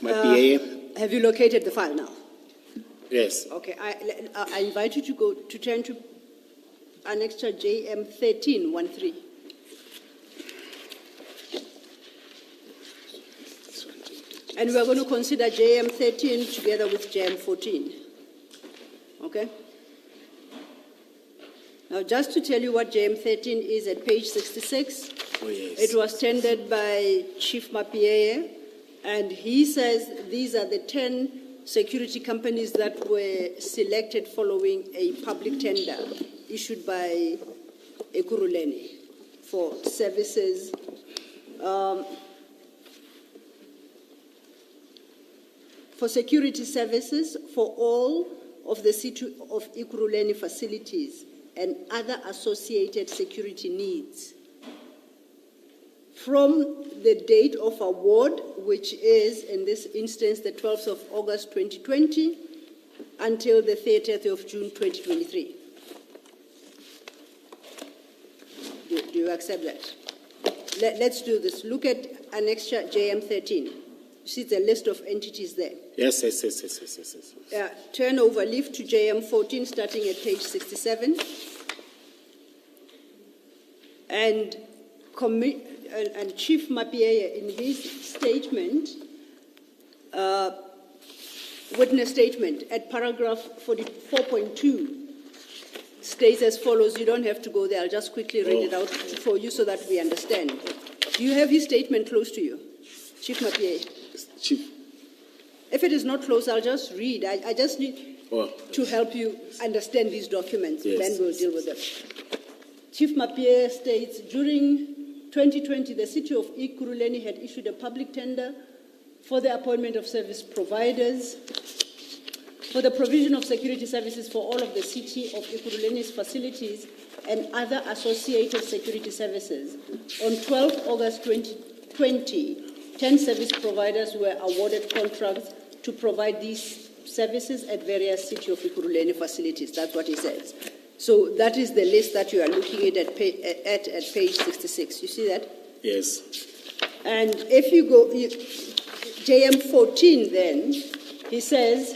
Have you located the file now? Yes. Okay, I invite you to turn to Annexure JM 1313. And we're going to consider JM 13 together with JM 14. Okay? Now, just to tell you what JM 13 is at page 66, it was tendered by Chief Mapieye, and he says these are the 10 security companies that were selected following a public tender issued by Ekurhuleni for services. For security services for all of the city of Ekurhuleni facilities and other associated security needs. From the date of award, which is, in this instance, the 12th of August 2020, until the 30th of June 2023. Do you accept that? Let's do this. Look at Annexure JM 13. You see the list of entities there. Yes. Turn over, leaf to JM 14, starting at page 67. And Chief Mapieye, in his statement, witness statement, at paragraph 44.2, states as follows. You don't have to go there. I'll just quickly read it out for you so that we understand. Do you have his statement close to you, Chief Mapieye? Chief. If it is not close, I'll just read. I just need to help you understand these documents. Yes. Then we'll deal with them. Chief Mapieye states, during 2020, the city of Ekurhuleni had issued a public tender for the appointment of service providers for the provision of security services for all of the city of Ekurhuleni's facilities and other associated security services. On 12 August 2020, 10 service providers were awarded contracts to provide these services at various city of Ekurhuleni facilities. That's what he says. So that is the list that you are looking at page 66. You see that? Yes. And if you go, JM 14 then, he says,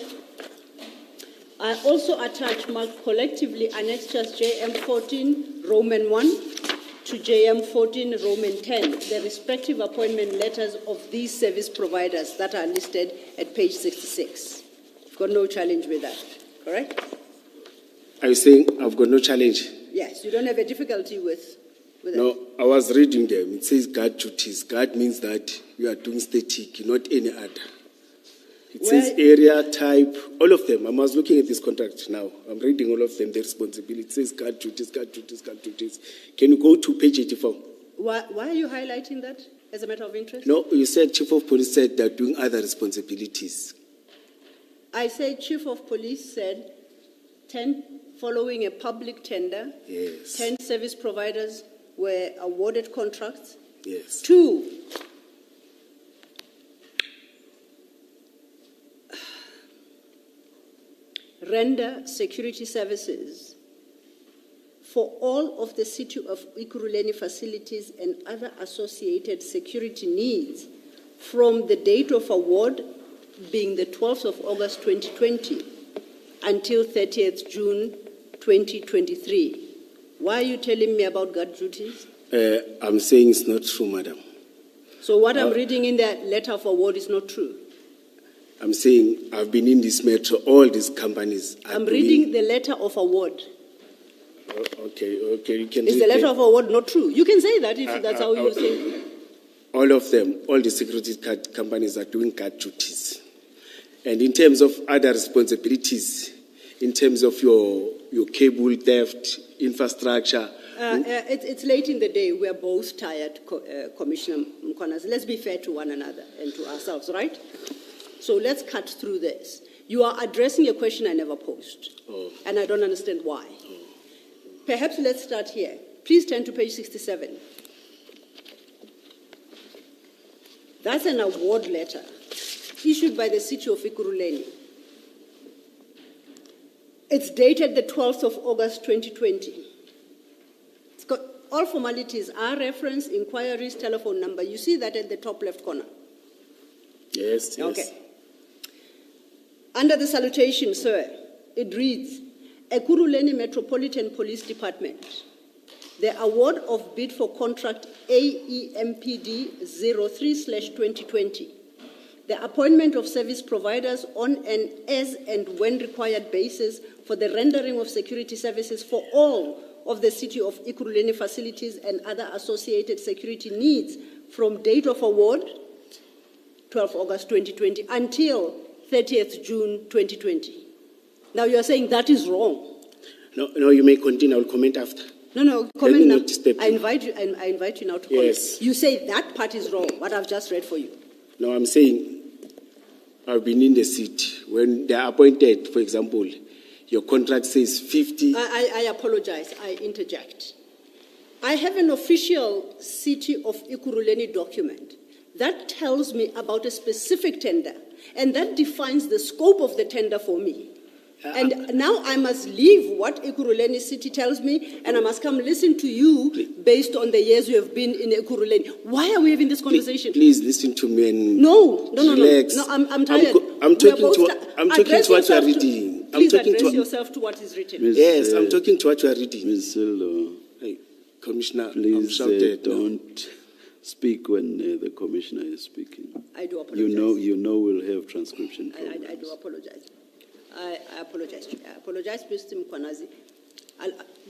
I also attach marked collectively annexures JM 14 Roman 1 to JM 14 Roman 10, the respective appointment letters of these service providers that are listed at page 66. You've got no challenge with that, correct? Are you saying I've got no challenge? Yes, you don't have a difficulty with that? No, I was reading them. It says guard duties. Guard means that you are doing static, not any other. It says area, type, all of them. I was looking at this contract now. I'm reading all of them, the responsibility. It says guard duties, guard duties, guard duties. Can you go to page 84? Why are you highlighting that as a matter of interest? No, you said Chief of Police said they're doing other responsibilities. I said Chief of Police said 10 following a public tender. Yes. 10 service providers were awarded contracts. Yes. 2, render security services for all of the city of Ekurhuleni facilities and other associated security needs from the date of award being the 12th of August 2020 until 30th June 2023. Why are you telling me about guard duties? I'm saying it's not true, madam. So what I'm reading in that letter of award is not true? I'm saying I've been in this metro, all these companies. I'm reading the letter of award. Okay, you can Is the letter of award not true? You can say that if that's how you say. All of them, all the security companies are doing guard duties. And in terms of other responsibilities, in terms of your cable theft, infrastructure. It's late in the day. We are both tired, Commissioner Mkonas. Let's be fair to one another and to ourselves, right? So let's cut through this. You are addressing a question I never posed, and I don't understand why. Perhaps let's start here. Please turn to page 67. That's an award letter issued by the city of Ekurhuleni. It's dated the 12th of August 2020. It's got all formalities, our reference, inquiries, telephone number. You see that at the top left corner. Yes, yes. Okay. Under the salutation, sir, it reads, Ekurhuleni Metropolitan Police Department, the award of bid for contract AEMPD 03/2020, the appointment of service providers on an as and when required basis for the rendering of security services for all of the City of Ekurhuleni facilities and other associated security needs from date of award, 12 August 2020, until 30th June 2020. Now you are saying that is wrong. No, you may continue. I will comment after. No, Let comment me now. not step I in. invite you now to comment. Yes. You say that part is wrong, what I've just read for you. No, I'm saying I've been in the seat. When they are appointed, for example, your contract says 50. I apologize, I interject. I have an official City of Ekurhuleni document that tells me about a specific tender, and that defines the scope of the tender for me. And now I must leave what Ekurhuleni City tells me, and I must come listen to you based on the years you have been in Ekurhuleni. Why are we having this conversation? Please listen to me and No, relax. I'm tired. I'm talking to what you are reading. Please address yourself to what is written. Yes, I'm talking to what you are reading. Ms. Sildo, Hey, Commissioner, I'm please shouted. don't speak when the commissioner is speaking. I do apologize. You know we'll have transcription problems. I do apologize. I apologize. I apologize, Mr. Mkwanazi.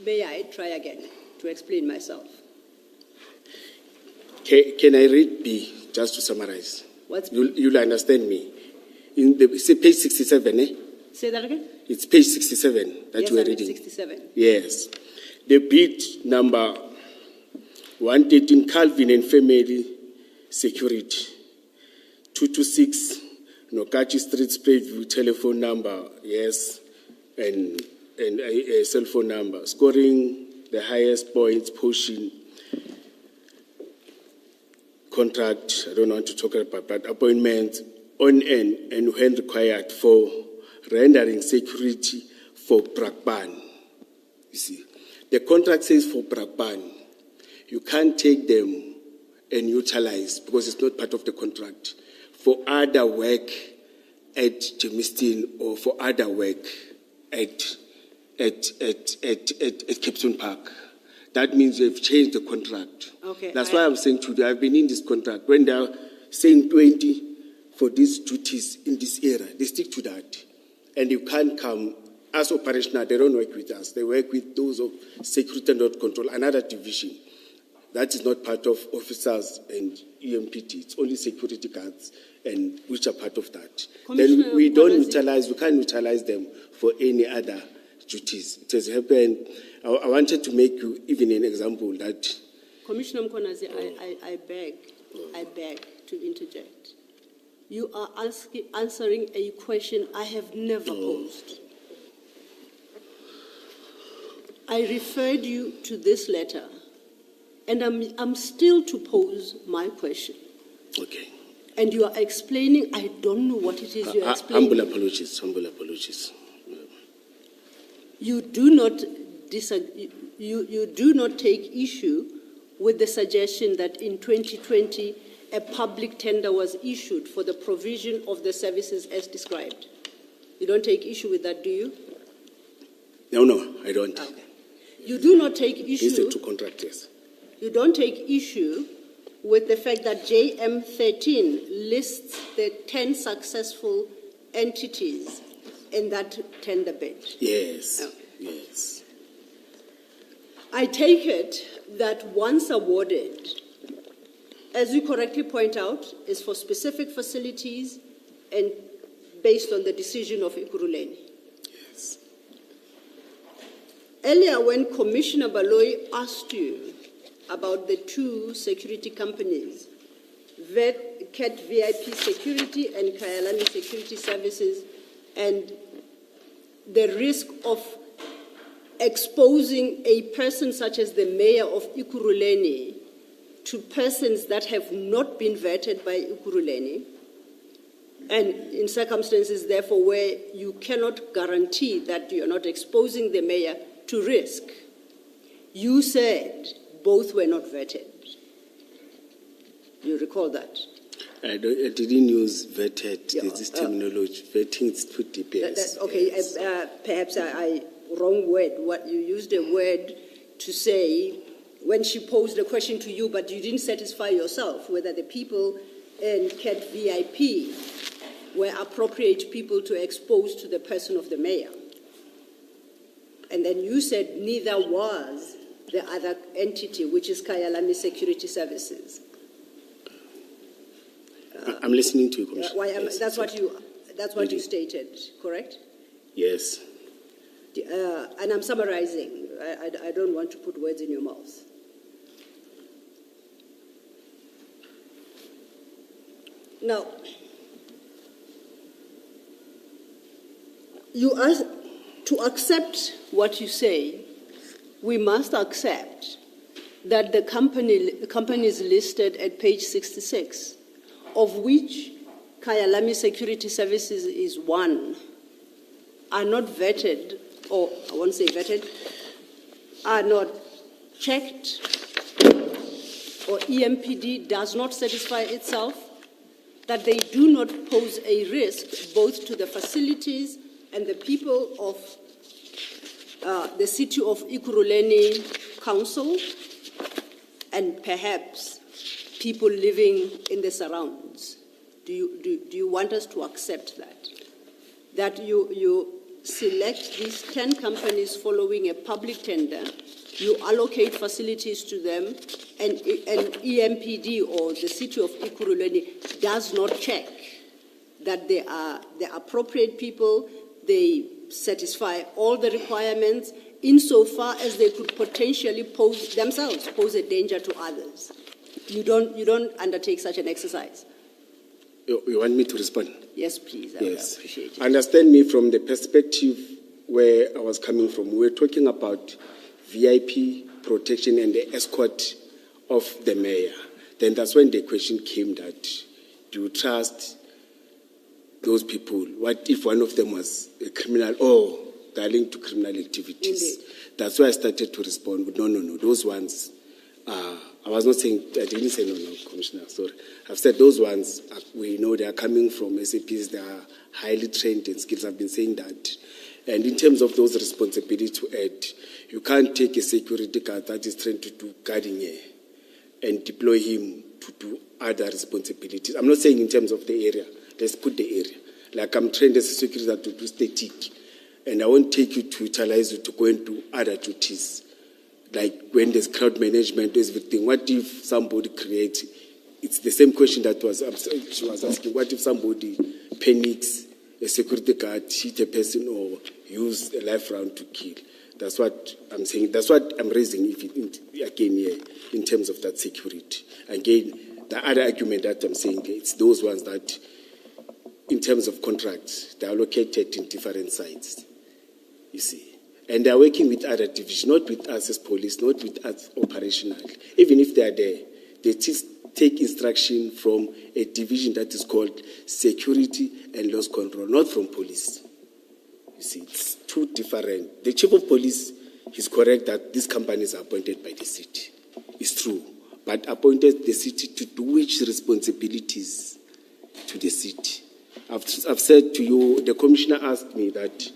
May I try again to explain myself? Can I read B, just to summarize? What's B? You'll understand me. It's page 67, eh? Say that again? It's page 67 that Yes, you are I'm at reading. 67. Yes. The bid number 113, Calvin and Family Security. 226, Nokachi Street, Springview, telephone number, yes, and a cell phone number. Scoring the highest points, portion, contract, I don't want to talk about, but appointment on and when required for rendering security for Brakpan. You see, the contract says for Brakpan. You can't take them and utilize because it's not part of the contract for other work at Germiston or for other work at Capstone Park. That means they've changed the contract. Okay, That's why I'm saying to you, I've been in this contract. When they're saying 20 for these duties in this area, they stick to that. And you can't come as operational, they don't work with us. They work with those of security and not control, another division. That is not part of officers and EMPT. It's only security guards and which are part of that. Then we don't utilize, we can't utilize them for any other duties. It has happened. I wanted to make you even an example that. Commissioner Mkwanazi, I beg to interject. You are answering a question I have never posed. I referred you to this letter, and I'm still to pose my question. Okay. And you are explaining, I don't know what it is you're explaining. Humble apologies. You do not disagree, you do not take issue with the suggestion that in 2020 a public tender was issued for the provision of the services as described. You don't take issue with that, do you? No, I don't. Okay. You do not take issue. Listen to contractors. You don't take issue with the fact that JM13 lists the 10 successful entities in that tender bid. Yes. Okay. Yes. I take it that once awarded, as you correctly point out, is for specific facilities and based on the decision of Ekurhuleni. Yes. Earlier, when Commissioner Baloyi asked you about the two security companies, CAT VIP Security and Kyalani Security Services, and the risk of exposing a person such as the mayor of Ekurhuleni to persons that have not been vetted by Ekurhuleni, and in circumstances, therefore, where you cannot guarantee that you're not exposing the mayor to risk, you said both were not vetted. You recall that? I didn't use vetted. Yeah, There's this terminology. Vetting is too deep. Yes. Okay, Yes. perhaps I wrong word. What you used a word to say when she posed the question to you, but you didn't satisfy yourself whether the people in CAT VIP were appropriate people to expose to the person of the mayor. And then you said neither was the other entity, which is Kyalami Security Services. I'm listening to you, Commissioner. Yes, that's what sorry. you stated, correct? Yes. And I'm summarizing. I don't want to put words in your mouth. Now, you ask to accept what you say. We must accept that the companies listed at page 66, of which Kyalami Security Services is one, are not vetted, or I won't say vetted, are not checked, or EMPD does not satisfy itself, that they do not pose a risk both to the facilities and the people of the city of Ekurhuleni Council, and perhaps people living in the surrounds. Do you want us to accept that? That you select these 10 companies following a public tender, you allocate facilities to them, and EMPD or the city of Ekurhuleni does not check that they are the appropriate people, they satisfy all the requirements insofar as they could potentially pose a danger to others. You don't undertake such an exercise. You want me to respond? Yes, please. I would Yes. appreciate it. Understand me from the perspective where I was coming from. We were talking about VIP protection and the escort of the mayor. Then that's when the question came that, do you trust those people? What if one of them was a criminal or they're linked to criminal activities? Indeed. That's why I started to respond with, no, those ones, I was not saying, I didn't say no, Commissioner, sorry. I've said those ones, we know they are coming from SAPs, they are highly trained in skills, I've been saying that. And in terms of those responsibilities to add, you can't take a security guard that is trained to do guarding here and deploy him to do other responsibilities. I'm not saying in terms of the area, let's put the area. Like I'm trained as a security guard to do static, and I won't take you to utilize you to go and do other duties. Like when there's crowd management, there's everything. What if somebody creates, it's the same question that she was asking, what if somebody panics, a security guard hit a person or use a life round to kill? That's what I'm saying. That's what I'm raising again here in terms of that security. Again, the other argument that I'm saying, it's those ones that, in terms of contracts, they are located in different sites, you see. And they are working with other divisions, not with us as police, not with us operational. Even if they are there, they just take instruction from a division that is called security and loss control, not from police. You see, it's two different. The chief of police is correct that these companies are appointed by the city. It's true. But appointed the city to do which responsibilities to the city? I've said to you, the commissioner asked me that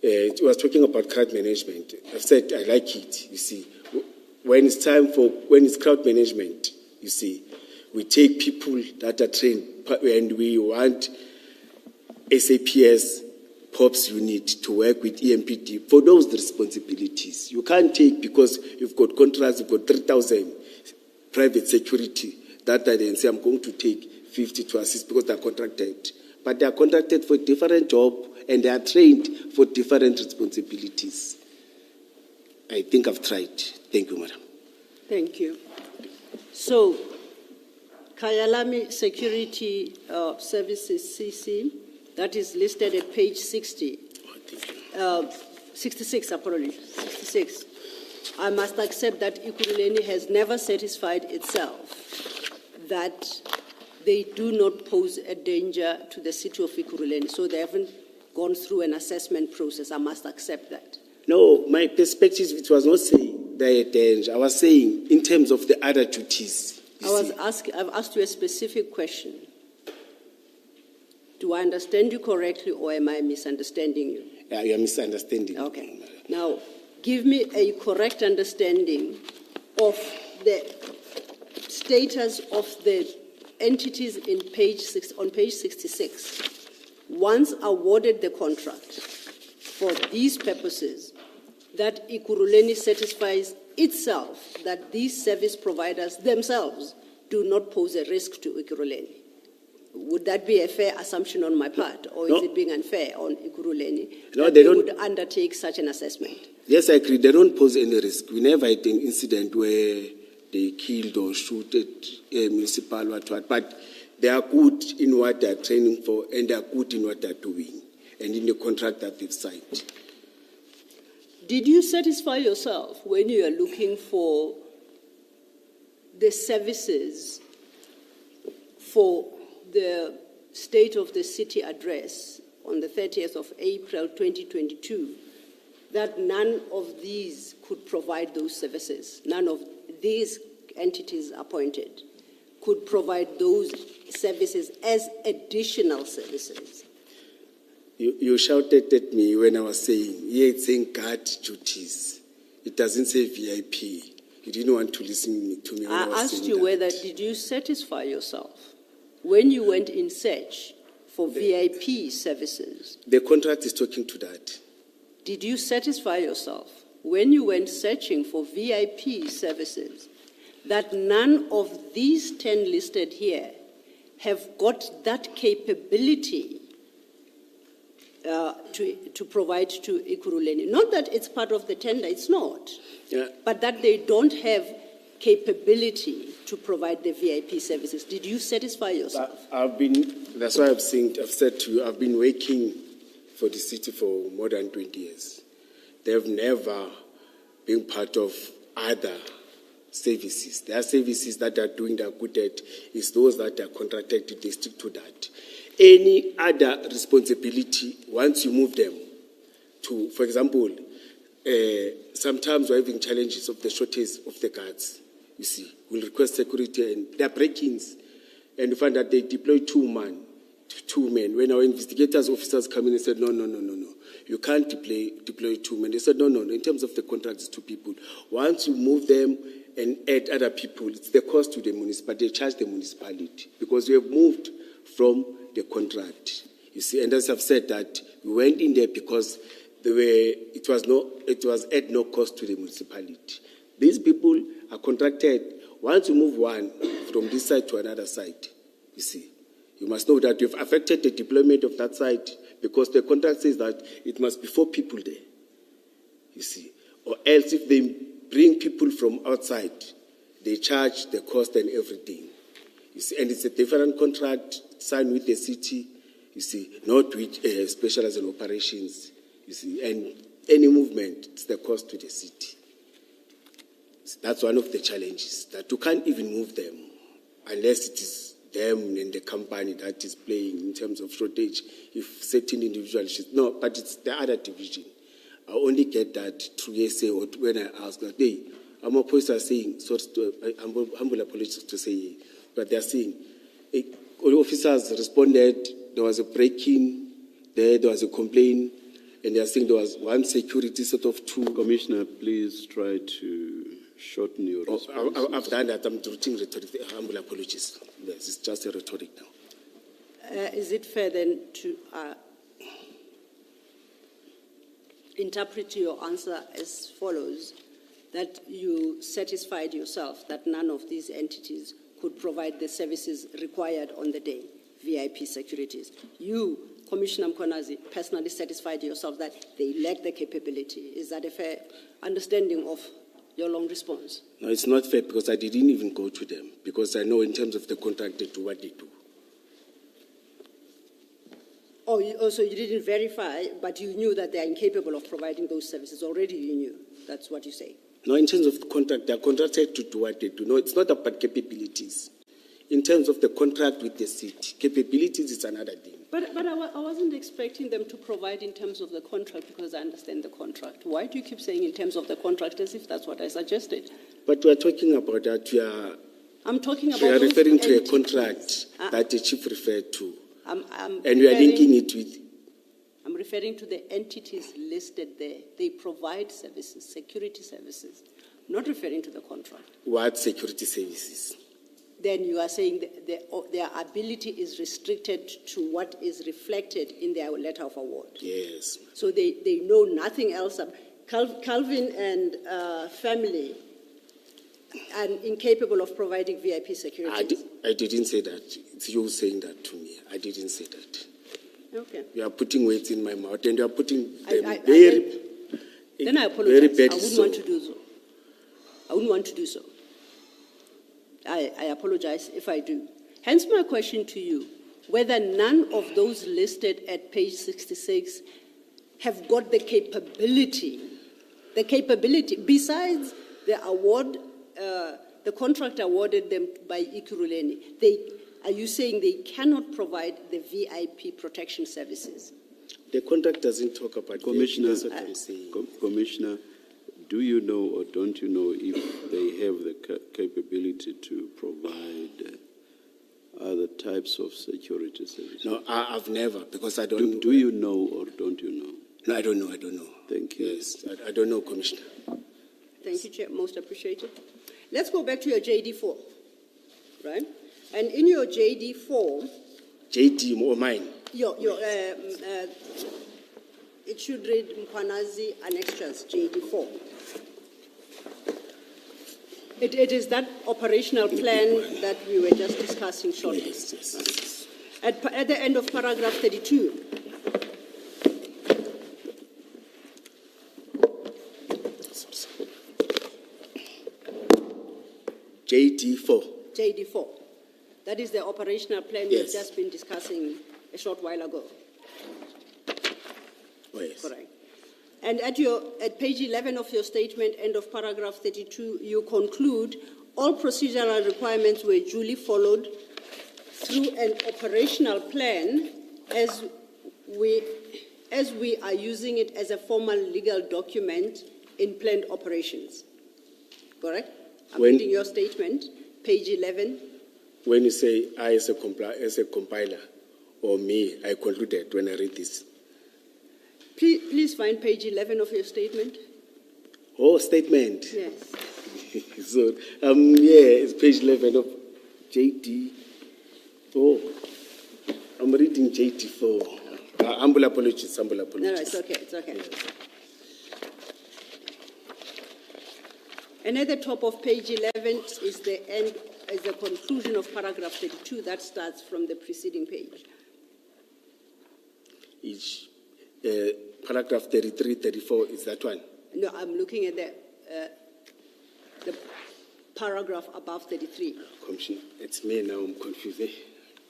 he was talking about crowd management. I've said I like it. You see, when it's crowd management, you see, we take people that are trained and we want SAPS POPs unit to work with EMPD for those responsibilities. You can't take, because you've got contracts, you've got 3,000 private security that I then say I'm going to take 50 to assist because they're contracted. But they are contracted for a different job and they are trained for different responsibilities. I think I've tried. Thank you, madam. Thank you. So, Kyalami Security Services CC, that is listed at page 60. Oh, thank you. 66, apologies, 66. I must accept that Ekurhuleni has never satisfied itself that they do not pose a danger to the city of Ekurhuleni. So they haven't gone through an assessment process. I must accept that. No, my perspective, it was not saying they're a danger. I was saying in terms of the other duties. I've asked you a specific question. Do I understand you correctly, or am I misunderstanding you? You are misunderstanding. Okay. Now, give me a correct understanding of the status of the entities on page 66. Once awarded the contract for these purposes, that Ikuruleni satisfies itself that these service providers themselves do not pose a risk to Ikuruleni. Would that be a fair assumption on my part, or No. is it being unfair on Ikuruleni No, that they they don't. would undertake such an assessment? Yes, I agree. They don't pose any risk. We never had an incident where they killed or shoot at a municipal what, but they are good in what they are training for, and they are good in what they are doing, and in the contract that they've signed. Did you satisfy yourself when you are looking for the services for the State of the City address on the 30th of April 2022 that none of these could provide those services? None of these entities appointed could provide those services as additional services? You shouted at me when I was saying, here it's saying guard duties. It doesn't say VIP. You didn't want to listen to me when I was I asked saying you that. whether did you satisfy yourself when you went in search for VIP services? The contract is talking to that. Did you satisfy yourself when you went searching for VIP services that none of these 10 listed here have got that capability to provide to Ikuruleni? Not that it's part of the tender, it's not, Yeah. but that they don't have capability to provide the VIP services. Did you satisfy yourself? That's why I've said to you, I've been working for the city for more than 20 years. They've never been part of other services. There are services that are doing their good at, is those that are contracted, they stick to that. Any other responsibility, once you move them to, for example, sometimes we're having challenges of the shortage of the guards. You see, we'll request security and there are break-ins, and you find that they deploy two men. When our investigators officers come in and said, no, you can't deploy 2 men. They said, no, in terms of the contract, it's 2 people. Once you move them and add other people, it's the cost to the municipality. They charge the municipality because we have moved from the contract. You see, and as I've said that we went in there because it was at no cost to the municipality. These people are contracted. Once you move one from this side to another side, you see, you must know that you've affected the deployment of that site because the contract says that it must be 4 people there, you see. Or else if they bring people from outside, they charge the cost and everything, you see. And it's a different contract signed with the city, you see, not with specialized in operations, you see. And any movement, it's the cost to the city. So that's one of the challenges, that you can't even move them unless it is them and the company that is playing in terms of shortage. If certain individuals, no, but it's the other division. I only get that through SA or when I ask that, hey, I'm opposed to saying, humble apologies to say, but they're saying, all the officers responded, there was a break-in, there was a complaint, and they're saying there was one security set of 2. Commissioner, please try to shorten your response. I've done that. I'm doing rhetoric. Humble apologies. Yes, it's just a rhetoric now. Is it fair then to interpret your answer as follows, that you satisfied yourself that none of these entities could provide the services required on the day, VIP securities? You, Commissioner Mkonazi, personally satisfied yourself that they lack the capability. Is that a fair understanding of your long response? No, it's not fair because I didn't even go to them because I know in terms of the contract they do what they do. So you didn't verify, but you knew that they are incapable of providing those services. Already you knew. That's what you say. No, in terms of the contract, they are contracted to do what they do. No, it's not about capabilities. In terms of the contract with the city, capabilities is another thing. But I wasn't expecting them to provide in terms of the contract because I understand the contract. Why do you keep saying in terms of the contract as if that's what I suggested? But we are talking about that. I'm talking about We are those referring to a entities. contract that the chief referred to. I'm And we are referring- linking it with, I'm referring to the entities listed there. They provide services, security services. I'm not referring to the contract. what security services? Then you are saying that their ability is restricted to what is reflected in their letter of award. Yes. So they know nothing else. Calvin and family are incapable of providing VIP security. I didn't say that. It's you saying that to me. I didn't say that. Okay. You are putting words in my mouth and you are putting them Then I apologize. very I badly wouldn't so. want to do so. I wouldn't want to do so. I apologize if I do. Hence my question to you, whether none of those listed at page 66 have got the capability, besides the award, the contract awarded them by Ikuruleni, are you saying they cannot provide the VIP protection services? The contract doesn't talk about Commissioner, that's what I'm saying. Commissioner, do you know or don't you know if they have the capability to provide other types of security services? No, I've never, because I don't. Do you know or don't you know? No, I don't know. Thank you. Yes, I don't know, Commissioner. Thank you, Chair. Most appreciated. Let's go back to your JD4, right? And in your JD4, JD or mine? it should read Mkwanazi Annexures JD4. It is that operational plan that we were just discussing shortly. Yes. At the end of paragraph 32, JD4. JD4. That is the operational plan we've Yes. just been discussing a short while ago. Oh, yes. Correct. And at page 11 of your statement, end of paragraph 32, you conclude all procedural requirements were duly followed through an operational plan as we are using it as a formal legal document in planned operations. Correct? I'm When- reading your statement, page 11. When you say I as a compiler, or me, I concluded when I read this. Please find page 11 of your statement. Oh, statement. Yes. So, it's page 11 of JD. Oh, I'm reading JD4. Humble apologies. No, it's okay. And at the top of page 11 is the conclusion of paragraph 32 that starts from the preceding page. Each paragraph 33, 34 is that one. No, I'm looking at the paragraph above 33. Commissioner, it's me now. I'm confused. I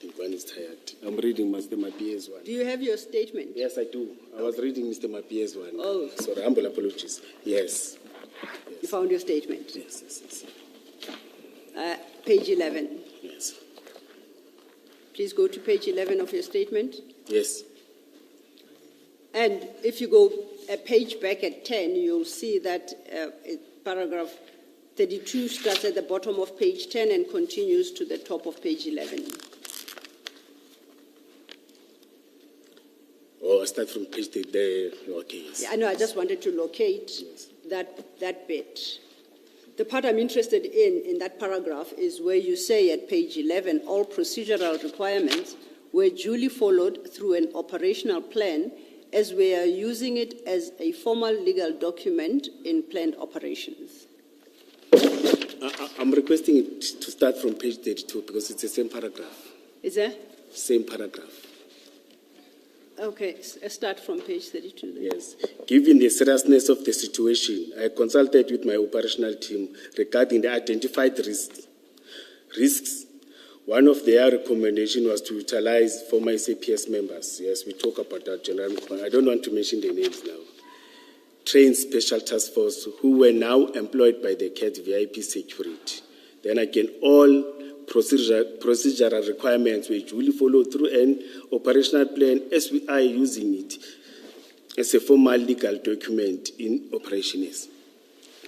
think one is tired. I'm reading Mr. Mapier's one. Do you have your statement? Yes, I do. I was reading Mr. Mapier's one. Oh. Sorry, humble apologies. Yes. You found your statement. Yes. Page 11. Yes. Please go to page 11 of your statement. Yes. And if you go a page back at 10, you'll see that paragraph 32 starts at the bottom of page 10 and continues to the top of page 11. Oh, I start from page there. Okay, yes. Yeah, I know, I just wanted to locate that bit. The part I'm interested in that paragraph is where you say at page 11, all procedural requirements were duly followed through an operational plan as we are using it as a formal legal document in planned operations. I'm requesting it to start from page 32 because it's the same paragraph. Is there? Same paragraph. Okay, start from page 32 then. Yes. Given the seriousness of the situation, I consulted with my operational team regarding the identified risks. One of their recommendations was to utilize former SAPS members. Yes, we talk about that, General. I don't want to mention the names now. Trained Special Task Force who were now employed by the CAT VIP security. Then again, all procedural requirements were duly followed through an operational plan as we are using it as a formal legal document in operations.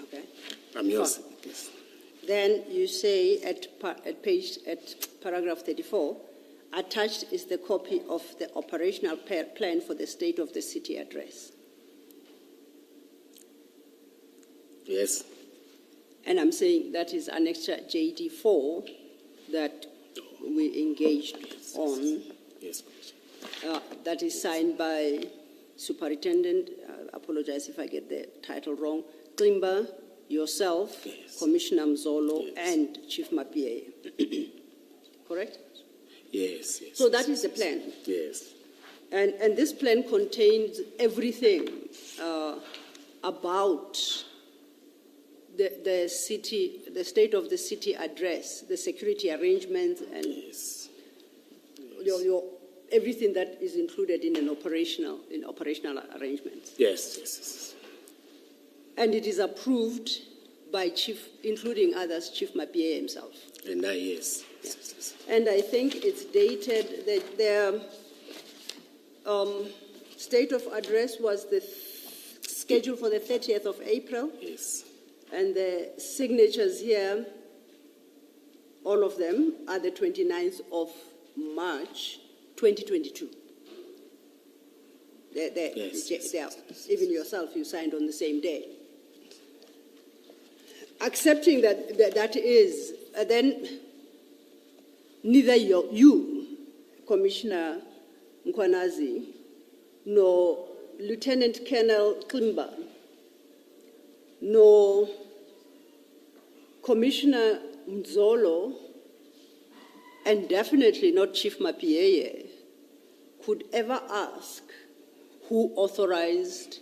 Okay. I'm yours. Yes. Then you say at paragraph 34, Attached is the copy of the operational plan for the state of the city address. Yes. And I'm saying that is Annexure JD4 that we engaged on. Yes. That is signed by Superintendent, I apologize if I get the title wrong, Klimba, yourself, Yes. Commissioner Mzolo, Yes. and Chief Mapie. Correct? Yes. So that is the plan. Yes. And this plan contains everything about the city, the state of the city address, the security arrangements, and Yes. everything that is included in operational arrangements. Yes. And it is approved by Chief, including others, Chief Mapie himself. And yes. And I think it's dated that their state of address was scheduled for the 30th of April. Yes. And the signatures here, all of them, are the 29th of March, 2022. Even yourself, you signed on the same day. Accepting that is, then neither you, Commissioner Mkwanazi, nor Lieutenant Colonel Klimba, nor Commissioner Mzolo, and definitely not Chief Mapie, could ever ask who authorized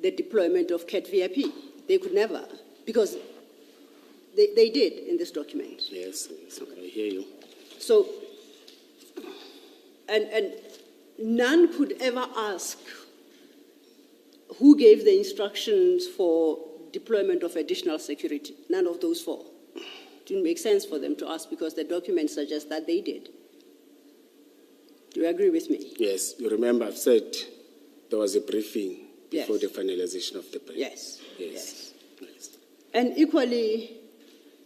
the deployment of CAT VIP. They could never, because they did in this document. Yes. I hear you. So, and none could ever ask who gave the instructions for deployment of additional security. None of those four. It didn't make sense for them to ask because the document suggests that they did. Do you agree with me? Yes. You remember I've said there was a briefing before Yes. the finalization of the plan. Yes. Yes. And equally,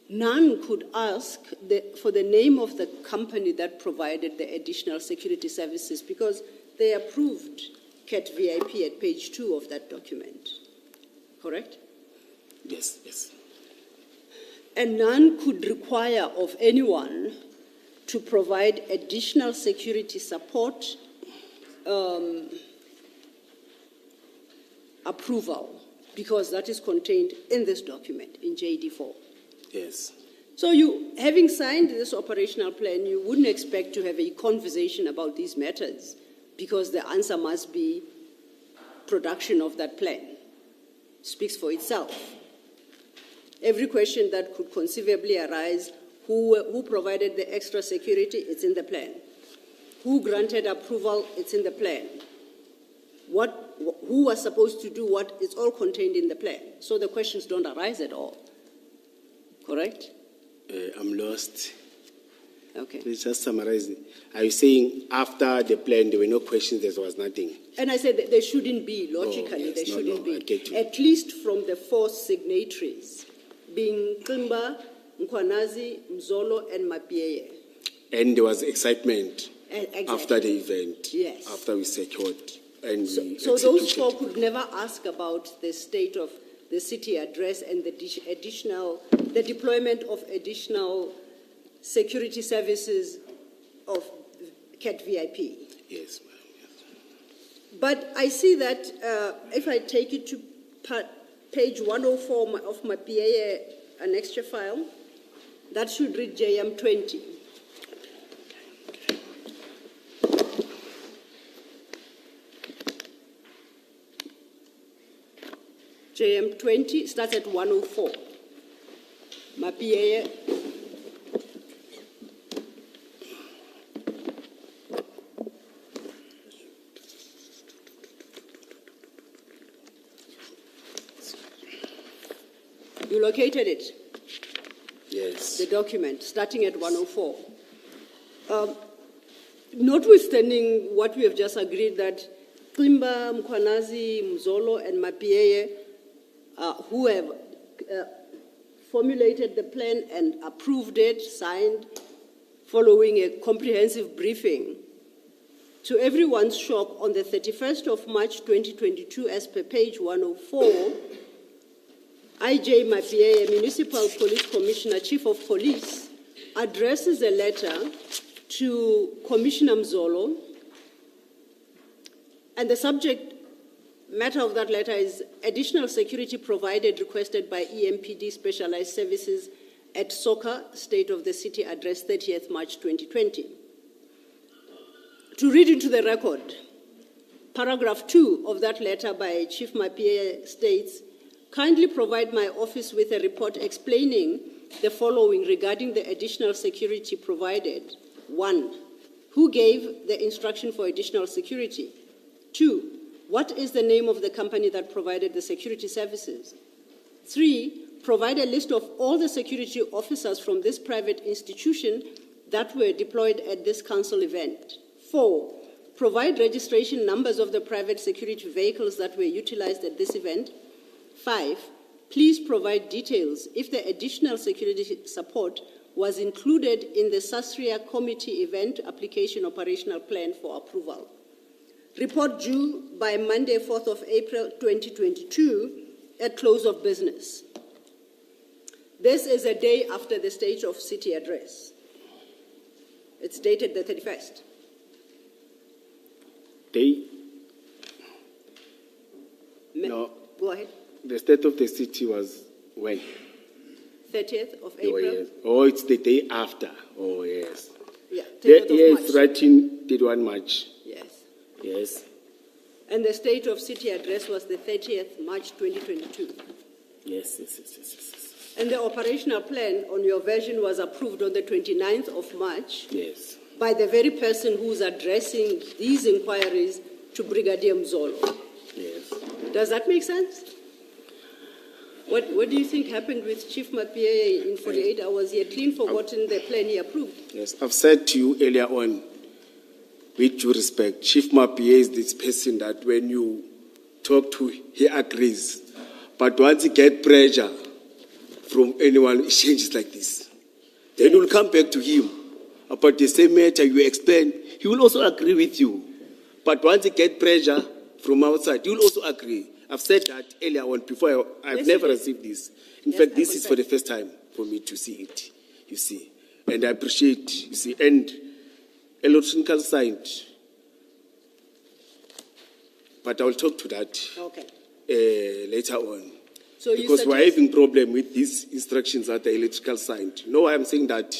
none could ask for the name of the company that provided the additional security services because they approved CAT VIP at page 2 of that document. Correct? Yes. And none could require of anyone to provide additional security support approval because that is contained in this document in JD4. Yes. So you, having signed this operational plan, you wouldn't expect to have a conversation about these matters because the answer must be production of that plan. It speaks for itself. Every question that could conceivably arise, who provided the extra security, it's in the plan. Who granted approval, it's in the plan. Who was supposed to do what, it's all contained in the plan. So the questions don't arise at all. Correct? I'm lost. Okay. Please just summarize it. Are you saying after the plan there were no questions, there was nothing? And I said that there shouldn't be, logically, yes. there shouldn't I get be. you. At least from the 4 signatories, being Klimba, Mkwanazi, Mzolo, and Mapie. And there was excitement Exactly. after the event. Yes. After we secured and we So those executed. 4 could never ask about the state of the city address and the deployment of additional security services of CAT VIP. Yes, ma'am. But I see that if I take it to page 104 of my PA annexure file, that should read JM 20. JM 20 starts at 104. My PA. You located it, Yes. the document, starting at 104. Notwithstanding what we have just agreed that Klimba, Mkwanazi, Mzolo, and Mapie, who have formulated the plan and approved it, signed, following a comprehensive briefing. To everyone's shock, on the 31st of March 2022, as per page 104, IJ Mier, Municipal Police Commissioner, Chief of Police, addresses a letter to Commissioner Mzolo, and the subject matter of that letter is additional security provided requested by EMPD Specialized Services at Soka, State of the City, address 30th March 2020. To read into the record, paragraph 2 of that letter by Chief Mier states, kindly provide my office with a report explaining the following regarding the additional security provided. 1, who gave the instruction for additional security? 2, what is the name of the company that provided the security services? 3, provide a list of all the security officers from this private institution that were deployed at this council event. 4, provide registration numbers of the private security vehicles that were utilized at this event. 5, please provide details if the additional security support was included in the Sasria Committee Event Application Operational Plan for approval. Report due by Monday, 4th of April 2022 at close of business. This is a day after the State of City address. It's dated the 31st. Day? No. Go ahead. The State of the City was when? 30th of Oh, April. yes. Oh, it's the day after. Oh, yes. Yeah, 30th of Yes, March. writing 31 March. Yes. Yes. And the State of City address was the 30th March 2022. Yes. And the operational plan on your version was approved on the 29th of March Yes. by the very person who's addressing these inquiries to Brigadier Mzolo. Yes. Does that make sense? What do you think happened with Chief Mier in 48 hours? He had clean forgotten the plan he approved. Yes. I've said to you earlier on, with due respect, Chief Mier is this person that when you talk to, he agrees. But once he gets pressure from anyone, it changes like this. Then you'll come back to him about the same matter you explain. He will also agree with you. But once he gets pressure from outside, he will also agree. I've said that earlier on before. I've never received this. In fact, this is for the first time for me to see it, you see. And I appreciate, you see, and electronical signed. But I will talk to that later on. So because we're having problem with these instructions that the electrical signed. No, I'm saying that.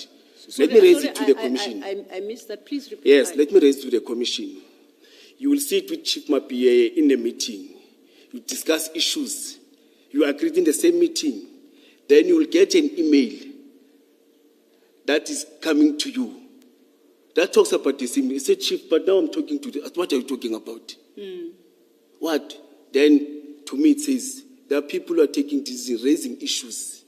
Let me raise it to the commission. I missed that. Please repeat. Yes, let me raise it to the commission. You will sit with Chief Mier in a meeting. You discuss issues. You agreed in the same meeting. Then you will get an email that is coming to you. That talks about this email. He said, Chief, but now I'm talking to you. What are you talking about? What? Then, to me, it says, there are people who are taking decisions, raising issues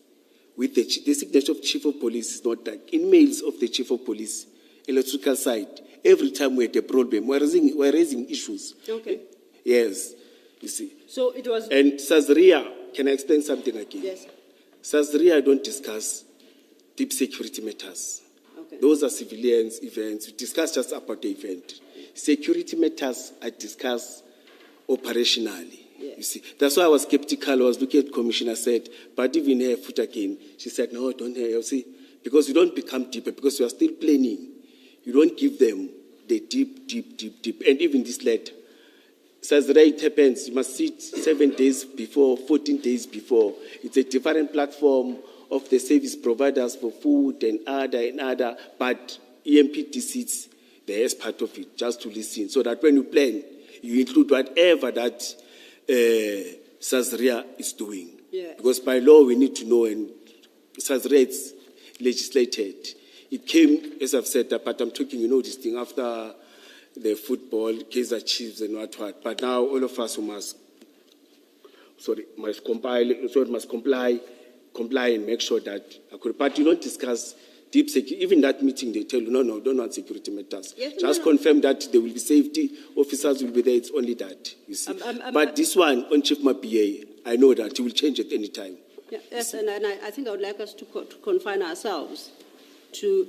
with the signature of Chief of Police is not like emails of the Chief of Police, electrical side. Every time we had a problem, we're raising issues. Okay. Yes, you see. So it was. And Sasria, can I explain something again? Yes. Sasria don't discuss deep security matters. Okay. Those are civilians events. We discuss just about the event. Security matters are discussed operationally. Yes. You see, that's why I was skeptical. I was looking at Commissioner said, but even her foot again, she said, no, don't hear. You see, because you don't become deeper, because you are still planning. You don't give them the deep. And even this letter says that it happens. You must sit 7 days before, 14 days before. It's a different platform of the service providers for food and other, but EMPD sits there as part of it, just to listen, so that when you plan, you include whatever that Sasria is doing. Yes. Because by law, we need to know, and Sasria is legislated. It came, as I've said, but I'm talking, this thing after the football, Kaizer Chiefs and what. But now all of us who must comply and make sure that, but you don't discuss deep security. Even that meeting, they tell you, no, don't want security matters. Yes, just confirm that there will be safety, officers will be there, it's only that, you see. But this one, on Chief Mier, I know that he will change at any time. Yeah, yes, and I think I would like us to confine ourselves to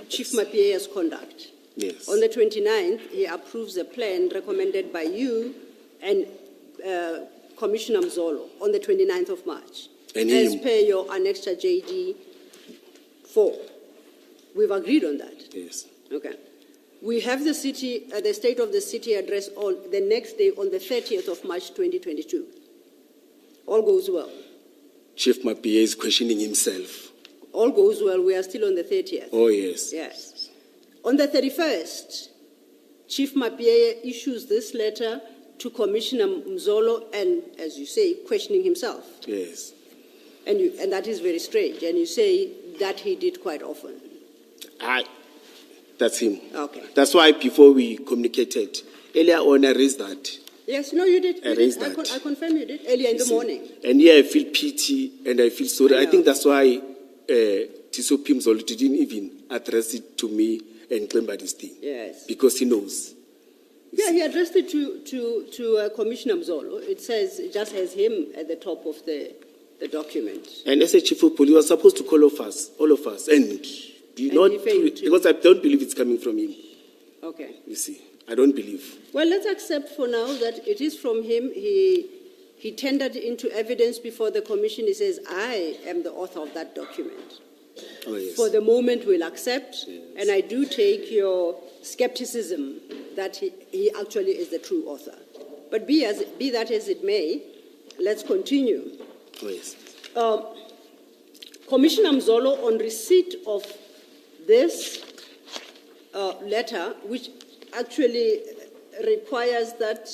Chief Mapie's conduct. Yes. On the 29th, he approves a plan recommended by you and Commissioner Mzolo on the 29th of March. And as he- per your annexure JD 4. We've agreed on that. Yes. Okay. We have the state of the city address on the next day on the 30th of March 2022. All goes well. Chief Mapie is questioning himself. All goes well. We are still on the 30th. Oh, yes. Yes. On the 31st, Chief Mapie issues this letter to Commissioner Mzolo and, as you say, questioning himself. Yes. And that is very strange. And you say that he did quite often. That's him. Okay. That's why before we communicated, earlier on I raised that. Yes, no, you did. I raised that. I confirm you did earlier in the morning. And here I feel pity and I feel sorry. I I know. think that's why Tiso Pimzolo didn't even address it to me and claim about this thing. Yes. Because he knows. Yeah, he addressed it to Commissioner Mzolo. It says, it just has him at the top of the document. And as a chief of police, he was supposed to call all of us, and he failed to. because I don't believe it's coming from him. Okay. You see, I don't believe. Well, let's accept for now that it is from him. He tendered into evidence before the commission. He says, I am the author of that document. Oh yes. For the moment, we'll accept. Yes. And I do take your skepticism that he actually is the true author. But be that as it may, let's continue. Oh yes. Commissioner Mzolo, on receipt of this letter, which actually requires that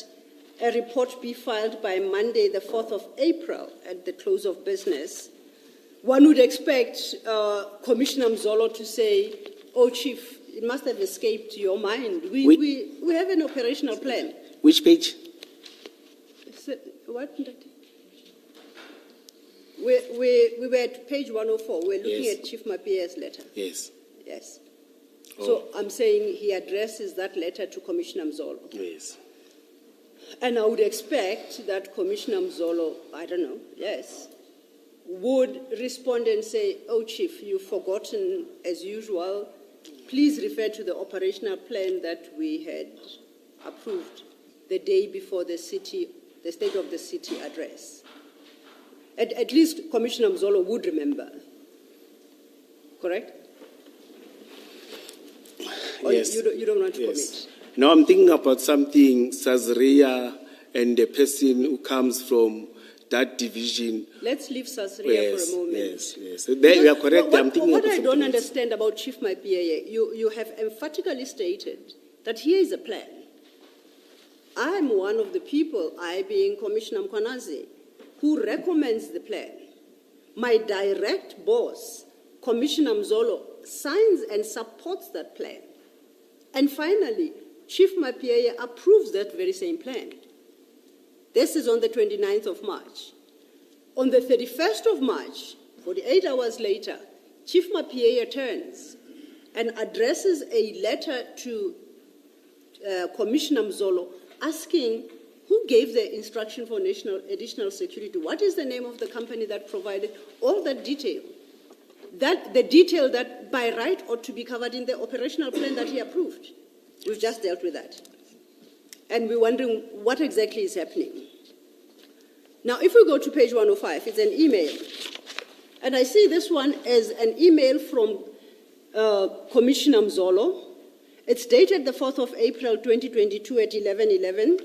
a report be filed by Monday, the 4th of April, at the close of business, one would expect Commissioner Mzolo to say, oh, Chief, it must have escaped your mind. We have an operational plan. Which page? What? We were at page 104. We're looking Yes. at Chief Mapie's letter. Yes. Yes. Oh. So I'm saying he addresses that letter to Commissioner Mzolo. Yes. And I would expect that Commissioner Mzolo, I don't know, yes, would respond and say, oh, Chief, you've forgotten as usual. Please refer to the operational plan that we had approved the day before the State of the City address. At least Commissioner Mzolo would remember. Correct? Or Yes. you don't want to Yes. commit? Now I'm thinking about something, Sazria and the person who comes from that division. Let's leave Sasria Yes, for a moment. yes. There you are correct. I'm thinking What about I don't something else. understand about Chief Mapie, you have emphatically stated that here is a plan. I'm one of the people, I being Commissioner Mkwanazi, who recommends the plan. My direct boss, Commissioner Mzolo, signs and supports that plan. And finally, Chief Mapie approves that very same plan. This is on the 29th of March. On the 31st of March, 48 hours later, Chief Mapie returns and addresses a letter to Commissioner Mzolo asking who gave the instruction for additional security. What is the name of the company that provided all that detail? The detail that by right ought to be covered in the operational plan that he approved. We've just dealt with that. And we're wondering what exactly is happening. Now, if we go to page 105, it's an email. And I see this one as an email from Commissioner Mzolo. It's dated the 4th of April 2022 at 11:11.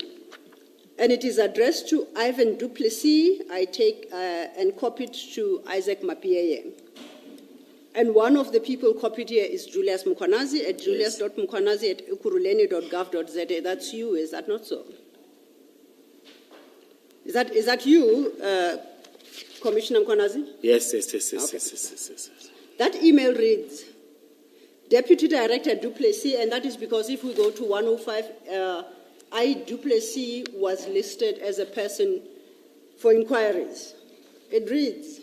And it is addressed to Ivan Duplessis, and copied to Isaac Mapie. And one of the people copied here is Julius Mkwanazi at julius.mkwanazi@ukuruleni.gov.za. That's you, is that not so? Is that you, Commissioner Mkwanazi? Yes. That email reads, Deputy Director Duplessis, and that is because if we go to 105, I, Duplessis, was listed as a person for inquiries. It reads,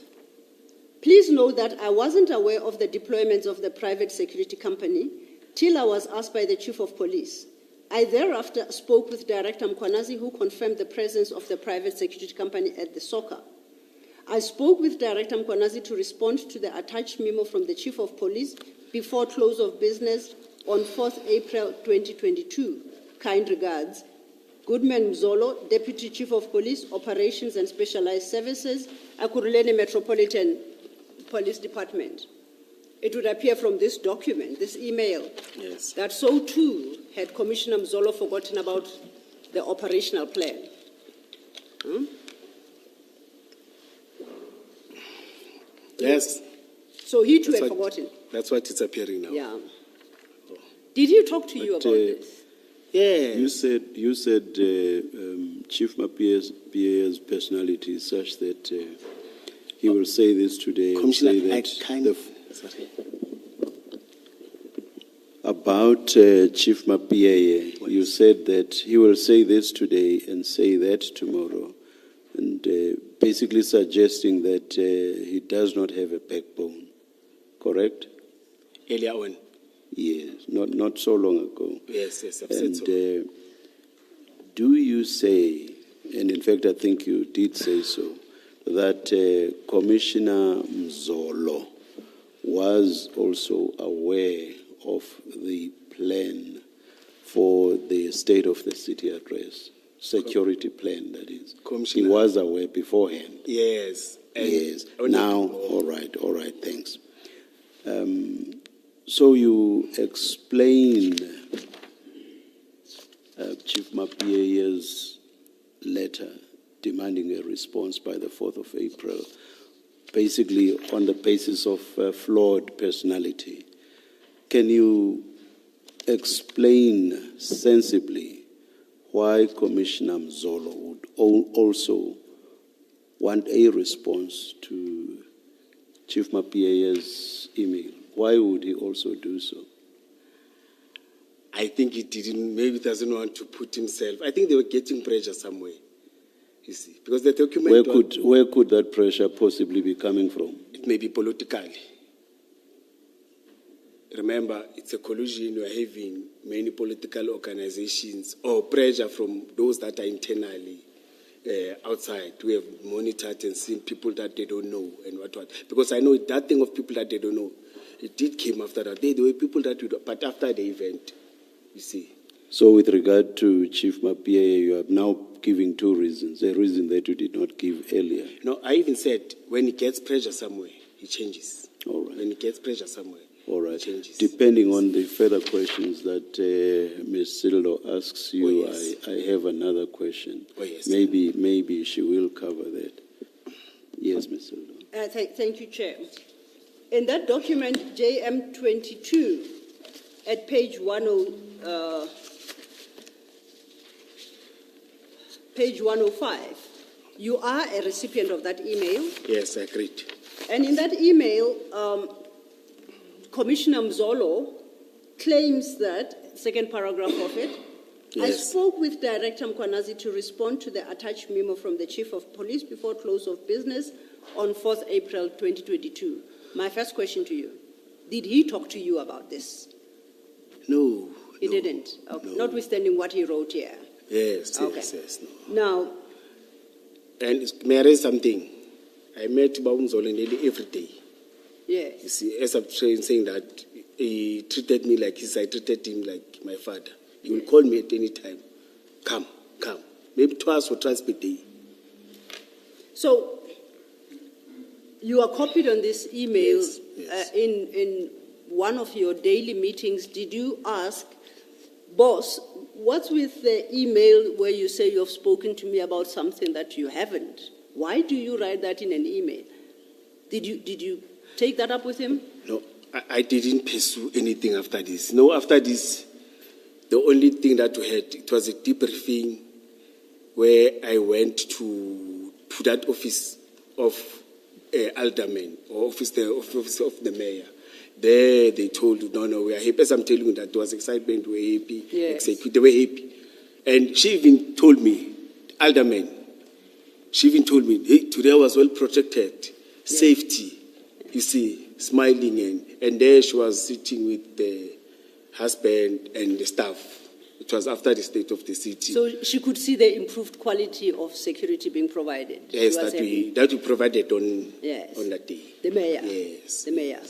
please note that I wasn't aware of the deployments of the private security company till I was asked by the Chief of Police. I thereafter spoke with Director Mkwanazi, who confirmed the presence of the private security company at the soccer. I spoke with Director Mkwanazi to respond to the attached memo from the Chief of Police, before close of business on 4th April 2022. Kind regards, Goodman Mzolo, Deputy Chief of Police, Operations and Specialized Services, Ekurhuleni Metropolitan Police Department. It would appear from this document, this email, Yes. that so too had Commissioner Mzolo forgotten about the operational plan. Yes. So he too That's had what- forgotten. That's what it's appearing now. Yeah. Did he talk to you But, about this? Yeah. You said Chief Mapier's personality is such that he will say this today and Commissioner, say I that kind of. Sorry. about Chief Mapier, you said that he will say this today and say that tomorrow, and basically suggesting that he does not have a backbone. Correct? Earlier on. Yes, not so long ago. Yes, I've said And so. do you say, and in fact I think you did say so, that Commissioner Mzolo was also aware of the plan for the state of the city address, security plan, that is? He Commissioner. was aware beforehand. Yes. And Yes. only- Now, all right, thanks. So you explain Chief Mapier's letter demanding a response by the 4th of April, basically on the basis of flawed personality. Can you explain sensibly why Commissioner Mzolo would also want a response to Chief Mapier's email? Why would he also do so? I think he didn't, maybe doesn't want to put himself. I think they were getting pressure somewhere, you see. Because the document, Where could that pressure possibly be coming from? it may be politically. Remember, it's a collusion. You are having many political organizations or pressure from those that are internally outside. We have monitored and seen people that they don't know and what. Because I know that thing of people that they don't know, it did came after that. There were people that would, but after the event, you see. So with regard to Chief Mapier, you are now giving two reasons, a reason that you did not give earlier. No, I even said when he gets pressure somewhere, he changes. All right. When he gets pressure somewhere, All right. he changes. Depending on the further questions that Ms. Sildo asks you, Oh, yes. I have another question. Oh, yes. Maybe she will cover that. Yes, Ms. Sildo. Thank you, Chair. In that document, JM22, at page 105, you are a recipient of that email. Yes, I agreed. And in that email, Commissioner Mzolo claims that, second paragraph of it, I Yes. spoke with Director Mkwanazi to respond to the attached memo from the Chief of Police before close of business on 4th April 2022. My first question to you, did he talk to you about this? No. He no, didn't, okay. no. Notwithstanding what he wrote here. Yes, Okay. yes, no. Now, And may I raise something? I met Baumzolo nearly every day. You yes. see, as I'm saying that he treated me like I treated him like my father. He will call me at any time. Come. Maybe twice or thrice per day. So, you are copied on this email. Yes, yes. In one of your daily meetings, did you ask, boss, what's with the email where you say you've spoken to me about something that you haven't? Why do you write that in an email? Did you take that up with him? No, I didn't pursue anything after this. No, after this, the only thing that we had, it was a debriefing where I went to that office of alderman, or office of the mayor. There they told you, no, we are happy. As I'm telling you that there was excitement, we were happy. Yes. They were happy. And she even told me, alderman, she even told me, hey, today I was well protected, safety, you see, smiling. And there she was sitting with the husband and the staff. It was after the state of the city. So she could see the improved quality of security being provided. Yes, She was happy. that we provided on Yes. that day. The mayor. Yes. The mayor.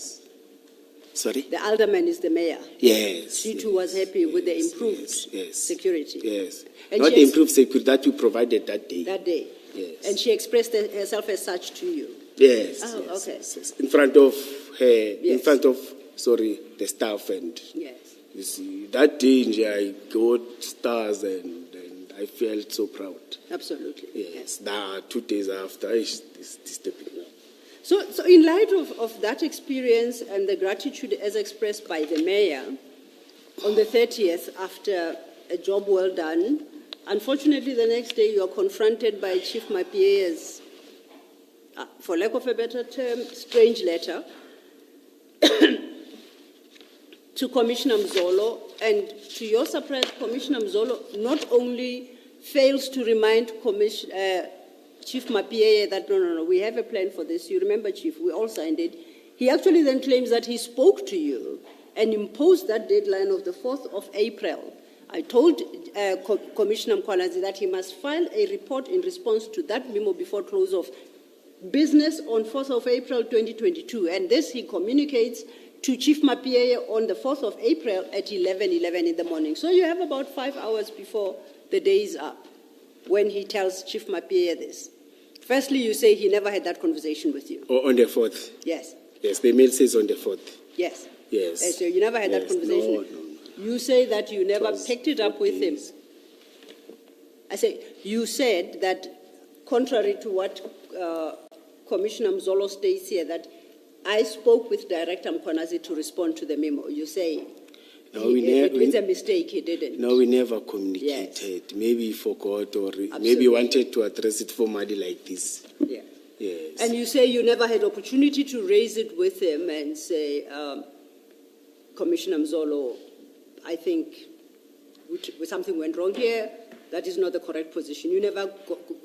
Sorry? The alderman is the mayor. Yes. She yes, too was happy with the yes, improved yes, security. Yes. And Not she the ex- improved security that we provided that day. That day. Yes. And she expressed herself as such to you. Yes. Oh, yes, okay. yes, yes. In front of her, in Yes. front of, the staff. And Yes. you see, that day I got stars and I felt so proud. Absolutely. Yes. Now, 2 days after, it's stepping now. So in light of that experience and the gratitude as expressed by the mayor, on the 30th, after a job well done, unfortunately, the next day you are confronted by Chief Mapie's, for lack of a better term, strange letter to Commissioner Mzolo. And to your surprise, Commissioner Mzolo not only fails to remind Chief Mapie that, no, we have a plan for this. You remember, Chief, we all signed it. He actually then claims that he spoke to you and imposed that deadline of the 4th of April. I told Commissioner Mkwalazi that he must file a report in response to that memo before close of business on 4th of April 2022. And this he communicates to Chief Mapie on the 4th of April at 11:11 in the morning. So you have about 5 hours before the day is up when he tells Chief Mapie this. Firstly, you say he never had that conversation with you. Or on the 4th. Yes. Yes, the mail says on the 4th. Yes. Yes. So you never had that Yes, conversation? no. You say that you never was picked it up with him. 4 days. I say, you said that contrary to what Commissioner Mzolo states here, that I spoke with Director Mkwanazi to respond to the memo. You say No, we it's a mistake, he didn't. No, we never communicated. Maybe he forgot or maybe he wanted to address it formally like this. Yeah. Yes. And you say you never had opportunity to raise it with him and say, Commissioner Mzolo, I think something went wrong here. That is not the correct position. You never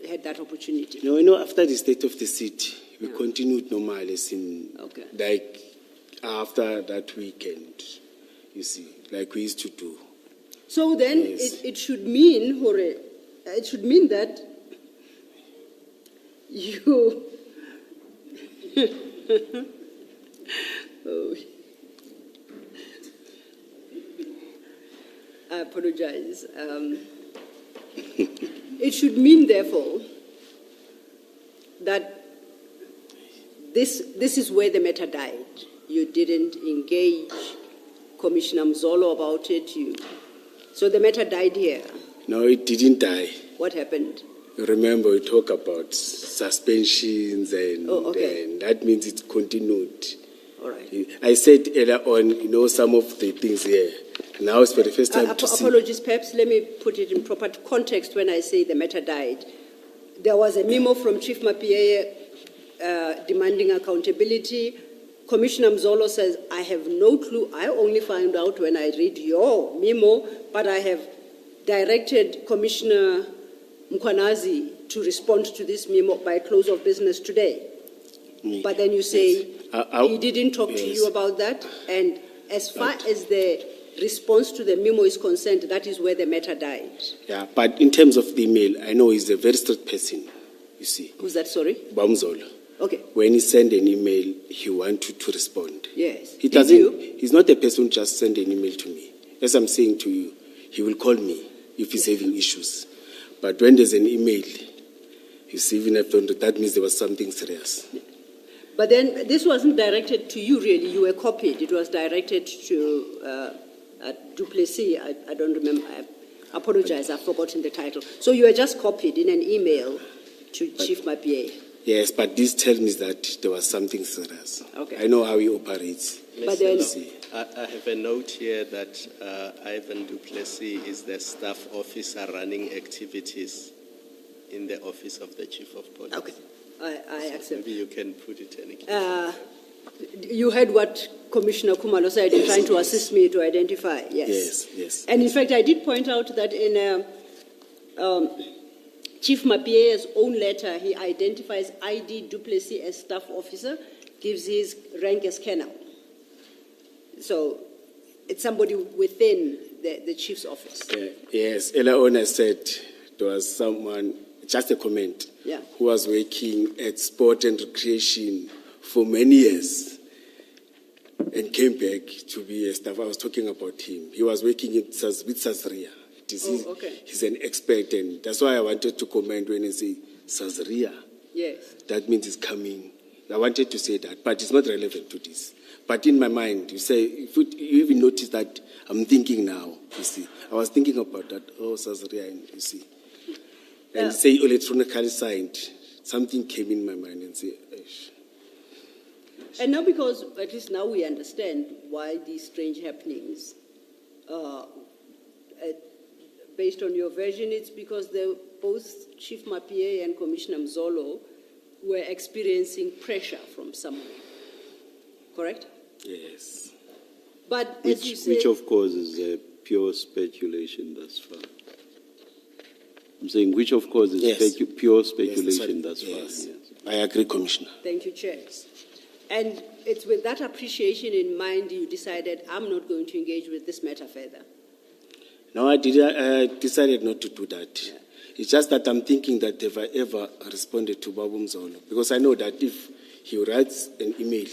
had that opportunity. No, after the state of the city, we continued normal as in, Okay. like, after that weekend, you see, like we used to do. So then Yes. it should mean, Hore, it should mean that you... Oh. I apologize. It should mean, therefore, that this is where the matter died. You didn't engage Commissioner Mzolo about it. So the matter died here. No, it didn't die. What happened? Remember, we talk about suspensions and, Oh, okay. and that means it continued. All right. I said earlier on, some of the things here. Now it's for the first time to see. Apologies, perhaps let me put it in proper context when I say the matter died. There was a memo from Chief Mapie demanding accountability. Commissioner Mzolo says, I have no clue. I only found out when I read your memo, but I have directed Commissioner Mkwanazi to respond to this memo by close of business today. But then you say he didn't talk to you about that, and as far as the response to the memo is concerned, that is where the matter died. Yeah, but in terms of the email, I know he's a very strict person, you see. Who's that, sorry? Bamzolo. Okay. When he send an email, he wants to respond. Yes. He Did doesn't. you? He's not a person who just send an email to me. As I'm saying to you, he will call me if he's having issues. But when there's an email, you see, even if that means there was something serious. But then this wasn't directed to you, really. You were copied. It was directed to Duplessis. I don't remember. I apologize. I've forgotten the title. So you were just copied in an email to Chief Mapie. Yes, but this tells me that there was something serious. Okay. I know how he operates. But then, I have a note here that Ivan Duplessis is the staff officer running activities in the office of the Chief of Police. okay, I accept. Maybe you can put it in a You heard what Commissioner Kumalo said, Yes, trying to yes. assist me to identify. Yes, yes. And in fact, I did point out that in Chief Mapie's own letter, he identifies ID Duplessis as staff officer, gives his rank as colonel. So it's somebody within the chief's office. Yes, earlier on I said there was someone, just a comment, Yeah. who was working at sport and recreation for many years. and came back to be a staff. I was talking about him. He was working with Sazria. Oh, okay. He's an expert, and that's why I wanted to comment when I say Sazria. Yes. That means it's coming. I wanted to say that, but it's not relevant to this. But in my mind, you say, you even notice that I'm thinking now, you see. I was thinking about that, Sazria, you see. And say electronically signed. Something came in my mind and say, Eish. And now, because at least now we understand why these strange happenings, based on your version, it's because both Chief Mapie and Commissioner Mzolo were experiencing pressure from someone. Correct? Yes. But as you say, Which of course is pure speculation thus far. I'm saying which of course is Yes. pure speculation Yes, thus far. yes. Yes. I agree, Commissioner. thank you, Chair. And it's with that appreciation in mind you decided, I'm not going to engage with this matter further. No, I decided not to do that. Yeah. It's just that I'm thinking that have I ever responded to Babu Mzolo? Because I know that if he writes an email,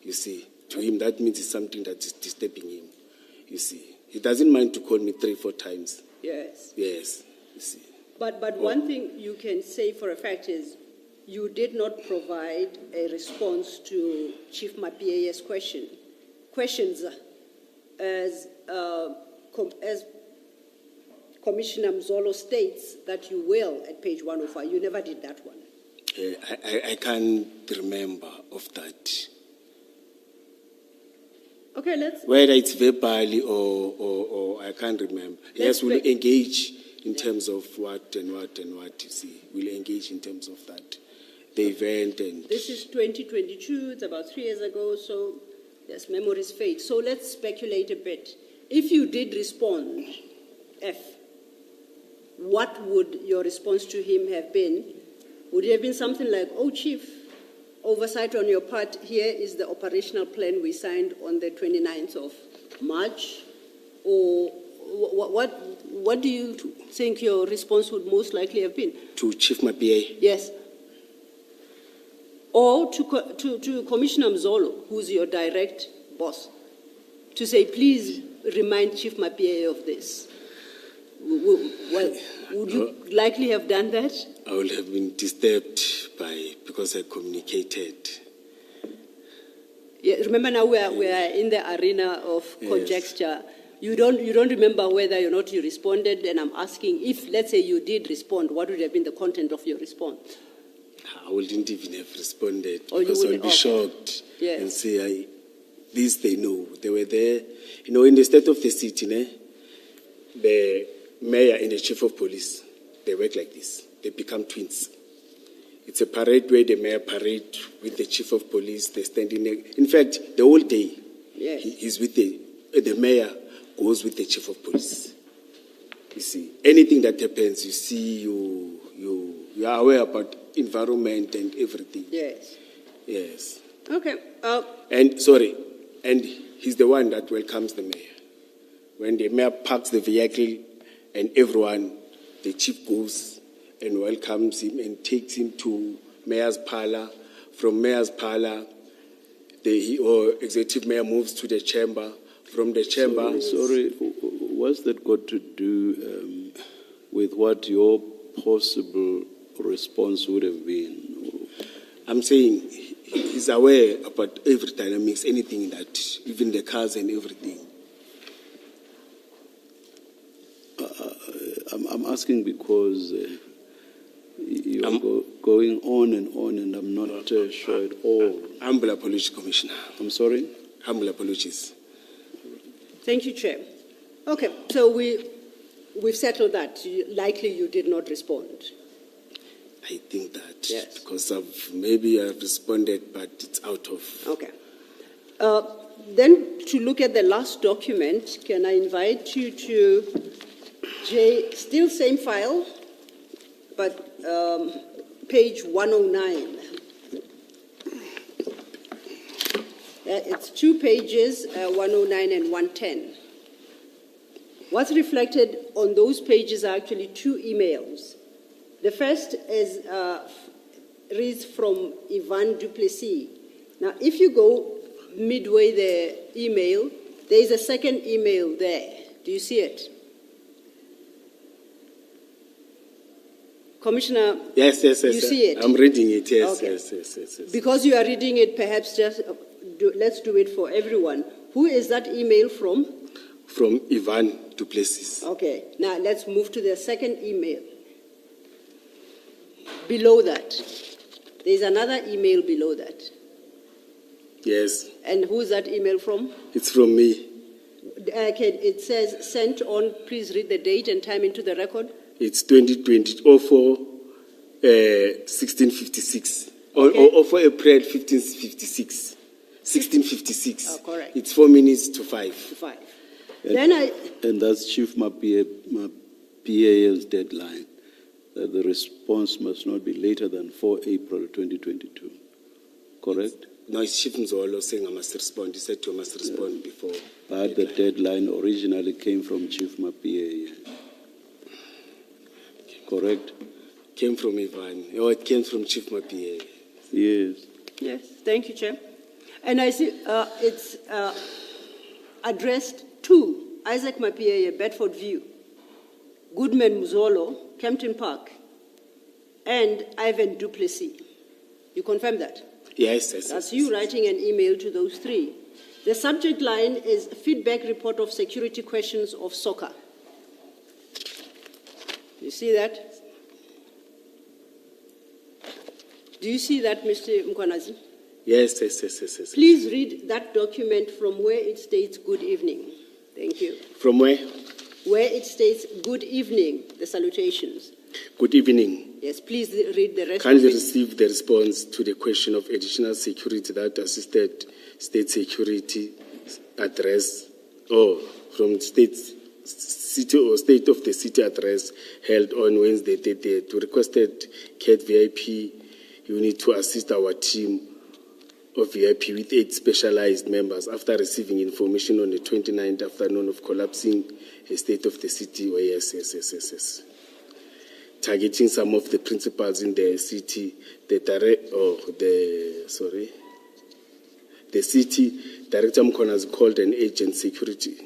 you see, to him, that means it's something that is disturbing him, you see. He doesn't mind to call me 3-4 times. Yes. Yes, you see. But one thing you can say for a fact is you did not provide a response to Chief Mapie's questions as Commissioner Mzolo states that you will at page 105. You never did that one. I can't remember of that. Okay, let's... Whether it's verbally or I can't remember. Yes, we'll engage in terms of what and what, you see. We'll engage in terms of that. The event and... This is 2022, it's about 3 years ago, so yes, memories fade. So let's speculate a bit. If you did respond, F, what would your response to him have been? Would it have been something like, oh, Chief, oversight on your part, here is the operational plan we signed on the 29th of March? Or what do you think your response would most likely have been? To Chief Mapie? Yes. Or to Commissioner Mzolo, who's your direct boss, to say, please remind Chief Mapie of this. Well, would you likely have done that? I would have been disturbed because I communicated. Yeah, remember now we are in the arena of conjecture. You don't remember whether or not you responded, and I'm asking if, let's say, you did respond, what would have been the content of your response? I wouldn't even have responded Oh, you because I would wouldn't? be Okay. shocked Yes. and say, this they know. They were there. You know, in the state of the city, the mayor and the chief of police, they work like this. They become twins. It's a parade where the mayor parade with the chief of police. They stand in. In fact, the whole day, Yes. he's with the mayor goes with the chief of police. You see, anything that happens, you see, you are aware about environment and everything. Yes. Yes. Okay. And he's the one that welcomes the mayor. When the mayor parks the vehicle and everyone, the chief goes and welcomes him and takes him to mayor's parlor. From mayor's parlor, or executive mayor moves to the chamber. From the chamber... Sorry, what's that got to do with what your possible response would have been? I'm saying he's aware about every dynamics, anything that, even the cars and everything. I'm asking because you're going on, and I'm not sure at all. Humble apologies, Commissioner. I'm sorry? Humble apologies. Thank you, Chair. Okay, so we've settled that. Likely you did not respond. I think that Yes. because maybe I've responded, but it's out of... Okay. Then to look at the last document, can I invite you to still same file, but page 109. It's 2 pages, 109 and 110. What's reflected on those pages are actually 2 emails. The first reads from Ivan Duplessis. Now, if you go midway the email, there is a second email there. Do you see it? Commissioner, Yes. You see it? I'm reading it. Yes, Okay. yes. because you are reading it, perhaps just let's do it for everyone. Who is that email from? From Ivan Duplessis. Okay, now let's move to the second email. Below that, there's another email below that. Yes, And who's that email from? it's from me. Okay, it says sent on, please read the date and time into the record. It's 2020, 1656. Okay. Or for April 1556. 1656. Oh, correct. It's 4 minutes to 5. 5. And, Then I, and that's Chief Mapie's deadline, that the response must not be later than 4 April 2022. Correct? No, it's Chief Mzolo saying I must respond. He said I must respond before. But the deadline originally came from Chief Mapie. Correct? Came from Ivan. Or it came from Chief Mapie. Yes. yes, thank you, Chair. And I see it's addressed to Isaac Mapie, Bedford View, Goodman Muzolo, Kempton Park, and Ivan Duplessis. You confirm that? Yes. That's you writing an email to those three. The subject line is feedback report of security questions of soccer. You see that? Do you see that, Mr. Mkwanazi? Yes. Please read that document from where it states good evening. Thank you. From where? Where it states good evening, the salutations. Good evening. Yes, please read the rest Kindly of it. receive the response to the question of additional security that assisted state security address or from city or state of the city address held on Wednesday 30th to requested CAT VIP unit to assist our team of VIP with 8 specialized members after receiving information on the 29th afternoon of collapsing a state of the city. Oh, yes. Targeting some of the principals in the city, the city director Mkhonazi called an agent security.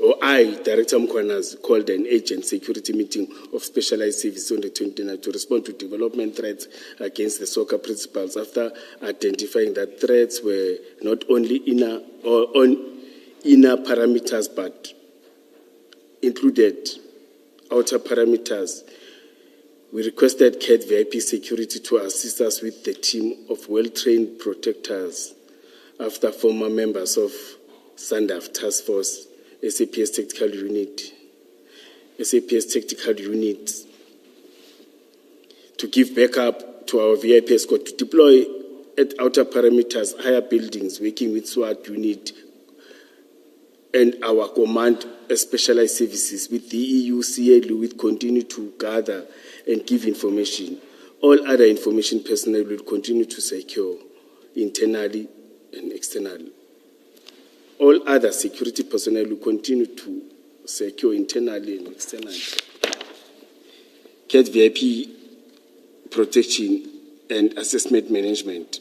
Director Mkhonazi called an agent security meeting of specialized services on the 29th to respond to development threats against the soccer principals after identifying that threats were not only inner parameters but included outer parameters. We requested CAT VIP security to assist us with the team of well-trained protectors after former members of SANDAF Task Force, SAPS Tactical Unit, to give backup to our VIP escort to deploy at outer parameters, higher buildings, working with SWAT unit and our command specialized services with the EU CLU will continue to gather and give information. All other information personnel will continue to secure internally and externally. All other security personnel will continue to secure internally and externally. CAT VIP protection and assessment management.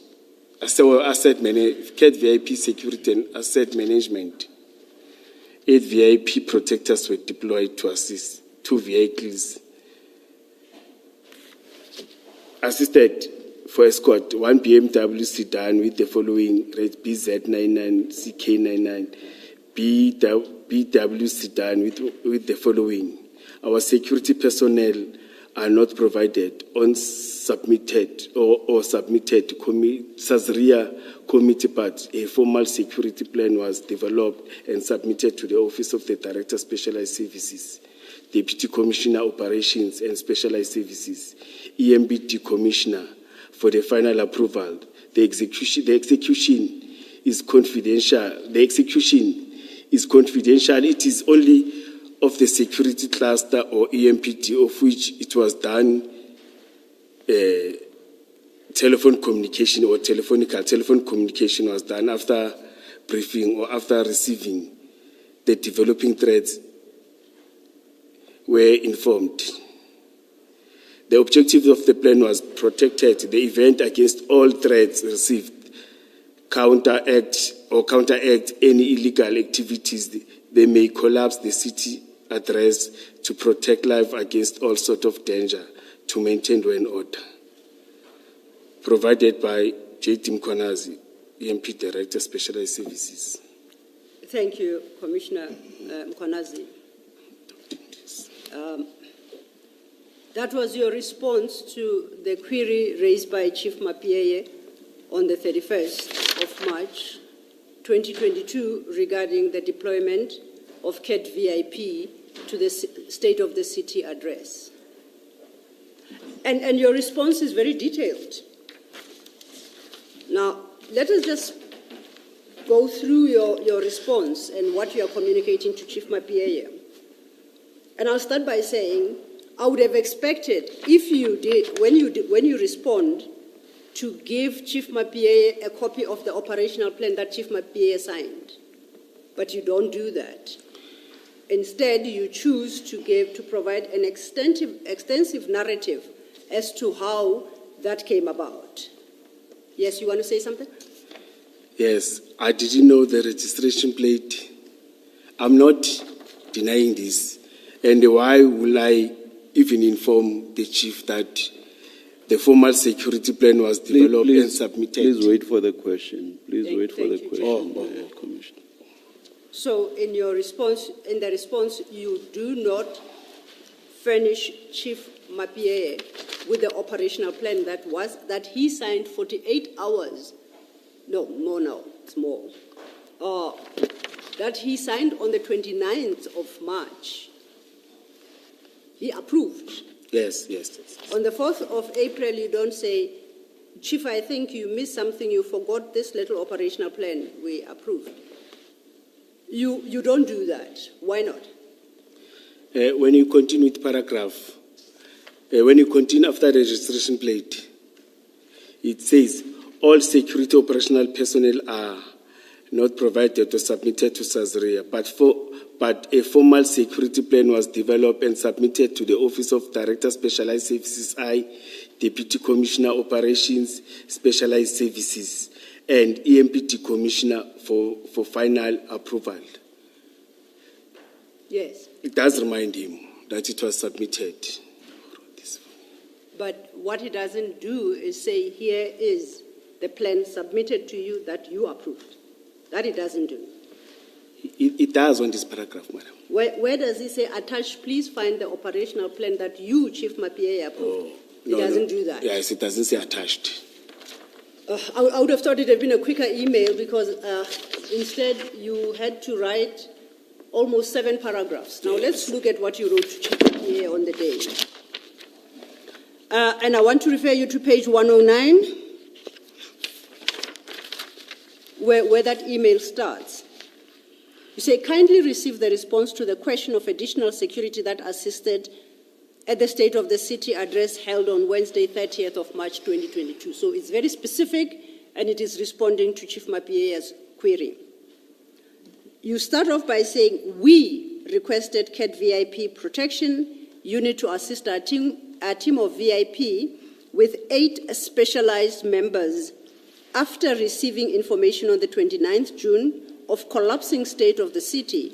CAT VIP security and asset management. 8 VIP protectors were deployed to assist 2 vehicles. Assisted for escort 1 BMW sedan with the following red BZ99, CK99, BW sedan with the following. Our security personnel are not provided on submitted Sazria committee, but a formal security plan was developed and submitted to the Office of the Director Specialized Services, Deputy Commissioner Operations and Specialized Services, EMBD Commissioner for the final approval. The execution is confidential. It is only of the security cluster or EMPD of which it was done telephone communication was done after briefing or after receiving the developing threats were informed. The objective of the plan was protected the event against all threats received counteract any illegal activities. They may collapse the city address to protect life against all sort of danger, to maintain law and order. Provided by J.T. Mkonazi, EMP Director, Specialized Services. Thank you, Commissioner Mkonazi. That was your response to the query raised by Chief Mapieye on the 31st of March 2022 regarding the deployment of CAT VIP to the State of the City address. And your response is very detailed. Now, let us just go through your response and what you are communicating to Chief Mapieye. And I'll start by saying, I would have expected, if you did, when you respond, to give Chief Mapieye a copy of the operational plan that Chief Mapieye signed. But you don't do that. Instead, you choose to provide an extensive narrative as to how that came about. Yes, you want to say something? Yes, I didn't know the registration plate. I'm not denying this. And why will I even inform the chief that the formal security plan was developed and submitted? Please wait for the question. Please wait for the question, Commissioner. So in the response, you do not furnish Chief Mapieye with the operational plan that he signed 48 hours. No, more now, it's more. That he signed on the 29th of March. He approved. Yes. On the 4th of April, you don't say, Chief, I think you missed something, you forgot this little operational plan we approved. You don't do that. Why not? When you continue with paragraph, when you continue after the registration plate, it says, all security operational personnel are not provided or submitted to Sazria, but a formal security plan was developed and submitted to the Office of Director Specialized Services, Deputy Commissioner Operations Specialized Services, and EMPT Commissioner for final approval. Yes. It does remind him that it was submitted. But what he doesn't do is say, here is the plan submitted to you that you approved. That he doesn't do. It does on this paragraph, madam. Where does he say, attached, please find the operational plan that you, Chief Mapieye, approved? He doesn't do that. Yes, it doesn't say attached. I would have thought it had been a quicker email because instead you had to write almost 7 paragraphs. Now let's look at what you wrote to Chief Mapieye on the day. And I want to refer you to page 109, where that email starts. You say, kindly receive the response to the question of additional security that assisted at the State of the City address held on Wednesday, 30th of March, 2022. So it's very specific, and it is responding to Chief Mapiye's query. You start off by saying, we requested CAT VIP protection unit to assist our team of VIP with 8 specialized members after receiving information on the 29th June of collapsing state of the city,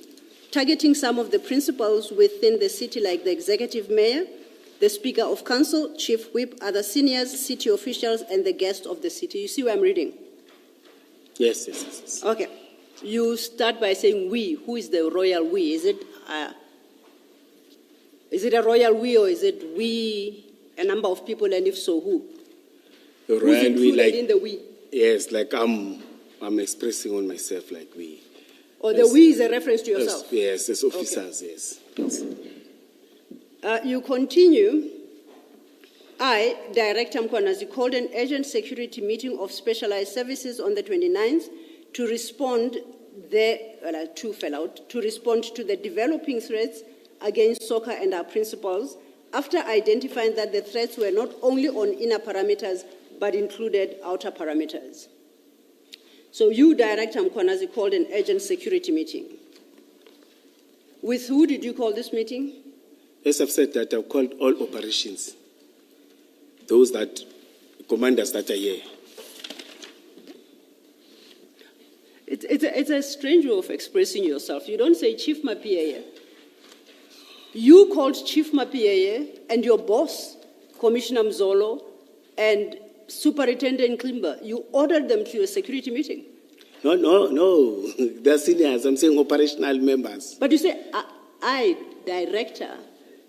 targeting some of the principals within the city like the executive mayor, the speaker of council, chief whip, other seniors, city officials, and the guests of the city. You see where I'm reading? Yes. Okay. You start by saying we. Who is the royal we? Is it a royal we, or is it we, a number of people, and if so, who? The Who's royal included we, like in the we? Yes, like I'm expressing on myself like we. Or the we is a reference to yourself? Yes, as officers, okay. Yes. You continue. I, Director Mkonazi, called an urgent security meeting of specialized services on the 29th to respond to respond to the developing threats against soccer and our principals, after identifying that the threats were not only on inner parameters, but included outer parameters. So you, Director Mkonazi, called an urgent security meeting. With who did you call this meeting? As I've said, that I've called all operations, those commanders that are here. It's a strange way of expressing yourself. You don't say Chief Mapieye. You called Chief Mapieye and your boss, Commissioner Mzolo, and Superintendent Klimba. You ordered them to a security meeting. No. They're seniors. I'm saying operational members. But you say, I, Director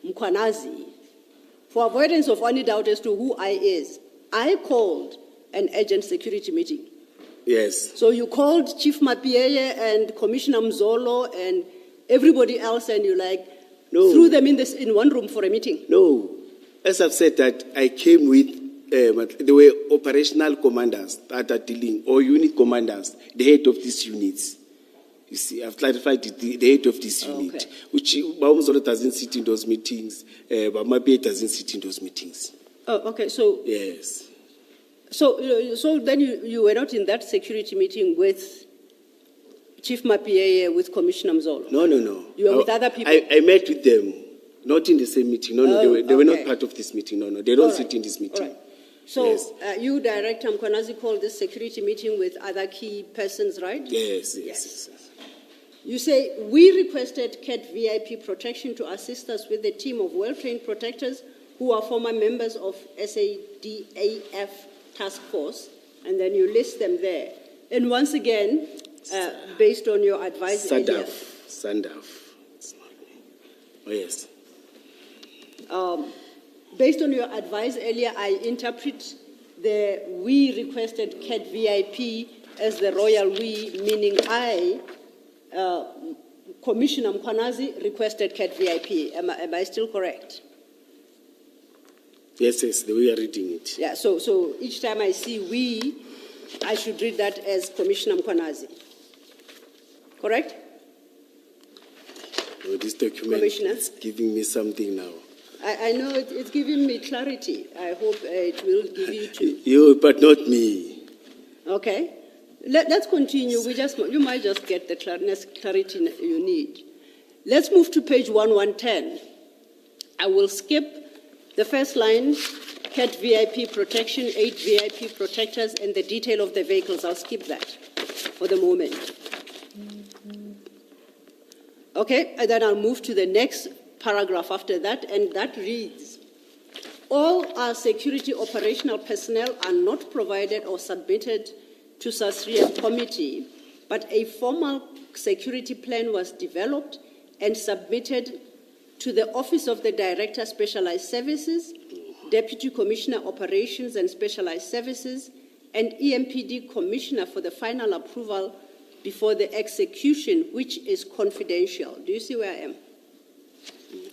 Mkwanazi, for avoidance of any doubt as to who I is, I called an urgent security meeting. Yes. So you called Chief Mapieye and Commissioner Mzolo and everybody else, and you threw them in one room for a meeting. No. As I've said that I came with, there were operational commanders that are dealing, or unit commanders, the head of these units. You see, I've clarified it, the head of this unit, Okay. which Baumzolo doesn't sit in those meetings, but Mapieye doesn't sit in those meetings. Oh, okay. So Yes. So then you were not in that security meeting with Chief Mapieye, with Commissioner Mzolo? No. You were with other people? I met with them, not in the same meeting. No, they were not part of this meeting. No, they don't All right. sit in this meeting. All right. So Yes. you, Director Mkwanazi, called this security meeting with other key persons, right? Yes. You say, we requested CAT VIP protection to assist us with a team of well-trained protectors who are former members of SADAF task force, and then you list them there. And once again, based on your advice earlier, Sandaf. It's not me. Oh, yes. based on your advice earlier, I interpret the we requested CAT VIP as the royal we, meaning I, Commissioner Mkwanazi, requested CAT VIP. Am I still correct? Yes, the way you're reading it. Yeah, so each time I see we, I should read that as Commissioner Mkwanazi. Correct? Oh, this document Commissioner? is giving me something now. I know it's giving me clarity. I hope it will give you too. You, but not me. Okay. Let's continue. You might just get the clarity you need. Let's move to page 1110. I will skip the first line, CAT VIP protection, 8 VIP protectors, and the detail of the vehicles. I'll skip that for the moment. Okay, and then I'll move to the next paragraph after that, and that reads, all our security operational personnel are not provided or submitted to SASRIA committee, but a formal security plan was developed and submitted to the Office of the Director Specialized Services, Deputy Commissioner Operations and Specialized Services, and EMPD Commissioner for the final approval before the execution, which is confidential. Do you see where I am?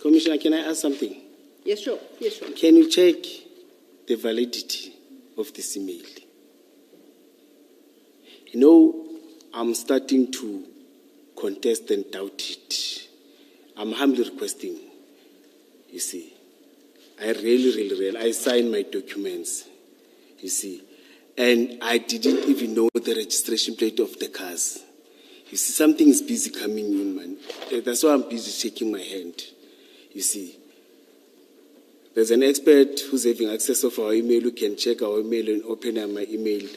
Commissioner, can I ask something? Yes, sure. Yes, sure. Can you check the validity of this email? You know, I'm starting to contest and doubt it. I'm humbly requesting, you see. I really, I signed my documents, you see. And I didn't even know the registration plate of the cars. You see, something is busy coming in, man. That's why I'm busy shaking my hand, you see. There's an expert who's having access of our email who can check our email and open up my email.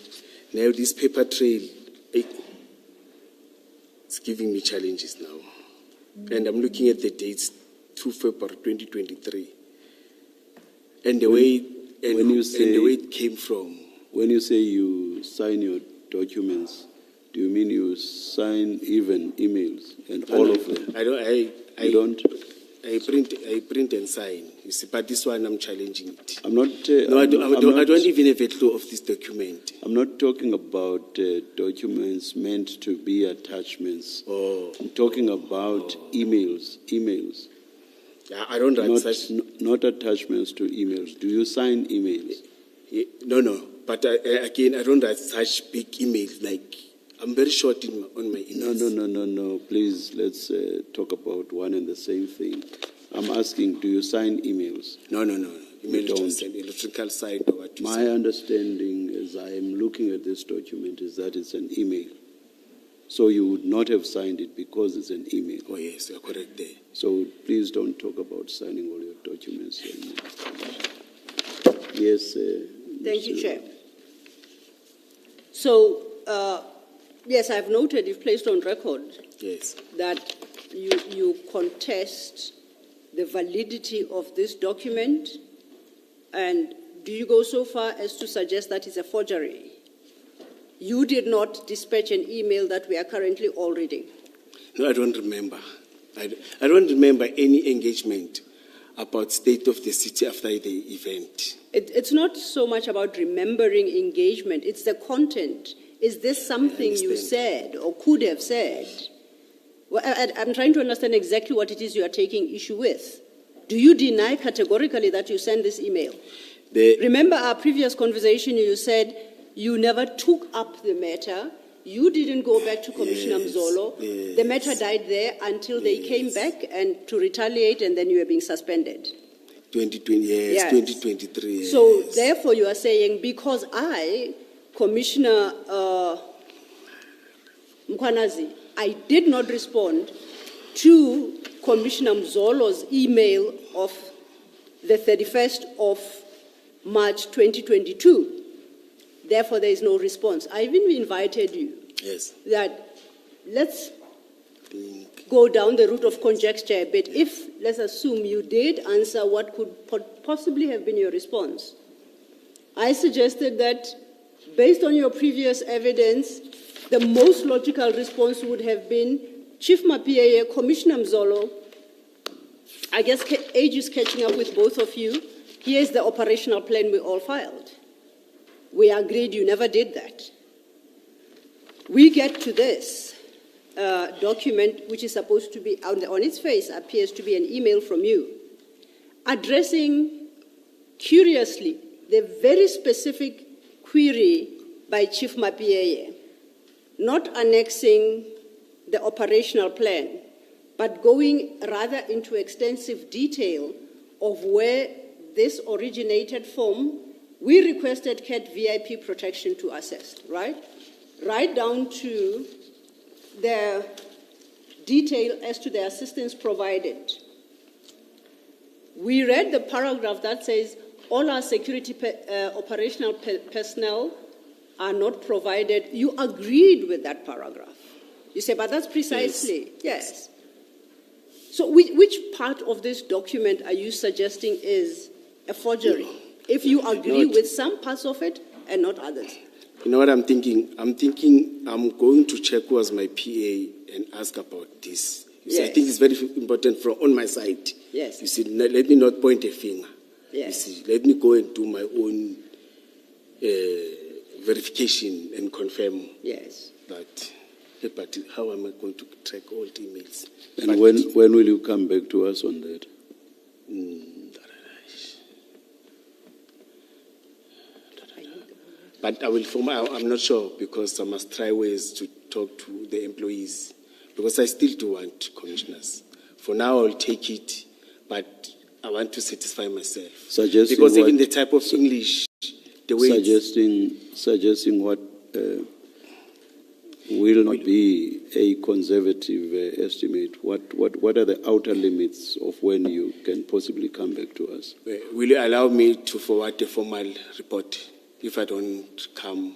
Now this paper trail, it's giving me challenges now. And I'm looking at the dates, 2 February 2023. And the way it came from. When you say you sign your documents, do you mean you sign even emails and all of them? I print and sign. You see, but this one I'm challenging it. I'm not. I don't even have a clue of this document. I'm not talking about documents meant to be attachments. Oh. I'm talking about emails. I don't write such. Not attachments to emails. Do you sign emails? No. But again, I don't write such big emails. Like, I'm very short on my emails. No. Please, let's talk about one and the same thing. I'm asking, do you sign emails? No. Email is just an electrical sign or what you My say. understanding, as I am looking at this document, is that it's an email. So you would not have signed it because it's an email. Oh, yes, you're correct there. So please don't talk about signing all your documents. Yes. Thank you, Chair. So Yes, I've noted, you've placed on record Yes. that you contest the validity of this document, and do you go so far as to suggest that it's a forgery? You did not dispatch an email that we are currently all reading. No, I don't remember. I don't remember any engagement about state of the city after the event. It's not so much about remembering engagement, it's the content. Is this something you understand. said or could have said? Well, I'm trying to understand exactly what it is you are taking issue with. Do you deny categorically that you sent this email? Remember our previous conversation, you said you never took up the matter. You didn't go back to Commissioner Yes, Mzolo. yes. The matter died there until they came back and to retaliate, and then you were being suspended. 2020, yes, Yes. 2023. Yes. So therefore you are saying, because I, Commissioner Mkwanazi, I did not respond to Commissioner Mzolo's email of the 31st of March 2022. Therefore, there is no response. I even invited you Yes. that let's go down the route of conjecture a bit. If, let's assume, you did answer what could possibly have been your response, I suggested that based on your previous evidence, the most logical response would have been, Chief Mapieye, Commissioner Mzolo, I guess age is catching up with both of you. Here's the operational plan we all filed. We agreed you never did that. We get to this document, which is supposed to be, on its face, appears to be an email from you, addressing, curiously, the very specific query by Chief Mapieye, not annexing the operational plan, but going rather into extensive detail of where this originated from. We requested CAT VIP protection to assess, right? Right down to the detail as to the assistance provided. We read the paragraph that says all our security operational personnel are not provided. You agreed with that paragraph. You say, but that's precisely, yes. So which part of this document are you suggesting is a forgery? If you agree with some parts of it and not others. You know what I'm thinking? I'm going to check who was my PA and ask about this. You see, I Yes. think it's very important from on my side. Yes. You see, let me not point a finger. Yes. You see, let me go and do my own verification and confirm Yes. that. But how am I going to track all the emails? And But- when will you come back to us on that? But I'm not sure, because I must try ways to talk to the employees, because I still do want commissioners. For now, I'll take it, but I want to satisfy myself. Suggesting because even what? the type of English, the way it's- Suggesting what will not be a conservative estimate. What are the outer limits of when you can possibly come back to us? will you allow me to forward a formal report if I don't come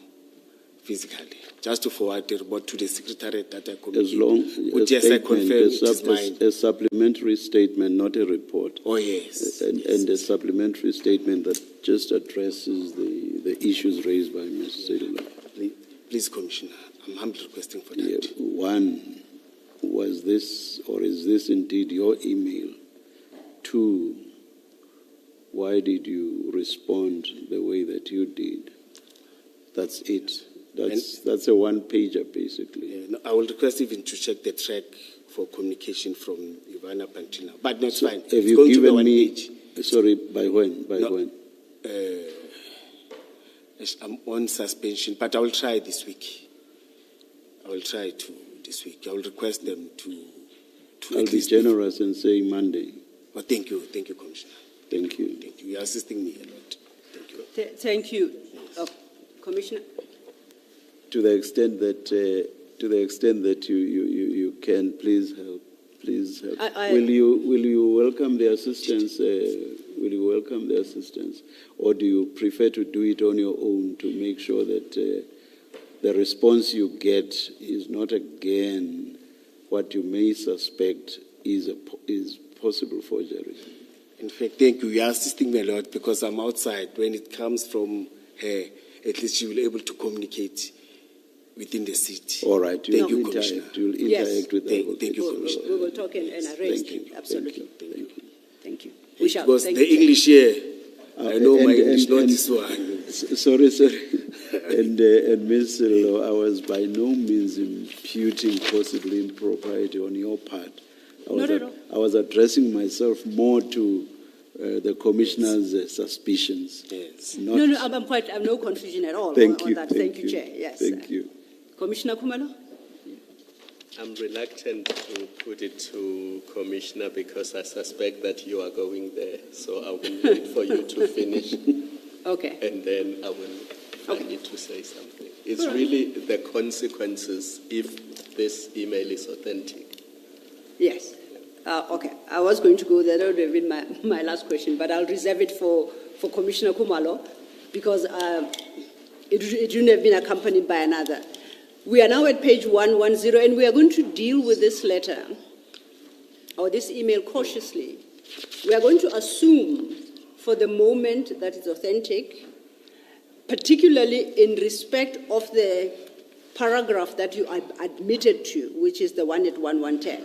physically? Just to forward the report to the secretariat that I committed. As long But yes, I confirm it is mine. a supplementary statement, not a report. Oh, yes. And a supplementary statement that just addresses the issues raised by Ms. Sedula. Please, Commissioner, I'm humbly requesting for Yeah, that. one, was this or is this indeed your email? Two, why did you respond the way that you did? That's it. That's a one-pager, basically. Yeah, no, I will request even to check the track for communication from Ivana Pantina. But that's fine. Have It's you going to be given one me? page. Sorry, by when? By No. when? I'm on suspension, but I will try this week. I will request them to I'll at be least generous and say Monday. Oh, thank you, Commissioner. Thank you. Thank you. You're assisting me a lot. Thank you. Thank you. Commissioner? To the extent that you can, please help. Please help. Will you welcome the assistance? Will you welcome the assistance, or do you prefer to do it on your own to make sure that the response you get is not again what you may suspect is possible forgery. In fact, thank you. You're assisting me a lot because I'm outside. When it comes from her, at least she will be able to communicate within the city. All right. Thank you, Commissioner. You'll Yes. interact with the Thank you, Commissioner. We will talk and arrange Thank you. it. Absolutely. Thank you. Thank you. We shall. Because Thank the you. English here, I know my and- English, not and- this one. Sorry. And Ms. Lo, I was by no means imputing possible impropriety on your part. Not at all. I was addressing myself more to the Commissioner's suspicions. Yes. Not, No, I'm no confusion at all Thank on you. that. Thank Thank you, you. Chair. Yes. Thank you. Commissioner Kumalo? I'm reluctant to put it to Commissioner because I suspect that you are going there. So I will wait for you to finish Okay. and then I need to say something. It's really the consequences if this email is authentic. Yes. Okay. I was going to go there. That would have been my last question, but I'll reserve it for Commissioner Kumalo because it shouldn't have been accompanied by another. We are now at page 110, and we are going to deal with this letter or this email cautiously. We are going to assume for the moment that it's authentic, particularly in respect of the paragraph that you admitted to, which is the one at 1110.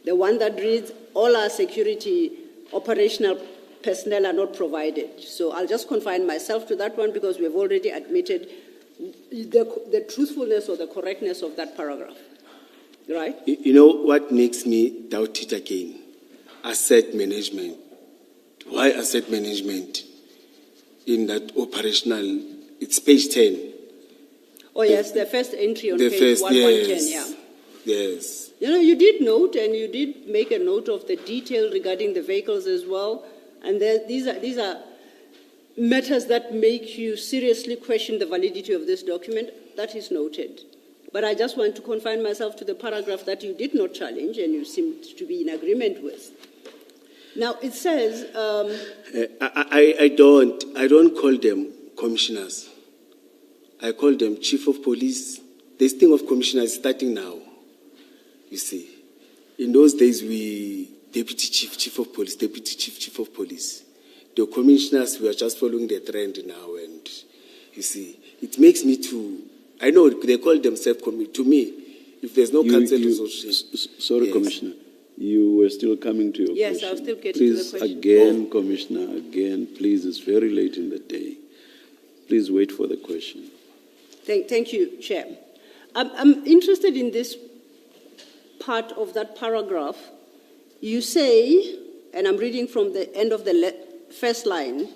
The one that reads, all our security operational personnel are not provided. So I'll just confine myself to that one because we've already admitted the truthfulness or the correctness of that paragraph. Right? You know what makes me doubt it again? Asset management. Why asset management in that operational? It's page 10. Oh, yes, the first entry on The page first, 1110, yes. yeah. Yes. You know, you did note and you did make a note of the detail regarding the vehicles as well. And these are matters that make you seriously question the validity of this document. That is noted. But I just want to confine myself to the paragraph that you did not challenge and you seemed to be in agreement with. Now, it says... I don't call them commissioners. I call them chief of police. This thing of commissioners is starting now. You see, in those days, deputy chief of police, deputy chief of police. The commissioners, we are just following the trend now, and you see, it makes me I know they call themselves to me, if there's no council resolution. Sorry, Yes. Commissioner. You were still coming to your Yes, question. I'll still get to Please, the question. again, Commissioner, again, please, it's very late in the day. Please wait for the question. Thank you, Chair. I'm interested in this part of that paragraph. You say, and I'm reading from the end of the first line,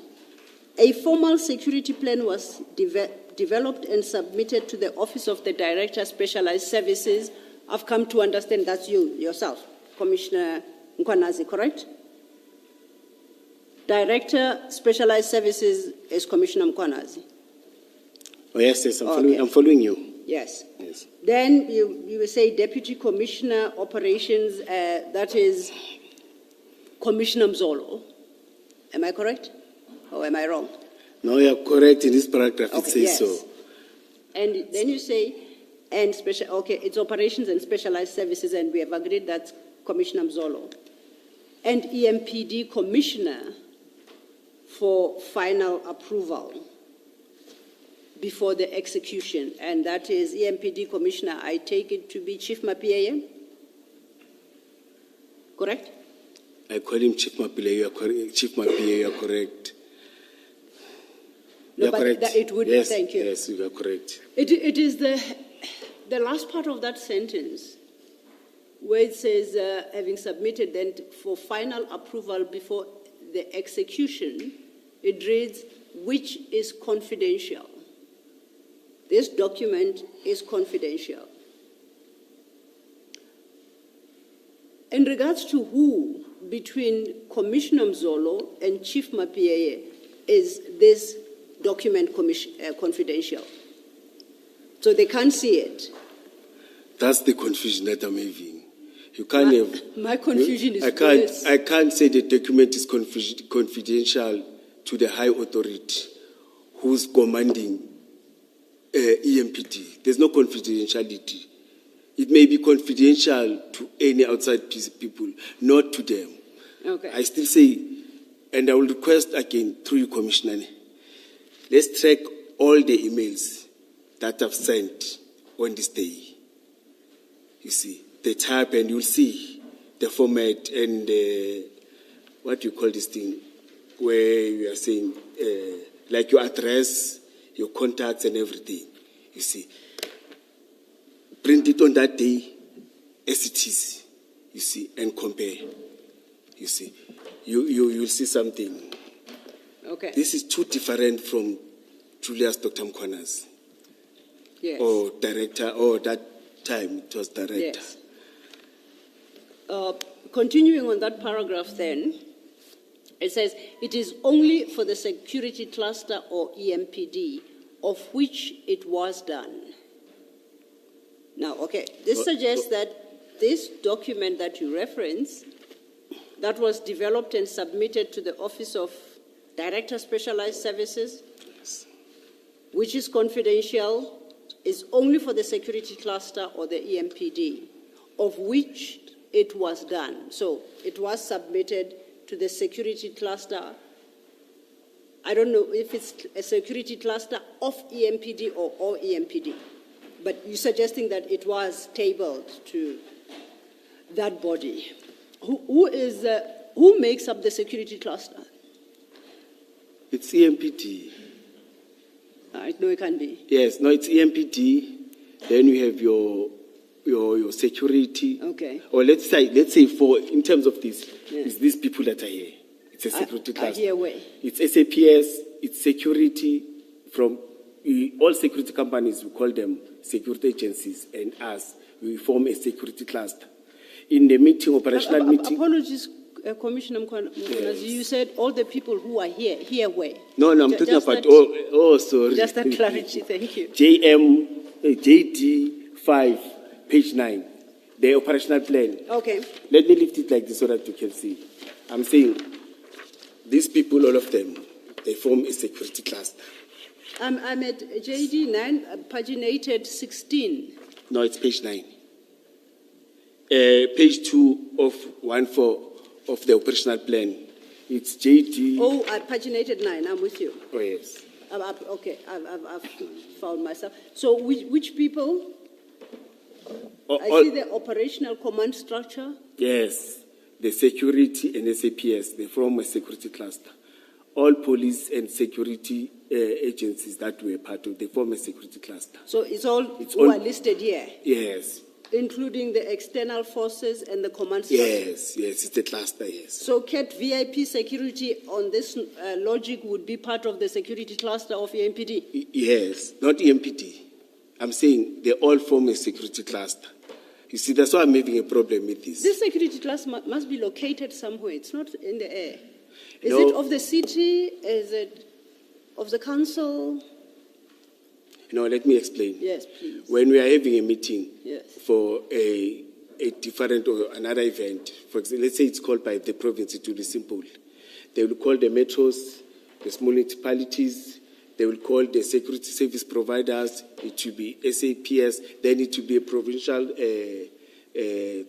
a formal security plan was developed and submitted to the Office of the Director, Specialized Services. I've come to understand that's you, yourself, Commissioner Nkwanazi, correct? Director, Specialized Services is Commissioner Nkwanazi. Oh, yes, Okay. I'm following you. Yes. Yes. Then you will say Deputy Commissioner Operations, that is Commissioner Mzolo. Am I correct? Or am I wrong? No, you are correct in this paragraph. It Okay, says yes. so. And then you say, it's Operations and Specialized Services, and we have agreed that's Commissioner Mzolo. And EMPD Commissioner for final approval before the execution, and that is EMPD Commissioner, I take it to be Chief Mapieye? Correct? I call him Chief Mapile. You are correct. Chief Mapile, you are correct. No, You are but correct. that it would, Yes, thank you. Yes, you are correct. It is the last part of that sentence where it says, having submitted then for final approval before the execution, it reads, which is confidential. This document is confidential. In regards to who, between Commissioner Mzolo and Chief Mapieye, is this document confidential? So they can't see it. That's the confusion that I'm having. You can't have. My confusion is words. I can't say the document is confidential to the high authority who's commanding EMPD. There's no confidentiality. It may be confidential to any outside people, not to them. Okay. I still say, and I will request again through you, Commissioner, let's track all the emails that I've sent on this day. You see, the type, and you'll see the format and what you call this thing, where you are saying, like your address, your contacts and everything. You see, print it on that day as it is, you see, and compare. You see, you'll see something. Okay. This is too different from Julius Dr. Mkhona's. Yes. Or director, or that time it was director. Yes. Continuing on that paragraph then, it says, it is only for the security cluster or EMPD of which it was done. Now, okay, this suggests that this document that you reference, that was developed and submitted to the Office of Director Specialized Services, which is confidential, is only for the security cluster or the EMPD, of which it was done. So it was submitted to the security cluster. I don't know if it's a security cluster of EMPD or EMPD, but you're suggesting that it was tabled to that body. Who makes up the security cluster? It's EMPD. No, it can be. Yes, no, it's EMPD. Then you have your security. Okay. Or let's say for in terms of this, Yeah. it's these people that are here. It's a security I cluster. hear where. It's SAPS. It's security from all security companies. We call them security agencies, and us we form a security cluster. In the meeting, operational meeting. Apologies, Commissioner Mkhonas. Yes. You said all the people who are here where? No, I'm talking Just about. that- Sorry. Just that clarity, thank you. JD 5, page 9, the operational plan. Okay. Let me lift it like this so that you can see. I'm saying these people, all of them, they form a security cluster. I'm at JD 9, paginated 16. No, it's page 9. Page 2 of 1-4 of the operational plan. It's JD. Oh, paginated 9, I'm with you. Oh, yes. Okay, I've found myself. So which people? I see the operational command structure. Yes, the security and SAPS, they form a security cluster. All police and security agencies that were part of, they form a security cluster. So it's all who are listed here, Yes, including the external forces and the command structure. yes, it's the cluster, yes. So CAT VIP security on this logic would be part of the security cluster of EMPD? Yes, not EMPD. I'm saying they all form a security cluster. You see, that's why I'm having a problem with this. This security cluster must be located somewhere. It's not in the air. Is No. it of the city? Is it of the council? No, let me explain. Yes, please. When we are having a meeting Yes. for a different or another event, for example, let's say it's called by the province, it will be simple. They will call the metros, the small municipalities, they will call the security service providers, it will be SAPS, then it will be a provincial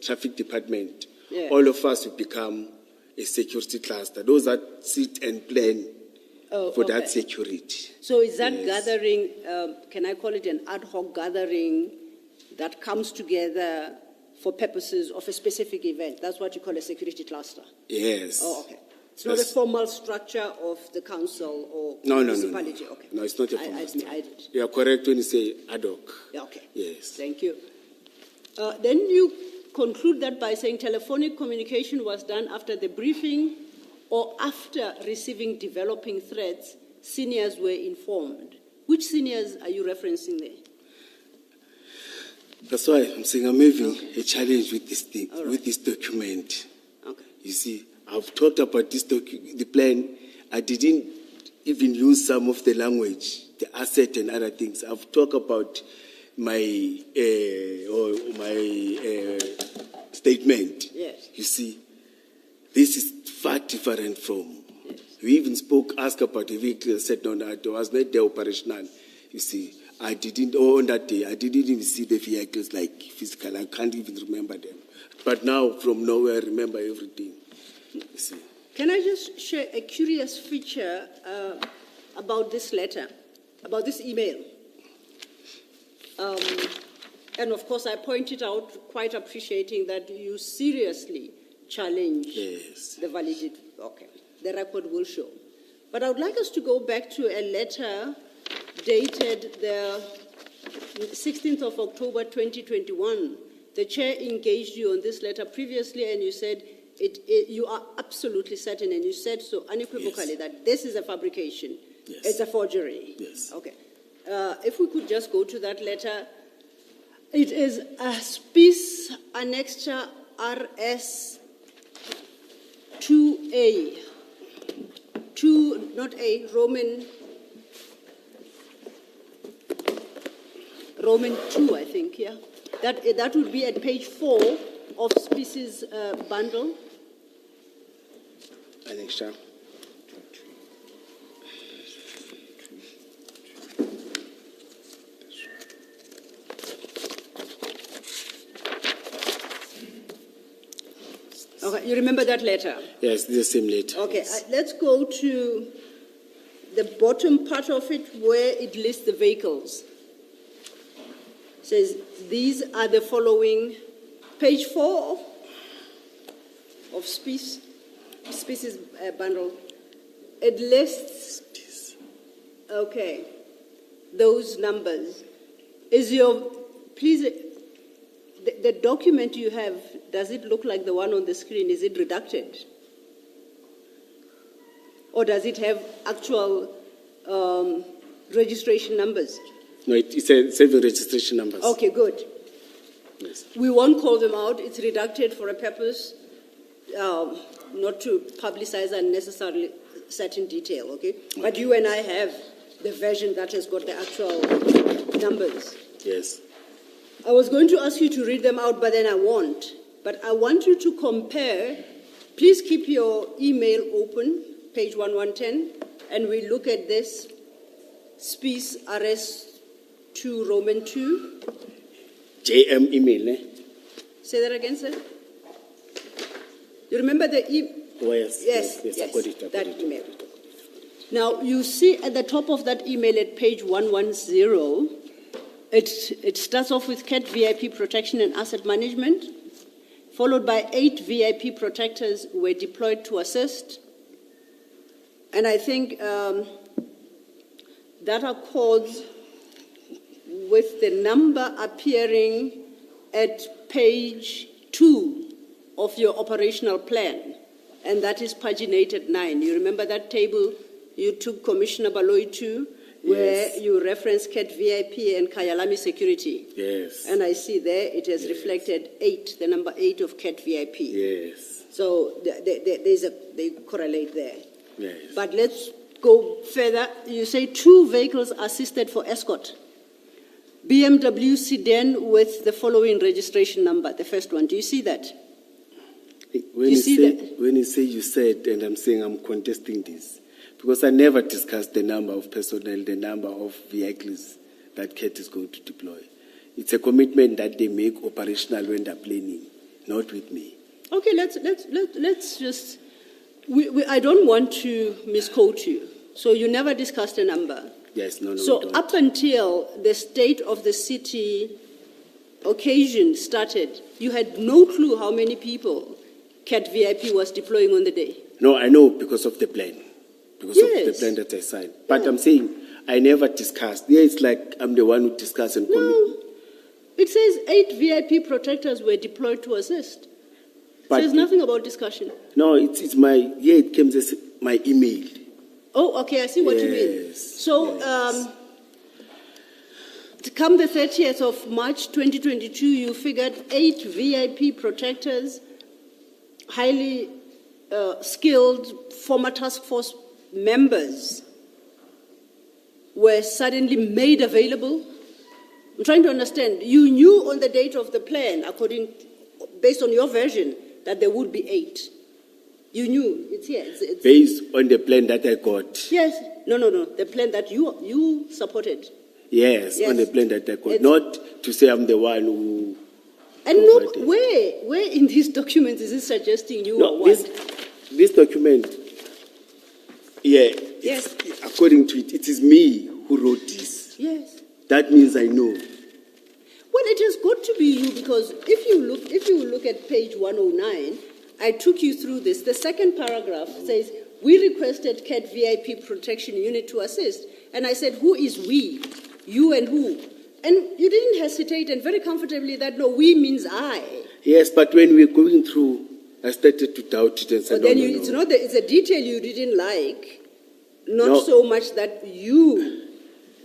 traffic department. Yeah. All of us will become a security cluster. Those that sit and plan for that security. So is that Yes. gathering, can I call it an ad hoc gathering that comes together for purposes of a specific event? That's what you call a security cluster? Yes. Oh, okay. It's not a formal structure of the council or No. municipality? Okay. No, it's not a formal I structure. You are correct when you say ad hoc. Yeah, okay. Yes. Thank you. Then you conclude that by saying telephonic communication was done after the briefing or after receiving developing threats, seniors were informed. Which seniors are you referencing there? That's why I'm saying I'm having a challenge with this thing, All right. with this document. Okay. You see, I've talked about this the plan. I didn't even use some of the language, the asset and other things. I've talked about my statement. Yes. You see, this is far different from. We even asked about the vehicle, said no, it was not the operational. You see, I didn't, on that day, I didn't even see the vehicles like physical. I can't even remember them. But now, from nowhere, I remember everything. You see. Can I just share a curious feature about this letter, about this email? And of course, I pointed out, quite appreciating that you seriously challenge Yes. the validity. Okay, the record will show. But I would like us to go back to a letter dated the 16th of October 2021. The chair engaged you on this letter previously, and you said you are absolutely certain, and you said so unequivocally, Yes. that this is a fabrication. Yes. It's a forgery. Yes. Okay. If we could just go to that letter. It is a Spice Annexure RS 2A. 2, not A, Roman 2, I think, yeah. That would be at page 4 of Spice's bundle. Annexure. Okay, you remember that letter? Yes, the same letter. Okay, Yes. let's go to the bottom part of it where it lists the vehicles. It says, these are the following, page 4 of Spice's bundle. It lists, okay, those numbers. Please, the document you have, does it look like the one on the screen? Is it redacted? Or does it have actual registration numbers? No, it's a seven registration numbers. Okay, good. Yes. We won't call them out. It's redacted for a purpose, not to publicize unnecessarily certain detail, okay? But you and I have the version that has got the actual numbers. Yes. I was going to ask you to read them out, but then I won't. But I want you to compare. Please keep your email open, page 1110, and we look at this Spice RS2 Roman 2. JM email, eh? Say that again, sir. You remember the Oh, yes. Yes, I got it. I got that it. email. Now, you see at the top of that email at page 110, it starts off with CAT VIP protection and asset management, followed by 8 VIP protectors were deployed to assist. And I think that accords with the number appearing at page 2 of your operational plan, and that is paginated 9. You remember that table you took Commissioner Baloyi to, where Yes. you referenced CAT VIP and Kayalami Security. Yes. And I see there it has reflected 8, the number 8 of CAT VIP. Yes. So they correlate there. Yes. But let's go further. You say 2 vehicles assisted for escort. BMW sedan with the following registration number, the first one. Do you see that? When You you see say, that- when you say you said, and I'm saying I'm contesting this, because I never discussed the number of personnel, the number of vehicles that CAT is going to deploy. It's a commitment that they make operational when they're planning, not with me. Okay, let's just. I don't want to misquote you. So you never discussed a number. Yes, no, So we don't. up until the state of the city occasion started, you had no clue how many people CAT VIP was deploying on the day. No, I know because of the plan, because of the Yes. plan that I signed. But I'm saying I never discussed. Yeah, it's like I'm the one who discussed and commit. No, it says 8 VIP protectors were deployed to assist. It But- says nothing about discussion. No, it's my, yeah, it came as my email. Oh, okay, I see what you mean. Yes, So, yes. to come the 30th of March 2022, you figured 8 VIP protectors, highly skilled former task force members, were suddenly made available. I'm trying to understand. You knew on the date of the plan, based on your version, that there would be 8. You knew. It's here. It's Based on the plan that I got. yes. No. The plan that you supported. Yes, Yes. on the plan that I got. It's- Not to say I'm the one who. And no, provided. where in these documents is it suggesting you are No, what? this document, yeah, Yes. according to it, it is me who wrote this. Yes. That means I know. Well, it has got to be you because if you look at page 109, I took you through this. The second paragraph says, we requested CAT VIP protection unit to assist. And I said, who is we? You and who? And you didn't hesitate and very comfortably that, no, we means I. Yes, but when we were going through, I started to doubt it and said, But then no, it's no. not it's a detail you didn't like, not No. so much that you,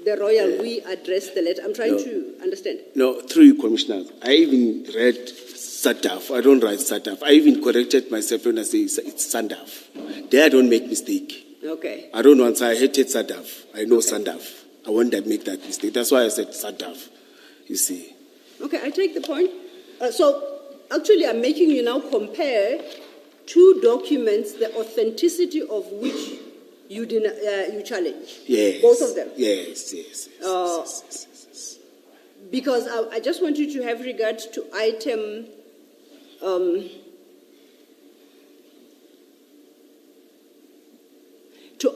the royal we, addressed the letter. I'm trying No. to understand. No, through you, Commissioner, I even read Sadaf. I don't write Sadaf. I even corrected myself when I say it's Sandaf. There I don't make mistake. Okay. I don't want to say I hated Sadaf. I know Sandaf. I won't make that mistake. That's why I said Sadaf. You see. Okay, I take the point. So, actually, I'm making you now compare two documents, the authenticity of which you challenge. Yes. Both of them. Yes. Because I just want you to have regard to item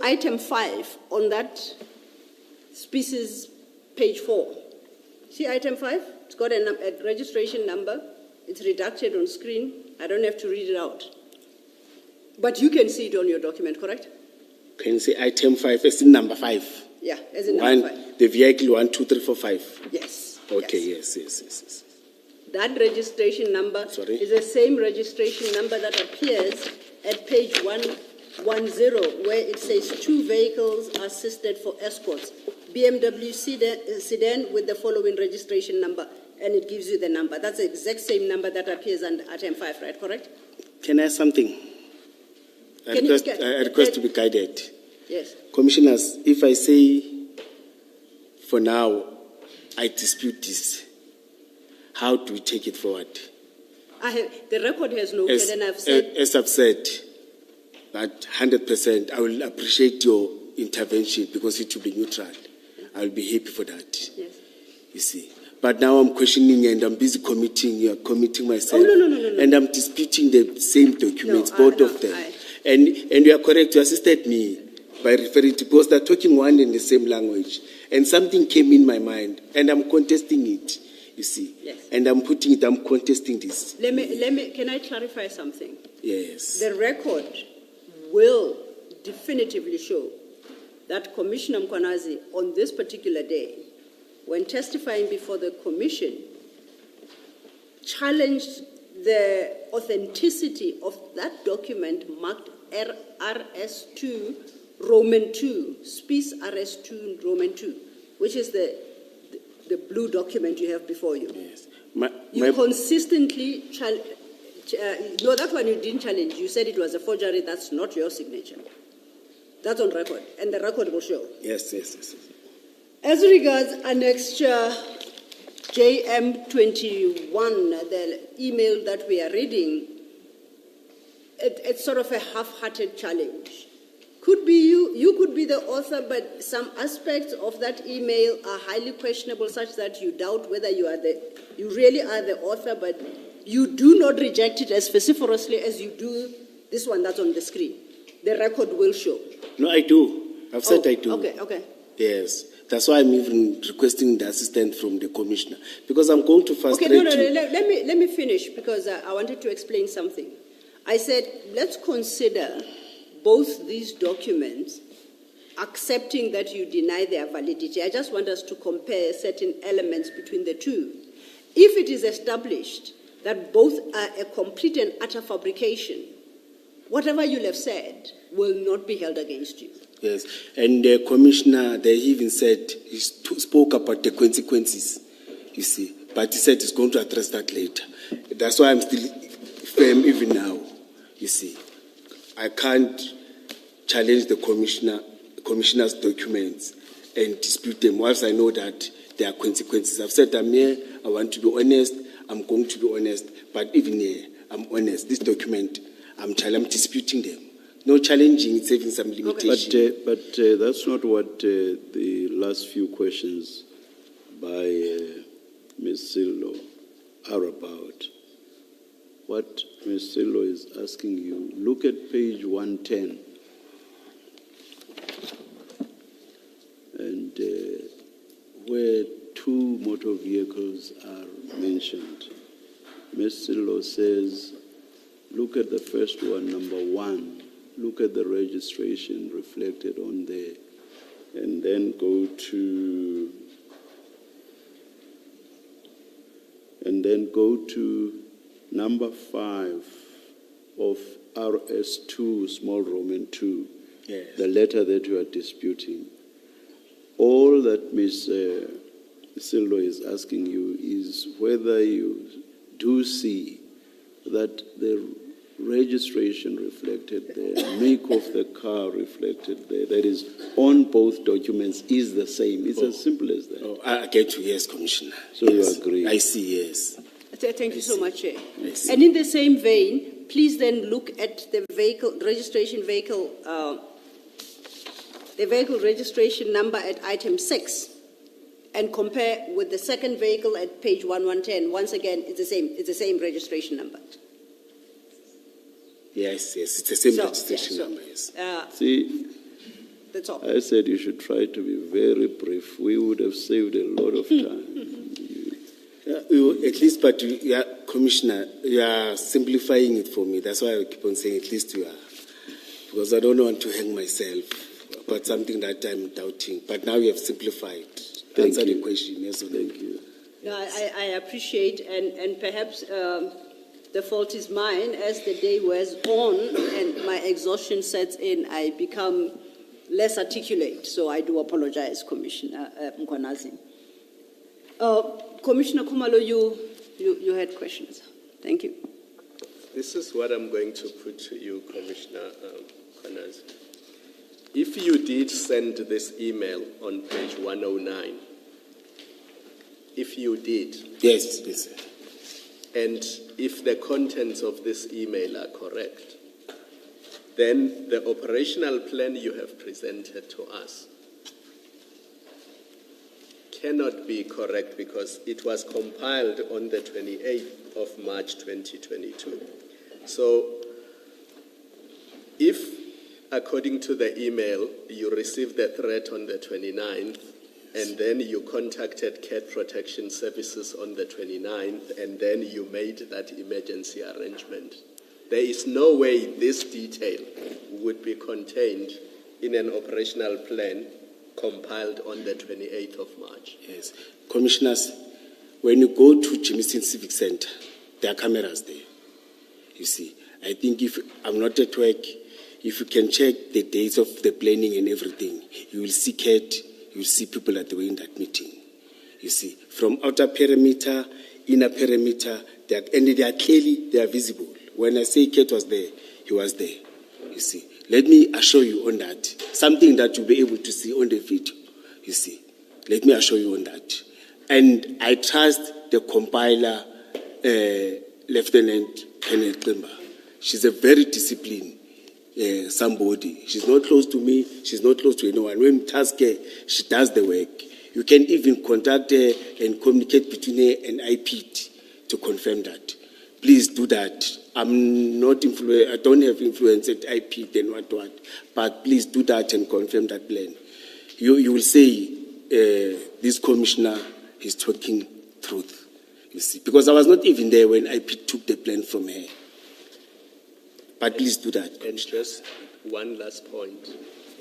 item 5 on that species page 4. See item 5? It's got a registration number. It's redacted on screen. I don't have to read it out. But you can see it on your document, correct? Can you say item 5 as in number 5? Yeah, as in number 5. The vehicle 1, 2, 3, 4, 5. Yes. Okay, yes. yes. That registration number Sorry? is the same registration number that appears at page 110, where it says 2 vehicles are assisted for escorts. BMW sedan with the following registration number, and it gives you the number. That's the exact same number that appears under item 5, right? Correct? Can I ask something? I request to be guided. Yes. Commissioners, if I say, for now, I dispute this, how do we take it forward? The record has noted, and I've said... As I've said, that 100%, I will appreciate your intervention because it will be neutral. I will be happy for that. Yes. You see. But now I'm questioning and I'm busy committing myself. Oh, no. And I'm disputing the same documents, both no, of them. And you are correct, you assisted me by referring to, because they're talking one and the same language. And something came in my mind, and I'm contesting it, you see. Yes. And I'm contesting this. Can I clarify something? Yes. The record will definitively show that Commissioner Mkwanazi, on this particular day, when testifying before the Commission, challenged the authenticity of that document marked RS2 Roman 2, Spice RS2 Roman 2, which is the blue document you have before you. Yes. You consistently no, that one you didn't challenge. You said it was a forgery. That's not your signature. That's on record, and the record will show. Yes. As regards annexure JM21, the email that we are reading, it's sort of a half-hearted challenge. Could be you could be the author, but some aspects of that email are highly questionable, such that you doubt whether you really are the author, but you do not reject it as vociferously as you do this one that's on the screen. The record will show. No, I do. I've said I do. Okay. Yes. That's why I'm even requesting the assistance from the commissioner, because I'm going to frustrate Okay, no, you. let me finish, because I wanted to explain something. I said, let's consider both these documents, accepting that you deny their validity. I just want us to compare certain elements between the two. If it is established that both are a complete and utter fabrication, whatever you'll have said will not be held against you. Yes, and the commissioner, they even said, spoke about the consequences, you see, but he said he's going to address that later. That's why I'm still firm even now, you see. I can't challenge the commissioner's documents and dispute them whilst I know that there are consequences. I've said I'm here, I want to be honest, I'm going to be honest, but even here, I'm honest. This document, I'm disputing them. No challenging, it's having some limitations. But that's not what the last few questions by Ms. Sillo are about. What Ms. Sillo is asking you, look at page 110. And where two motor vehicles are mentioned, Ms. Sillo says, look at the first one, number 1. Look at the registration reflected on there. And then go to number 5 of RS2, small Roman 2, Yes. the letter that you are disputing. All that Ms. Sillo is asking you is whether you do see that the registration reflected there, make of the car reflected there, that is on both documents, is the same. It's as simple as that. Oh, I get you, yes, Commissioner. So you Yes. agree? I see, yes. Thank you so much, Chair. I see. And in the same vein, please then look at the vehicle registration registration number at item 6 and compare with the second vehicle at page 1110. Once again, it's the same registration number. Yes, it's the same So, registration yeah, so, number, yes. See, That's all. I said you should try to be very brief. We would have saved a lot of time. At least, but Commissioner, you are simplifying it for me. That's why I keep on saying at least you are. Because I don't want to hang myself about something that I'm doubting. But now you have simplified. Answer the question, yes or no? Thank you. No, I appreciate, and perhaps the fault is mine. As the day wears on and my exhaustion sets in, I become less articulate. So I do apologize, Commissioner Mkwanazi. Commissioner Kumalo, you had questions. Thank you. This is what I'm going to put to you, Commissioner Mkwanazi. If you did send this email on page 109, if you did, Yes, yes. and if the contents of this email are correct, then the operational plan you have presented to us cannot be correct because it was compiled on the 28th of March 2022. So if, according to the email, you received the threat on the 29th, and then you contacted Cat Protection Services on the 29th, and then you made that emergency arrangement, there is no way this detail would be contained in an operational plan compiled on the 28th of March. Yes. Commissioners, when you go to Jameson Civic Center, there are cameras there. You see, I think if I'm not at work, if you can check the dates of the planning and everything, you will see Cat, you will see people that were in that meeting. You see, from outer perimeter, inner perimeter, they are visible. When I say Cat was there, he was there. You see, let me assure you on that. Something that you'll be able to see on the video. You see, let me assure you on that. And I trust the compiler, Lieutenant Colonel Klimba. She's a very disciplined somebody. She's not close to me. She's not close to anyone. When you task her, she does the work. You can even contact her and communicate between her and IPT to confirm that. Please do that. I'm not I don't have influence at IPT and what, but please do that and confirm that plan. You will say this commissioner is talking truth. You see, because I was not even there when IPT took the plan from her. But please do that. And just one last point.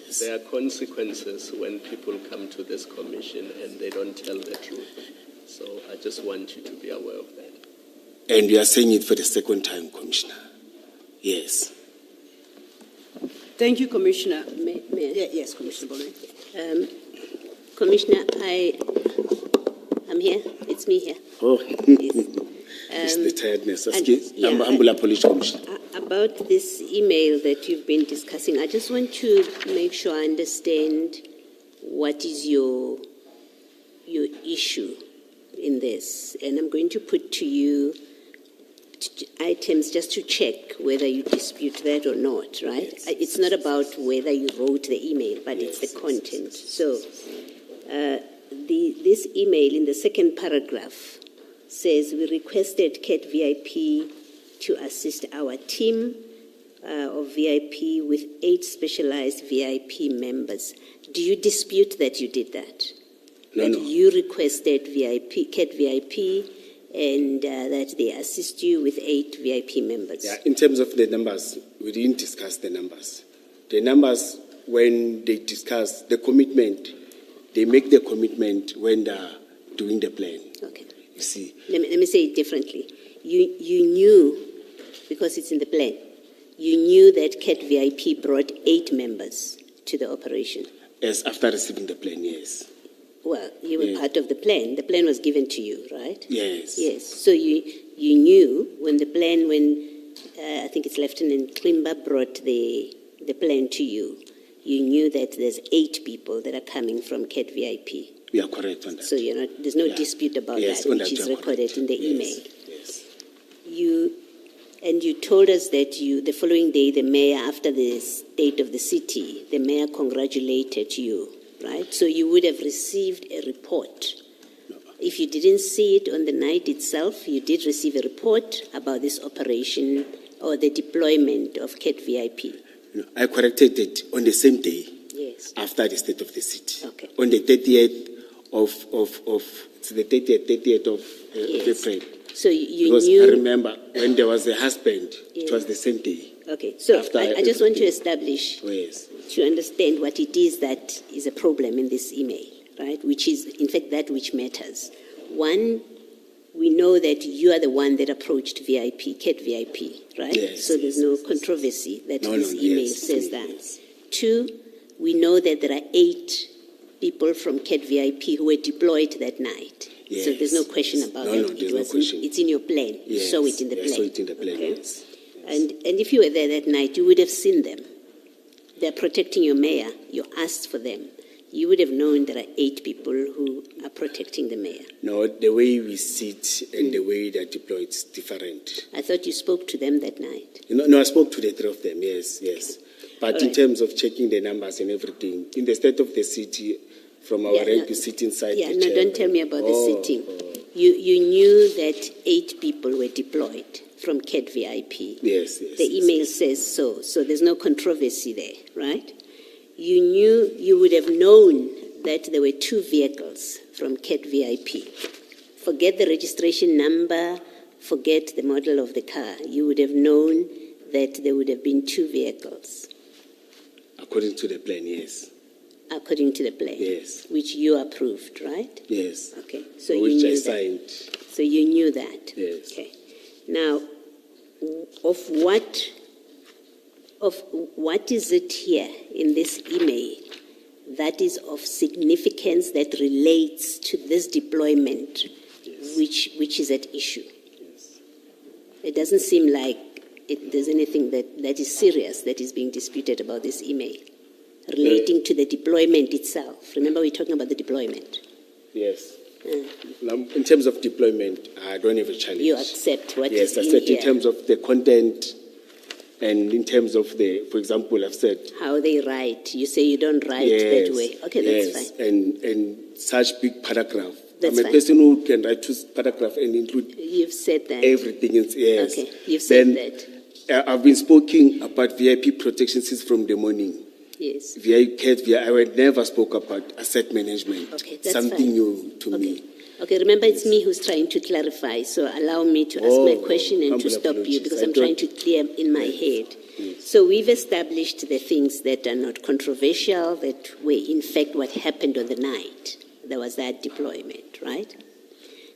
Yes. There are consequences when people come to this commission and they don't tell the truth. So I just want you to be aware of that. And we are saying it for the second time, Commissioner. Yes. Thank you, Commissioner. Yes, Commissioner Bolwe. Commissioner, I'm here. It's me here. Oh, Yes. it's the tiredness. yeah, I'm Police Commissioner. About this email that you've been discussing, I just want to make sure I understand what is your issue in this. And I'm going to put to you items just to check whether you dispute that or not, right? Yes. It's not about whether you wrote the email, but it's the content. So this email in the second paragraph says, we requested CAT VIP to assist our team of VIP with 8 specialized VIP members. Do you dispute that you did that? No, that no. you requested CAT VIP and that they assist you with 8 VIP members? Yeah, in terms of the numbers, we didn't discuss the numbers. The numbers, when they discuss the commitment, they make the commitment when they're doing the plan. Okay. You see, Let me say it differently. You knew, because it's in the plan, you knew that CAT VIP brought 8 members to the operation. as after receiving the plan, yes. Well, you were Yes. part of the plan. The plan was given to you, right? Yes. Yes. So you knew when the plan, I think it's Lieutenant Klimba brought the plan to you, you knew that there's 8 people that are coming from CAT VIP. We are correct on that. So there's no Yeah. dispute about Yes, that, on which that is you are recorded correct. in the Yes, email. Yes. You told us that the following day, the mayor, after the state of the city, the mayor congratulated you, right? So you would have received a report. If you didn't see it on the night itself, you did receive a report about this operation or the deployment of CAT VIP. No, I corrected it on the same day Yes. after the state of the city. Okay. On the 30th it's the 30th of Yes. April. So you Because knew. I remember when there was a husband, it Yes. was the same day. Okay. So After I just want to everything. establish, Oh, yes. to understand what it is that is a problem in this email, right? Which is, in fact, that which matters. One, we know that you are the one that approached VIP, CAT VIP, right? Yes, So there's yes, no yes, yes. controversy that No, this no, email yes, says that. yes. 2, we know that there are 8 people from CAT VIP who were deployed that night. So there's no Yes, question yes. about No, that. no, there's no question. It's in your plan. You Yes. saw it in the Yeah, plan. I saw it in the plan, Okay? yes. And if you were there that night, you would have seen them. They're protecting your mayor. You asked for them. You would have known there are 8 people who are protecting the mayor. No, the way we sit and the way they're deployed is different. I thought you spoke to them that night. No, I spoke to the 3 of them, yes. But All in right. terms of checking the numbers and everything, in the state of the city, from our end, we sit inside Yeah, the no, chair. don't tell me about the Oh, sitting. You knew that 8 people were deployed from CAT VIP. Yes. The email says so, so there's no controversy there, right? You would have known that there were 2 vehicles from CAT VIP. Forget the registration number, forget the model of the car. You would have known that there would have been 2 vehicles, According to the plan, yes. according to the plan. Yes. Which you approved, right? Yes. Okay, so you Which knew I that. signed. So you knew that? Yes. Okay. Now, of what is it here in this email that is of significance that relates to this deployment, which is at issue? It doesn't seem like there's anything that is serious that is being disputed about this email relating to the deployment itself. Remember, we're talking about the deployment. Yes. Now, in terms of deployment, I don't have a challenge. You accept what Yes, is I in said here. in terms of the content and in terms of for example, I've said. How they write. You say you don't write that way. Okay, that's fine. And such big paragraph. That's I'm a fine. person who can write 2 paragraph and include You've said that. everything. Yes. Okay, you've said Then, that. I've been speaking about VIP protection since from the morning. Yes. I would never spoke about asset management. Okay, that's something fine. new to me. Okay, remember it's me who's trying to clarify, so allow me to ask my question and to humble stop you apologies. because I I'm trying to thought- clear in my head. So we've established the things that are not controversial, that were in fact what happened on the night. There was that deployment, right?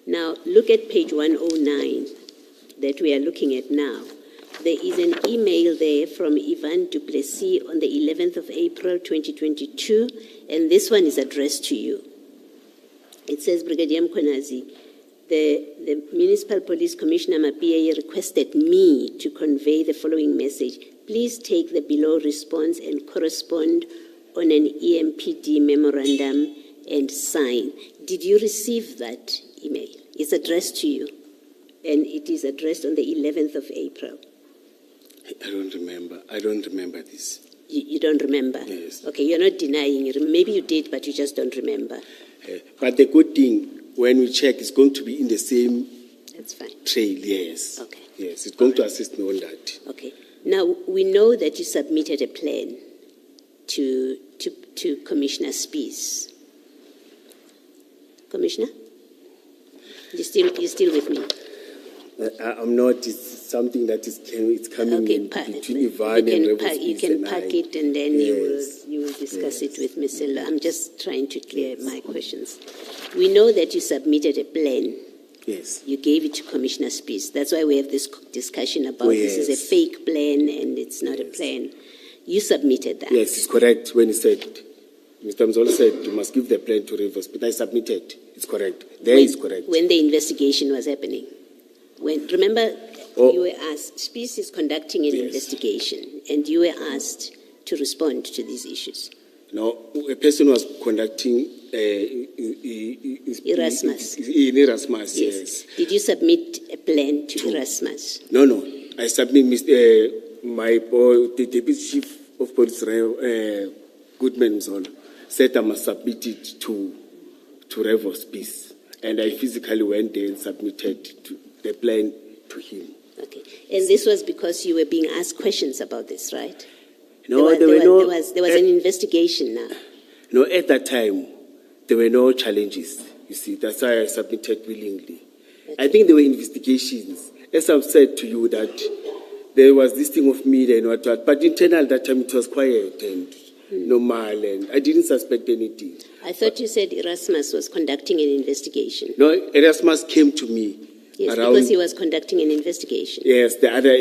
Now, look at page 109 that we are looking at now. There is an email there from Ivan Duplessis on the 11th of April 2022, and this one is addressed to you. It says, Brigadier Mkhonazi, the Municipal Police Commissioner Mapia requested me to convey the following message. Please take the below response and correspond on an EMPD memorandum and sign. Did you receive that email? It's addressed to you, and it is addressed on the 11th of April. I don't remember this. You don't remember? Yes. Okay, you're not denying it. Maybe you did, but you just don't remember. But the good thing, when we check, it's going to be in the same That's fine. trail, yes. Okay. Yes, it's going to assist me on that. Okay. Now, we know that you submitted a plan to Commissioner Spies. Commissioner? You still with me? I'm not, it's something that it's coming Okay, in between Ivan and Rebel you Spies can and pack I. it and then Yes. you will discuss it Yes. with Ms. Silla. I'm just trying to clear my questions. We know that you submitted a plan. Yes. You gave it to Commissioner Spies. That's why we have this discussion about Oh, this is a yes. fake plan and it's not a plan. You submitted that. Yes, it's correct when he said, Mr. Mzolo said, you must give the plan to Rivers, but I submitted. It's correct. There is correct. When the investigation was happening. Remember, Oh. you were asked, Spies is conducting an Yes. investigation, and you were asked to respond to these issues. No, a person was conducting Erasmus. In Erasmus, yes. Did you submit a plan to Erasmus? No. I submit my the deputy chief of police, Goodman Mzolo, said I must submit it to Rivers Peace. And I physically went there and submitted the plan to him. Okay. And this was because you were being asked questions about this, right? No, there was an investigation now. No, at that time, there were no challenges. You see, that's why I submitted willingly. I think there were investigations. As I've said to you, that there was this thing of media and what, but internal that time it was quiet and normal, and I didn't suspect anything. I thought you said Erasmus was conducting an investigation. No, Erasmus came to me Yes, around. because he was conducting an investigation. Yes, the other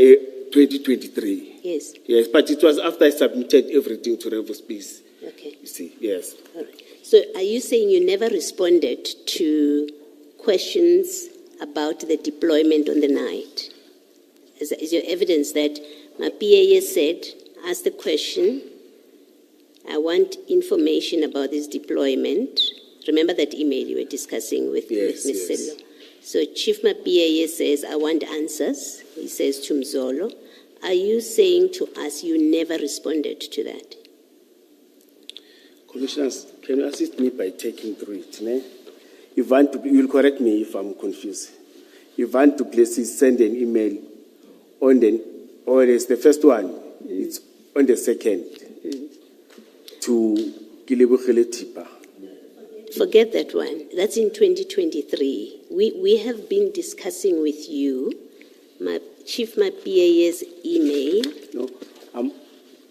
2023. Yes. Yes, but it was after I submitted everything to Rivers Peace. Okay. You see, yes. All right. So are you saying you never responded to questions about the deployment on the night? Is your evidence that my PA said, ask the question, I want information about this deployment. Remember that email you were discussing with Yes, Ms. yes. Sello? So Chief Mapia says, I want answers. He says to Mzolo. Are you saying to us you never responded to that? Commissioners, can you assist me by taking through it? Ne? You will correct me if I'm confused. Ivan Du Plessis send an email on it's the first one. It's on the second to Kilebogele Tipa. Forget that one. That's in 2023. We have been discussing with you Chief Mapia's email No,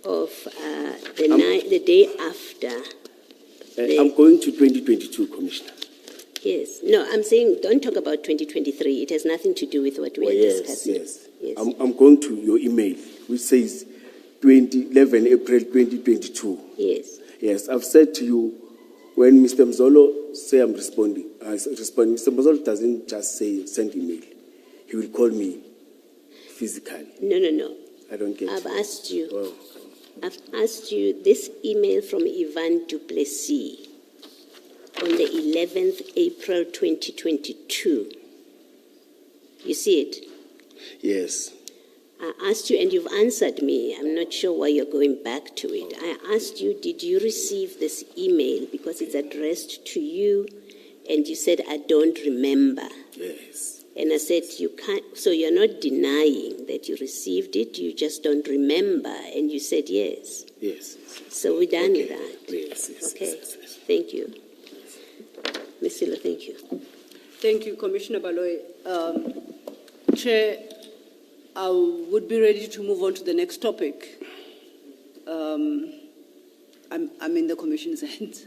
of the day after. I'm going to 2022, Commissioner. Yes. No, I'm saying don't talk about 2023. It has nothing to do with what we are discussing. Yes. Yes. I'm going to your email, which says 11 April 2022. Yes. Yes, I've said to you, when Mr. Mzolo say I'm responding, Mr. Mzolo doesn't just say send email. He will call me physically. No. I don't get I've it. asked you. Oh. I've asked you this email from Ivan Du Plessis on the 11th April 2022. You see it? Yes. I asked you, and you've answered me. I'm not sure why you're going back to it. I asked you, did you receive this email because it's addressed to you? And you said, I don't remember. Yes. And I said, you can't, so you're not denying that you received it, you just don't remember. And you said yes. Yes. So we're done Okay. with that. Yes. Okay, Yes. thank you. Ms. Silo, thank you. Thank you, Commissioner Baloy. Chair, I would be ready to move on to the next topic. I'm in the Commission's hands.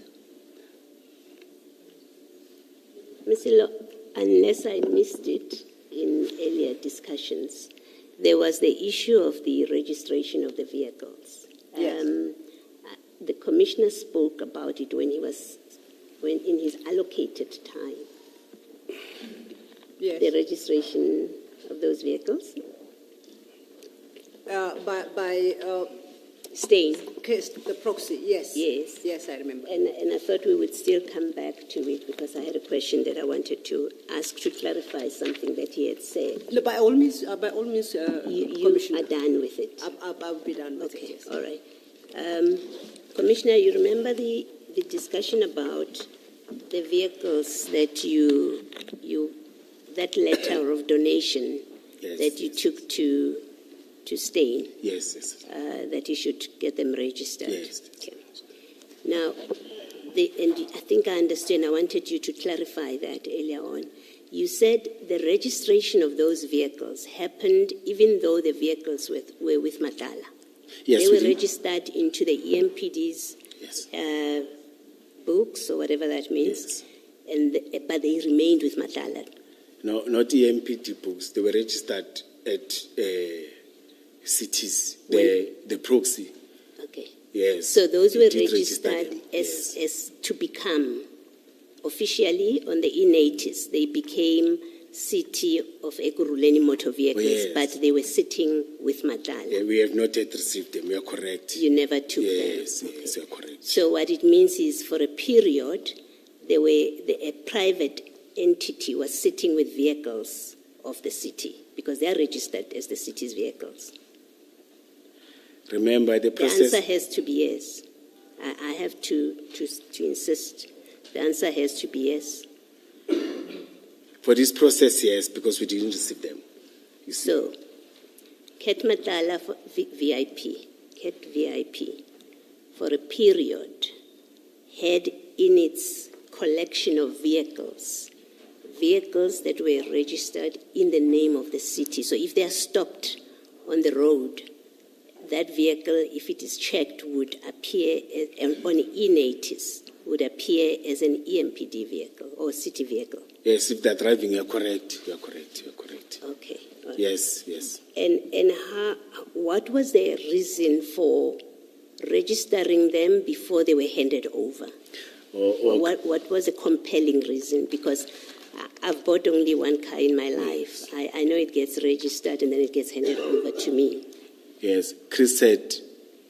Ms. Silo, unless I missed it in earlier discussions, there was the issue of the registration of the vehicles. Yes. The Commissioner spoke about it when in his allocated time. Yes. The registration of those vehicles? By Staying. case, the proxy, yes. Yes. Yes, I remember. And I thought we would still come back to it because I had a question that I wanted to ask to clarify something that he had said. No, by all means, You Commissioner. are done with it. I'll be done with Okay, it, yes. all right. Commissioner, you remember the discussion about the vehicles that that letter of donation Yes, that you yes, took to Steyn, Yes, yes. that you should get them registered. Yes. Okay. Now, and I think I understand, I wanted you to clarify that earlier on. You said the registration of those vehicles happened even though the vehicles were with Madlanga. Yes, They we were did. registered into the EMPD's Yes. books, or whatever that means, Yes. but they remained with Madlanga. No, not EMPD books. They were registered at cities, the proxy. Okay. Yes. So those we were did register registered them. as, Yes. as to become officially on the E-Natis. They became City of Ekurhuleni motor vehicles, Yes. but they were sitting with Madlanga. Yeah, we have not yet received them. You are correct. You never took Yes, them. yes, you are correct. So what it means is, for a period, a private entity was sitting with vehicles of the city because they are registered as the city's vehicles. Remember the The process. answer has to be yes. I have to insist. The answer has to be yes. For this process, yes, because we didn't receive them. You see. So, Cat Matala for VIP, Cat VIP, for a period, had in its collection of vehicles that were registered in the name of the city. So if they are stopped on the road, that vehicle, if it is checked, would appear on E-Natis, would appear as an EMPD vehicle or city vehicle. Yes, if they're driving, you're correct. You're correct. You're correct. Okay. All right. Yes, yes. And what was the reason for registering them before they were handed over? Or What was a compelling reason? Because I've bought only one car in my life. I know it gets registered and then it gets handed over to me. yes, Chris said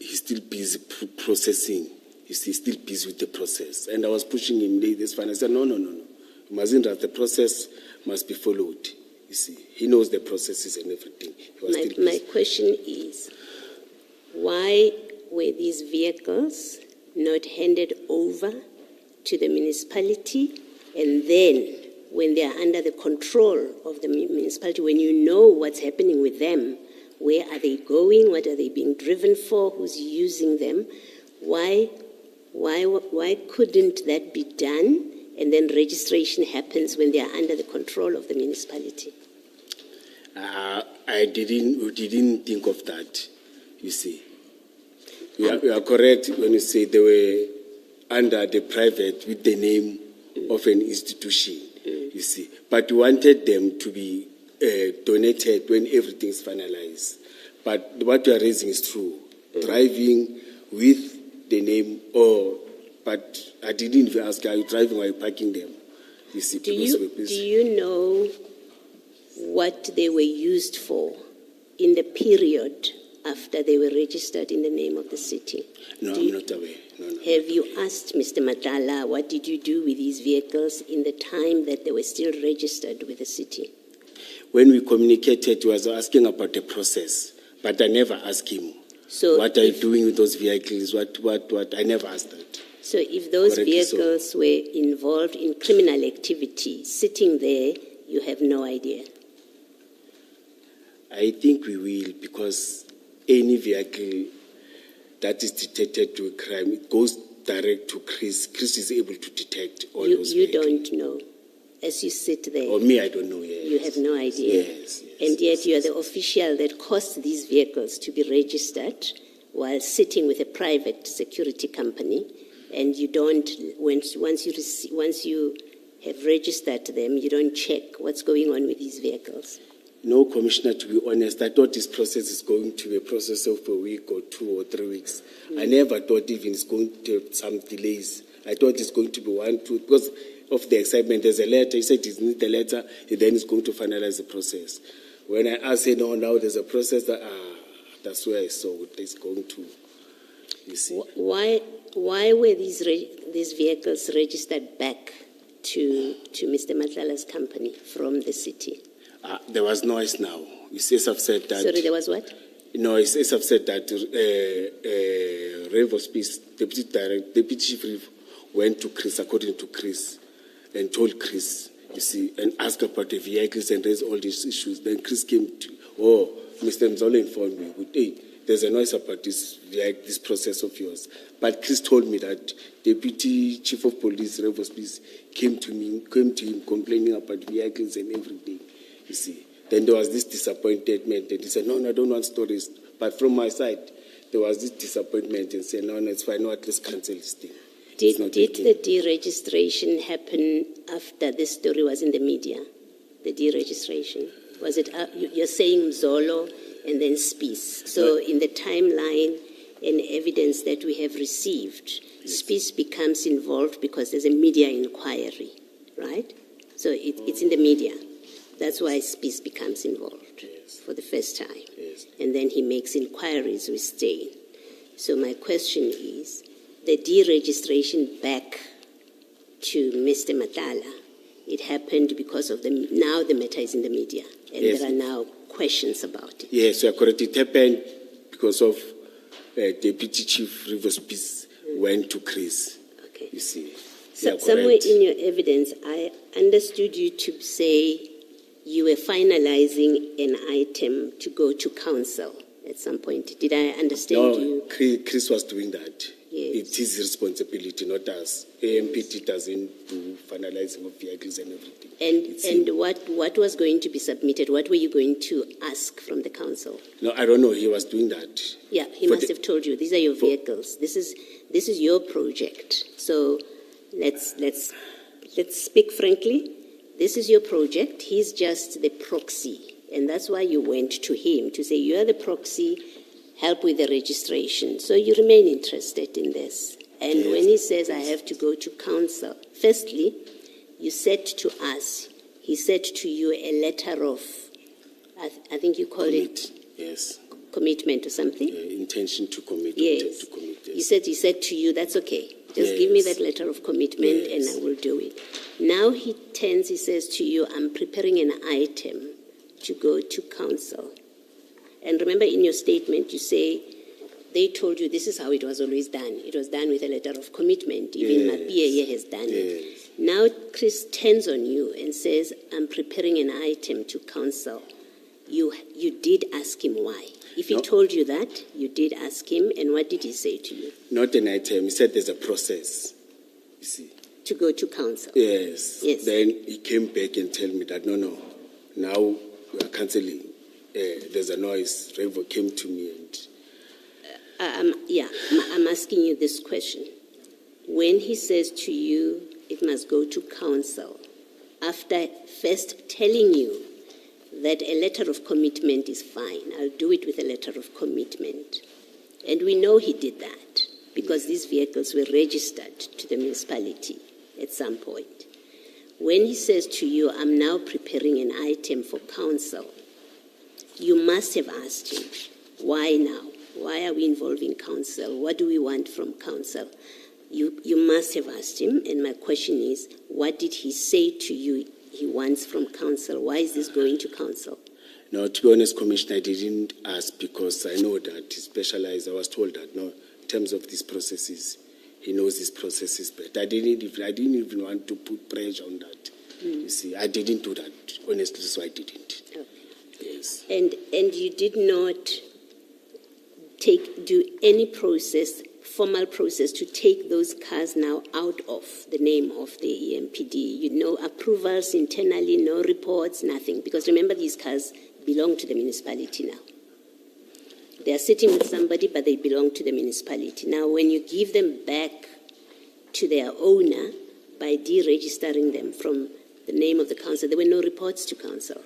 he's still busy processing. He's still busy with the process. And I was pushing him, this fine. I said, no. You mustn't rush. The process must be followed. You see, he knows the processes and everything. He was still My busy. question is, why were these vehicles not handed over to the municipality, and then when they are under the control of the municipality, when you know what's happening with them, where are they going, what are they being driven for, who's using them, why couldn't that be done, and then registration happens when they are under the control of the municipality? We didn't think of that, you see. You are correct when you say they were under the private with the name of an institution, you see. But we wanted them to be donated when everything is finalized. But what you are raising is true. Driving with the name, but I didn't even ask, are you driving or are you parking them? You see, Do you know what they were used for in the period after they were registered in the name of the city? No, I'm not aware. No. Have you asked Mr. Madlanga, what did you do with these vehicles in the time that they were still registered with the city? When we communicated, he was asking about the process, but I never asked him, So what are you doing with those vehicles, what, I never asked that. So if those Correctly so. vehicles were involved in criminal activity, sitting there, you have no idea? I think we will, because any vehicle that is detected to a crime, it goes direct to Chris. Chris is able to detect all those You vehicles. don't know. As you sit there, Or me, I don't know, yes. you have no idea. Yes. And yet you are the official that caused these vehicles to be registered while sitting with a private security company, and you don't, once you have registered them, you don't check what's going on with these vehicles. No, Commissioner, to be honest, I thought this process is going to be a process of a week or 2 or 3 weeks. I never thought even it's going to have some delays. I thought it's going to be 1, 2, because of the excitement. There's a letter. He said he needs the letter, and then he's going to finalize the process. When I asked him, no, now there's a process, that's where I saw it's going to, you see. Why were these vehicles registered back to Mr. Madlanga's company from the city? There was noise now. You see, as I've said that. Sorry, there was what? No, as I've said that Rev of Peace, Deputy Chief Rev, went to Chris, according to Chris. and told Chris, you see, and asked about the vehicles and raised all these issues. Then Chris came to, Mr. Mzolo informed me, hey, there's a noise about this process of yours. But Chris told me that Deputy Chief of Police, Rivers Police, came to him complaining about vehicles and everything, you see. Then there was this disappointment, and he said, no, I don't want stories. But from my side, there was this disappointment and said, no, it's fine, no, at least cancel this thing. Did the deregistration happen after this story was in the media? The deregistration? Was it, you're saying Mzolo and then Spies. So in the timeline and evidence that we have received, Spies becomes involved because there's a media inquiry, right? So it's in the media. That's why Spies becomes involved for the first time. Yes. And then he makes inquiries with Steyn. So my question is, the deregistration back to Mr. Madlanga, it happened because of now the matter is in the media, and there are now questions about it. Yes, you are correct. It happened because of Deputy Chief Rivers Peace went to Chris. Okay. You see. So, somewhere in your evidence, I understood you to say you were finalizing an item to go to council at some point. Did I understand you? No, Chris was doing that. Yes. It's his responsibility, not us. AMPT doesn't do finalizing of vehicles and everything. And what was going to be submitted? What were you going to ask from the council? No, I don't know. He was doing that. Yeah, he must have told you, these are your vehicles. This is your project. So let's speak frankly. This is your project. He's just the proxy. And that's why you went to him to say, you are the proxy, help with the registration. So you remain interested in this. And Yes. when he says, I have to go to council, firstly, you said to us, he said to you a letter of, I think you call it Yes. commitment or something. Intention to commit. Yes. Intent to commit. Yes. He said to you, that's okay. Just give me Yes. that letter of commitment and I will do it. Now he says to you, I'm preparing an item to go to council. And remember in your statement, you say, they told you this is how it was always done. It was done with a letter of commitment. Even Yes. Mier has done Yes. it. Now Chris turns on you and says, I'm preparing an item to council. You did ask him why. If he No. told you that, you did ask him, and what did he say to you? Not an item. He said there's a process. You see. To go to council. Yes. Yes. Then he came back and told me that, no, now we are cancelling. There's a noise. Revo came to me and... I'm asking you this question. When he says to you, it must go to council, after first telling you that a letter of commitment is fine, I'll do it with a letter of commitment. And we know he did that because these vehicles were registered to the municipality at some point. When he says to you, I'm now preparing an item for council, you must have asked him, why now? Why are we involving council? What do we want from council? You must have asked him, and my question is, what did he say to you he wants from council? Why is this going to council? No, to be honest, Commissioner, I didn't ask because I know that he specialized. I was told that, no, in terms of these processes, he knows these processes better. I didn't even want to put pressure on that. You see, I didn't do that, honestly, so I didn't. Okay. Yes. And you did not do any formal process to take those cars now out of the name of the EMPD. No approvals internally, no reports, nothing. Because remember, these cars belong to the municipality now. They are sitting with somebody, but they belong to the municipality. Now, when you give them back to their owner by deregistering them from the name of the council, there were no reports to council,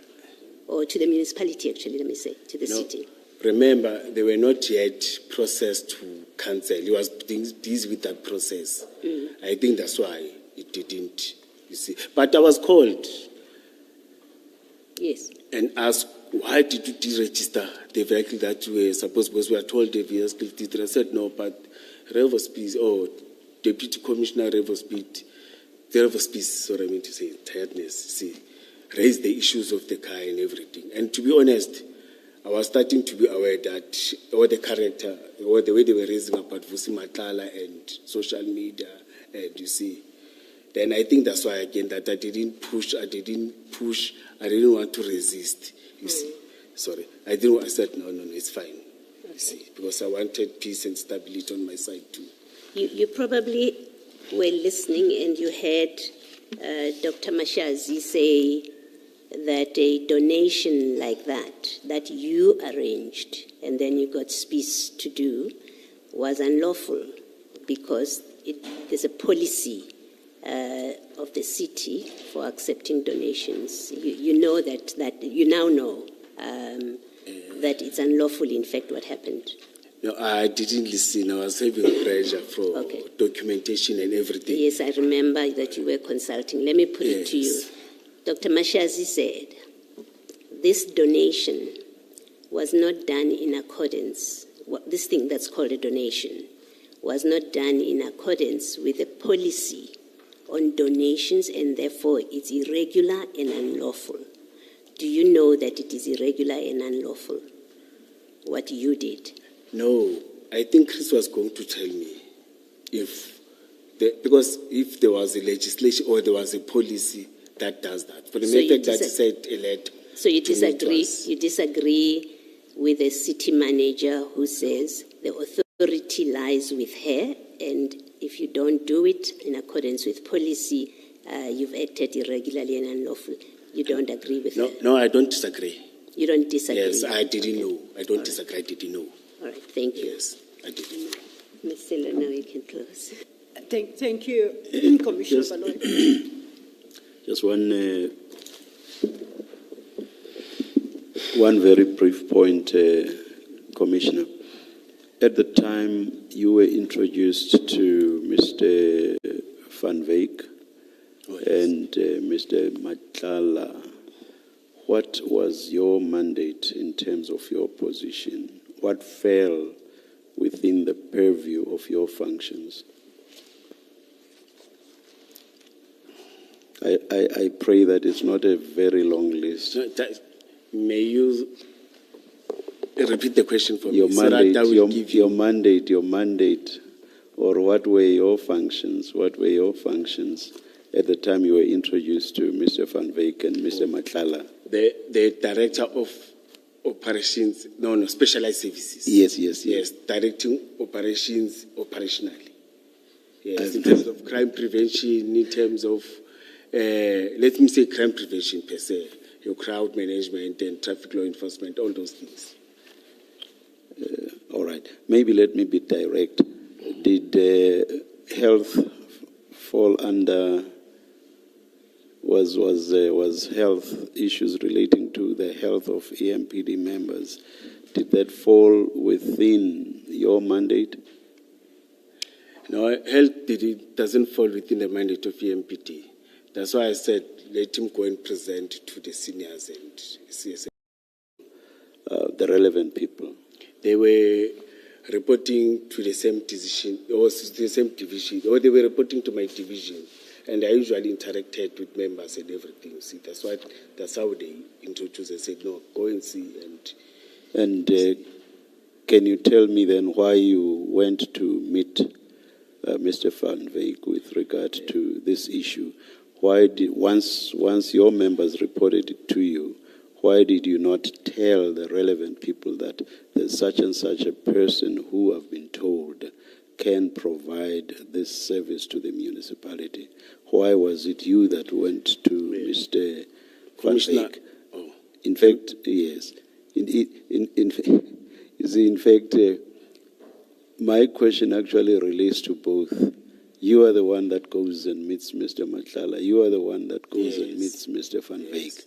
or to the municipality, actually, let me say, to the city. Remember, they were not yet processed to cancel. He was busy with that process. I think that's why it didn't, you see. But I was called Yes. and asked, why did you deregister the vehicle that we were supposed, because we were told the vehicle did. I said, no, but Revo Speed, Deputy Commissioner Revo Speed, tiredness, see, raised the issues of the car and everything. And to be honest, I was starting to be aware that all the character, or the way they were raising about Vusi Matlala and social media, and you see, Then I think that's why again that I didn't push, I didn't want to resist, you see. Sorry. I said, no, it's fine, you see, because I wanted peace and stability on my side too. You probably were listening and you heard Dr. Mashazi say that a donation like that you arranged and then you got space to do was unlawful because there's a policy of the city for accepting donations. You know that you now know that it's unlawful, in fact, what happened. No, I didn't listen. I was having pressure for documentation and everything. Yes, I remember that you were consulting. Let me put it to you. Dr. Mashazi said this donation was not done in accordance, this thing that's called a donation, was not done in accordance with the policy on donations, and therefore it's irregular and unlawful. Do you know that it is irregular and unlawful, what you did? No, I think Chris was going to tell me because if there was a legislation or there was a policy that does that. For the matter that he said a letter. So you disagree? You disagree with the city manager who says the authority lies with her, and if you don't do it in accordance with policy, you've acted irregularly and unlawful. You don't agree with her? No, I don't disagree. You don't disagree? Yes, I didn't know. I don't disagree. I didn't know. All right, thank you. Yes, I didn't know. Ms. Silla, now you can close. Thank you, Commissioner Baloyi. Just one very brief point, Commissioner. At the time you were introduced to Mr. Van Wyk and Mr. Madlanga, what was your mandate in terms of your position? What fell within the purview of your functions? I pray that it's not a very long list. May you repeat the question for your me? Mandate, so that I will give you your mandate, or what were your functions? What were your functions at the time you were introduced to Mr. Van Wyk and Mr. Madlanga? The director of operations, specialized services. Yes. Directing operations operationally. Yes, in terms of crime prevention, in terms of, let me say crime prevention per se, your crowd management and traffic law enforcement, all those things. All right. Maybe let me be direct. Did health fall under, was health issues relating to the health of EMPD members, did that fall within your mandate? No, health doesn't fall within the mandate of EMPD. That's why I said let him go and present to the seniors and CSA. The relevant people. They were reporting to the same division, or they were reporting to my division, and I usually interacted with members and everything. See, that's how they introduced. They said, "No, go and see." And can you tell me then why you went to meet Mr. Van Wyk with regard to this issue? Why did once your members reported it to you? Why did you not tell the relevant people that there's such and such a person who have been told can provide this service to the municipality? Why was it you that went to Mr. Van Wyk? In fact, yes. In fact, my question actually relates to both. You are the one that goes and meets Mr. Madlanga. You are the one that goes and meets Mr. Van Wyk.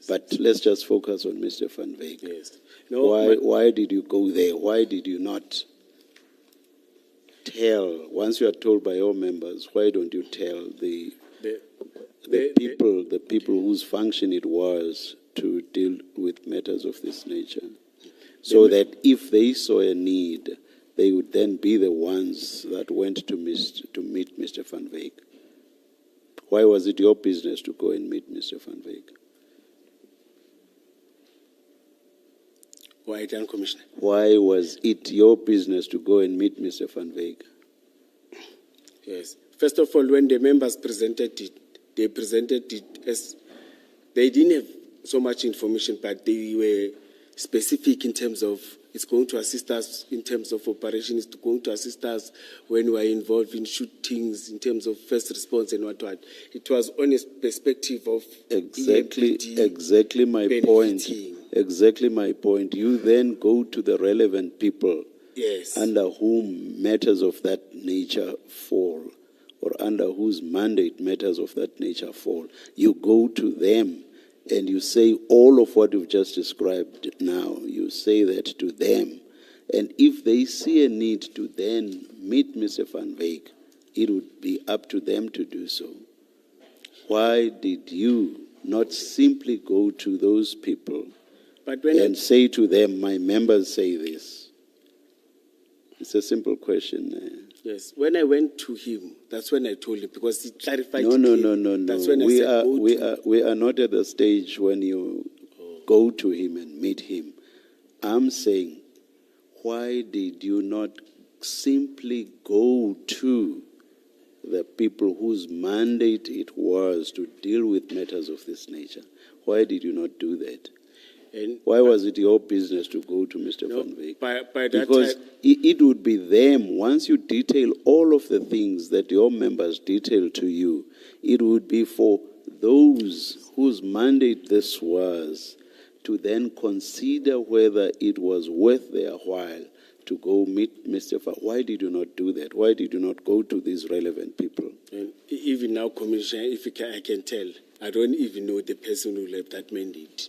But let's just focus on Mr. Van Wyk. Yes. Why did you go there? Why did you not tell? Once you are told by your members, why don't you tell the people whose function it was to deal with matters of this nature, so that if they saw a need, they would then be the ones that went to meet Mr. Van Wyk? Why was it your business to go and meet Mr. Van Wyk? Why done, Commissioner? Why was it your business to go and meet Mr. Van Wyk? Yes. First of all, when the members presented it, they presented it as they didn't have so much information, but they were specific in terms of it's going to assist us in terms of operation, it's going to assist us when we are involved in shootings, in terms of first response and what. It was on a perspective of exactly my point. benefiting. Exactly my point. You then go to the relevant people Yes. under whom matters of that nature fall, or under whose mandate matters of that nature fall. You go to them and you say all of what you've just described now. You say that to them. And if they see a need to then meet Mr. Van Wyk, it would be up to them to do so. Why did you not simply go to those people But when and say to them, my members say this? It's a simple question. Yes, when I went to him, that's when I told him, because he clarified No. it. That's when I said, We are not at the stage when you go to him and meet him. I'm saying, why did you not simply go to the people whose mandate it was to deal with matters of this nature? Why did you not do that? And Why was it your business to go to Mr. No, Van Wyk? by that Because time, it would be them, once you detail all of the things that your members detail to you, it would be for those whose mandate this was to then consider whether it was worth their while to go meet Mr. Why did you not do that? Why did you not go to these relevant people? and even now, Commissioner, if I can tell, I don't even know the person who left that mandate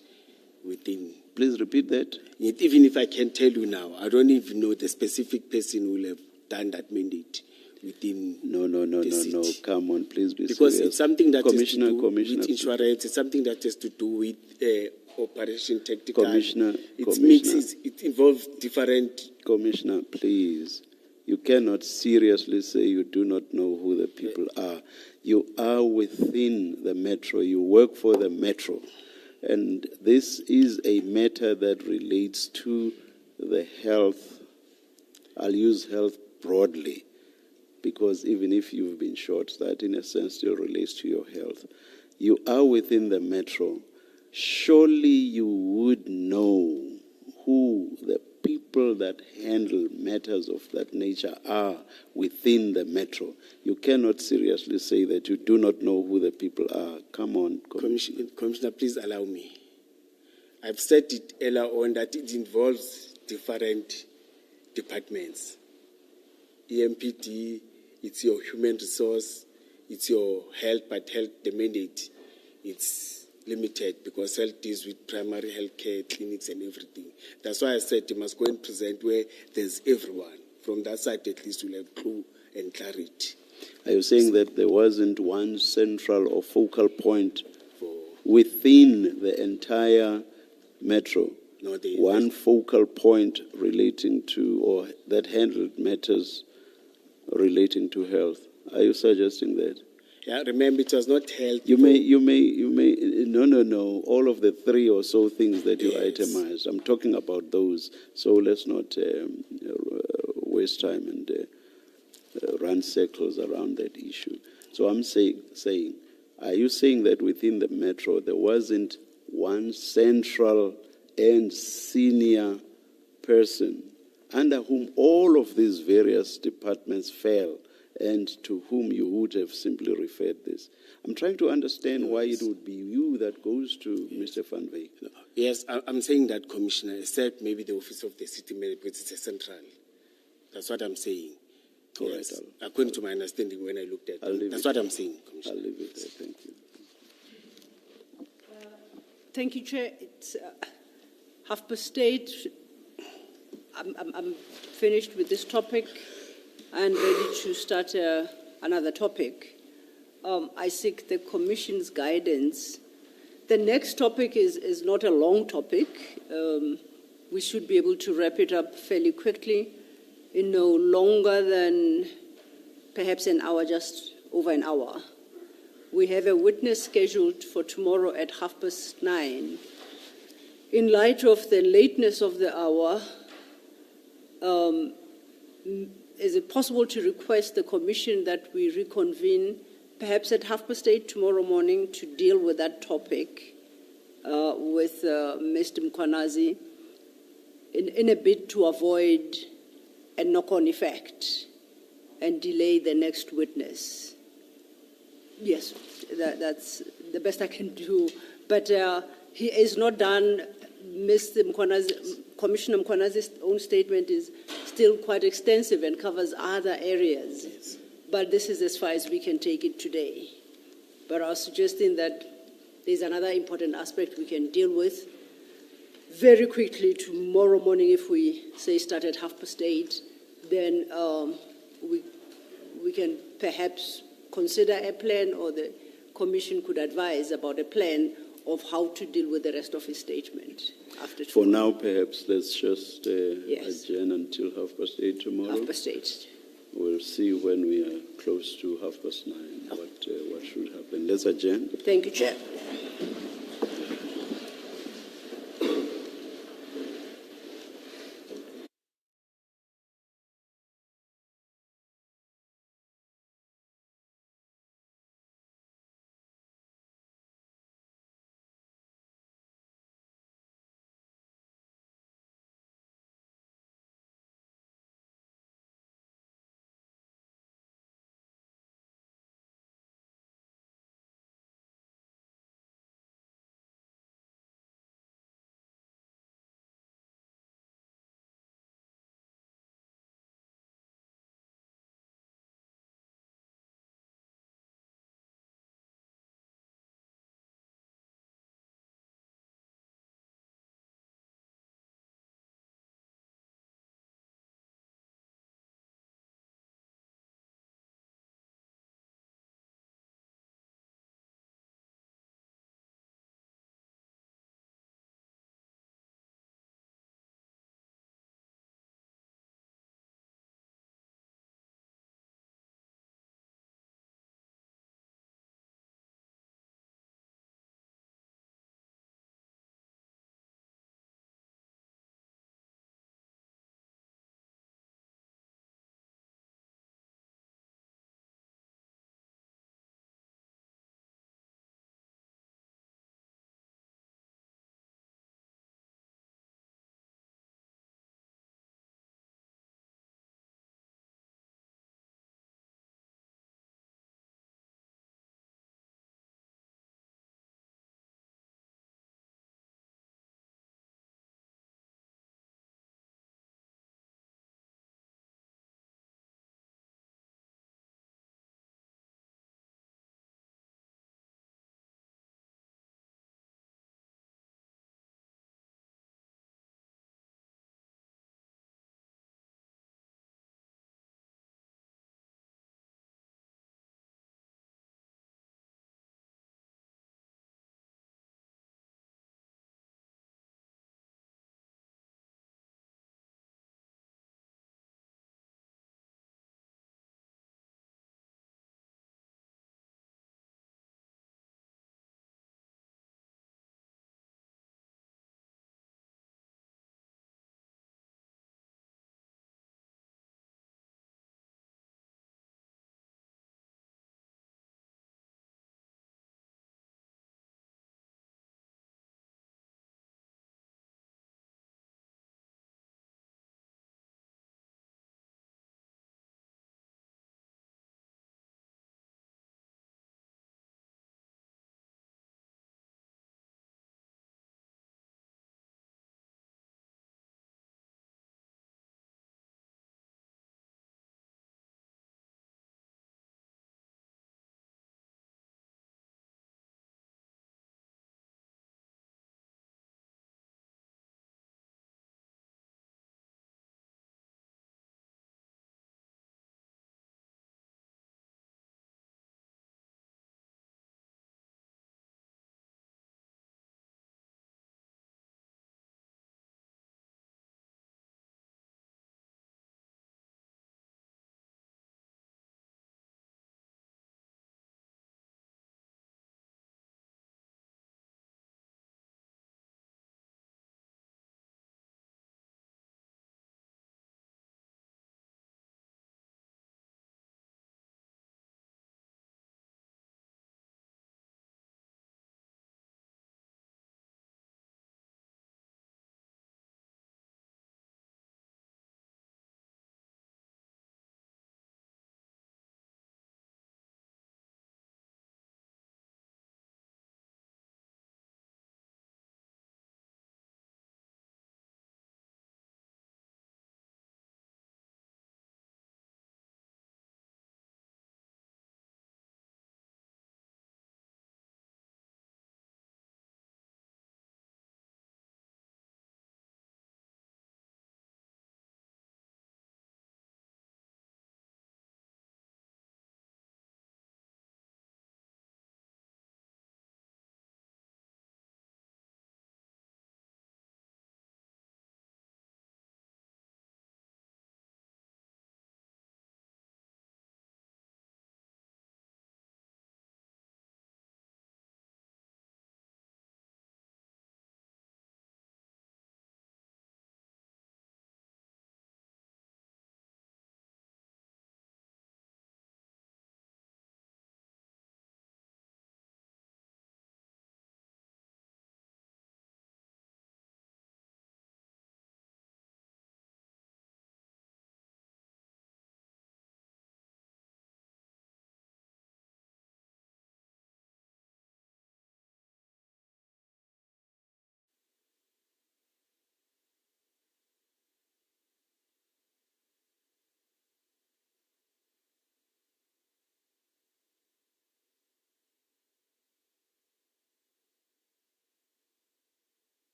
within. Please repeat that. Even if I can tell you now, I don't even know the specific person who have done that mandate within. No. the city. Come on, please be Because serious. it's something that has to do Commissioner, with insurance. It's something that has to do with operation tactical. Commissioner, It Commissioner. mixes. It involves different. Commissioner, please. You cannot seriously say you do not know who the people are. You are within the metro. You work for the metro. And this is a matter that relates to the health. I'll use health broadly, because even if you've been shot, that in a sense still relates to your health. You are within the metro. Surely you would know who the people that handle matters of that nature are within the metro. You cannot seriously say that you do not know who the people are. Come on, Commissioner, please allow me. I've said it earlier on that it involves different departments. EMPD, it's your human resource, it's your health, but health, the mandate, it's limited because health deals with primary health care, clinics and everything. That's why I said you must go and present where there's everyone. From that side, at least we'll have clue and clarity. Are you saying that there wasn't one central or focal point within the entire metro? No, One focal point relating to, or that handled matters relating to health. Are you suggesting that? Yeah, remember, it was not health. You may, no. All of the three or so things that you Yes. itemized. I'm talking about those. So let's not waste time and run circles around that issue. So I'm saying, are you saying that within the metro there wasn't one central and senior person under whom all of these various departments fell, and to whom you would have simply referred this? I'm trying to understand why it would be you that goes to Mr. Van Wyk. Yes, I'm saying that, Commissioner, except maybe the office of the city manager, because it's a central. That's what I'm saying. All Yes, right, according to my understanding when I looked at it. That's what I'm saying, Commissioner. I'll leave it there. Thank you. Thank you, Chair. It's 8:30. I'm finished with this topic and ready to start another topic. I seek the Commission's guidance. The next topic is not a long topic. We should be able to wrap it up fairly quickly in no longer than perhaps an hour, just over an hour. We have a witness scheduled for tomorrow at 9:30. In light of the lateness of the hour, is it possible to request the commission that we reconvene perhaps at 8:30 tomorrow morning to deal with that topic with Mr. Mkwanazi in a bid to avoid a knock-on effect and delay the next witness? Yes, that's the best I can do. But he is not done. Mr. Mkwanazi, Commissioner Mkwanazi's own statement is still quite extensive and covers other areas. Yes. But this is as far as we can take it today. But I was suggesting that there's another important aspect we can deal with very quickly tomorrow morning. If we say start at 8:30, then we can perhaps consider a plan, or the commission could advise about a plan of how to deal with the rest of his statement after For tomorrow. now, perhaps let's just Yes. adjourn until 8:30 tomorrow. 8:30. We'll see when we are close to 9:30 what should happen. Let's adjourn. Thank you, Chair.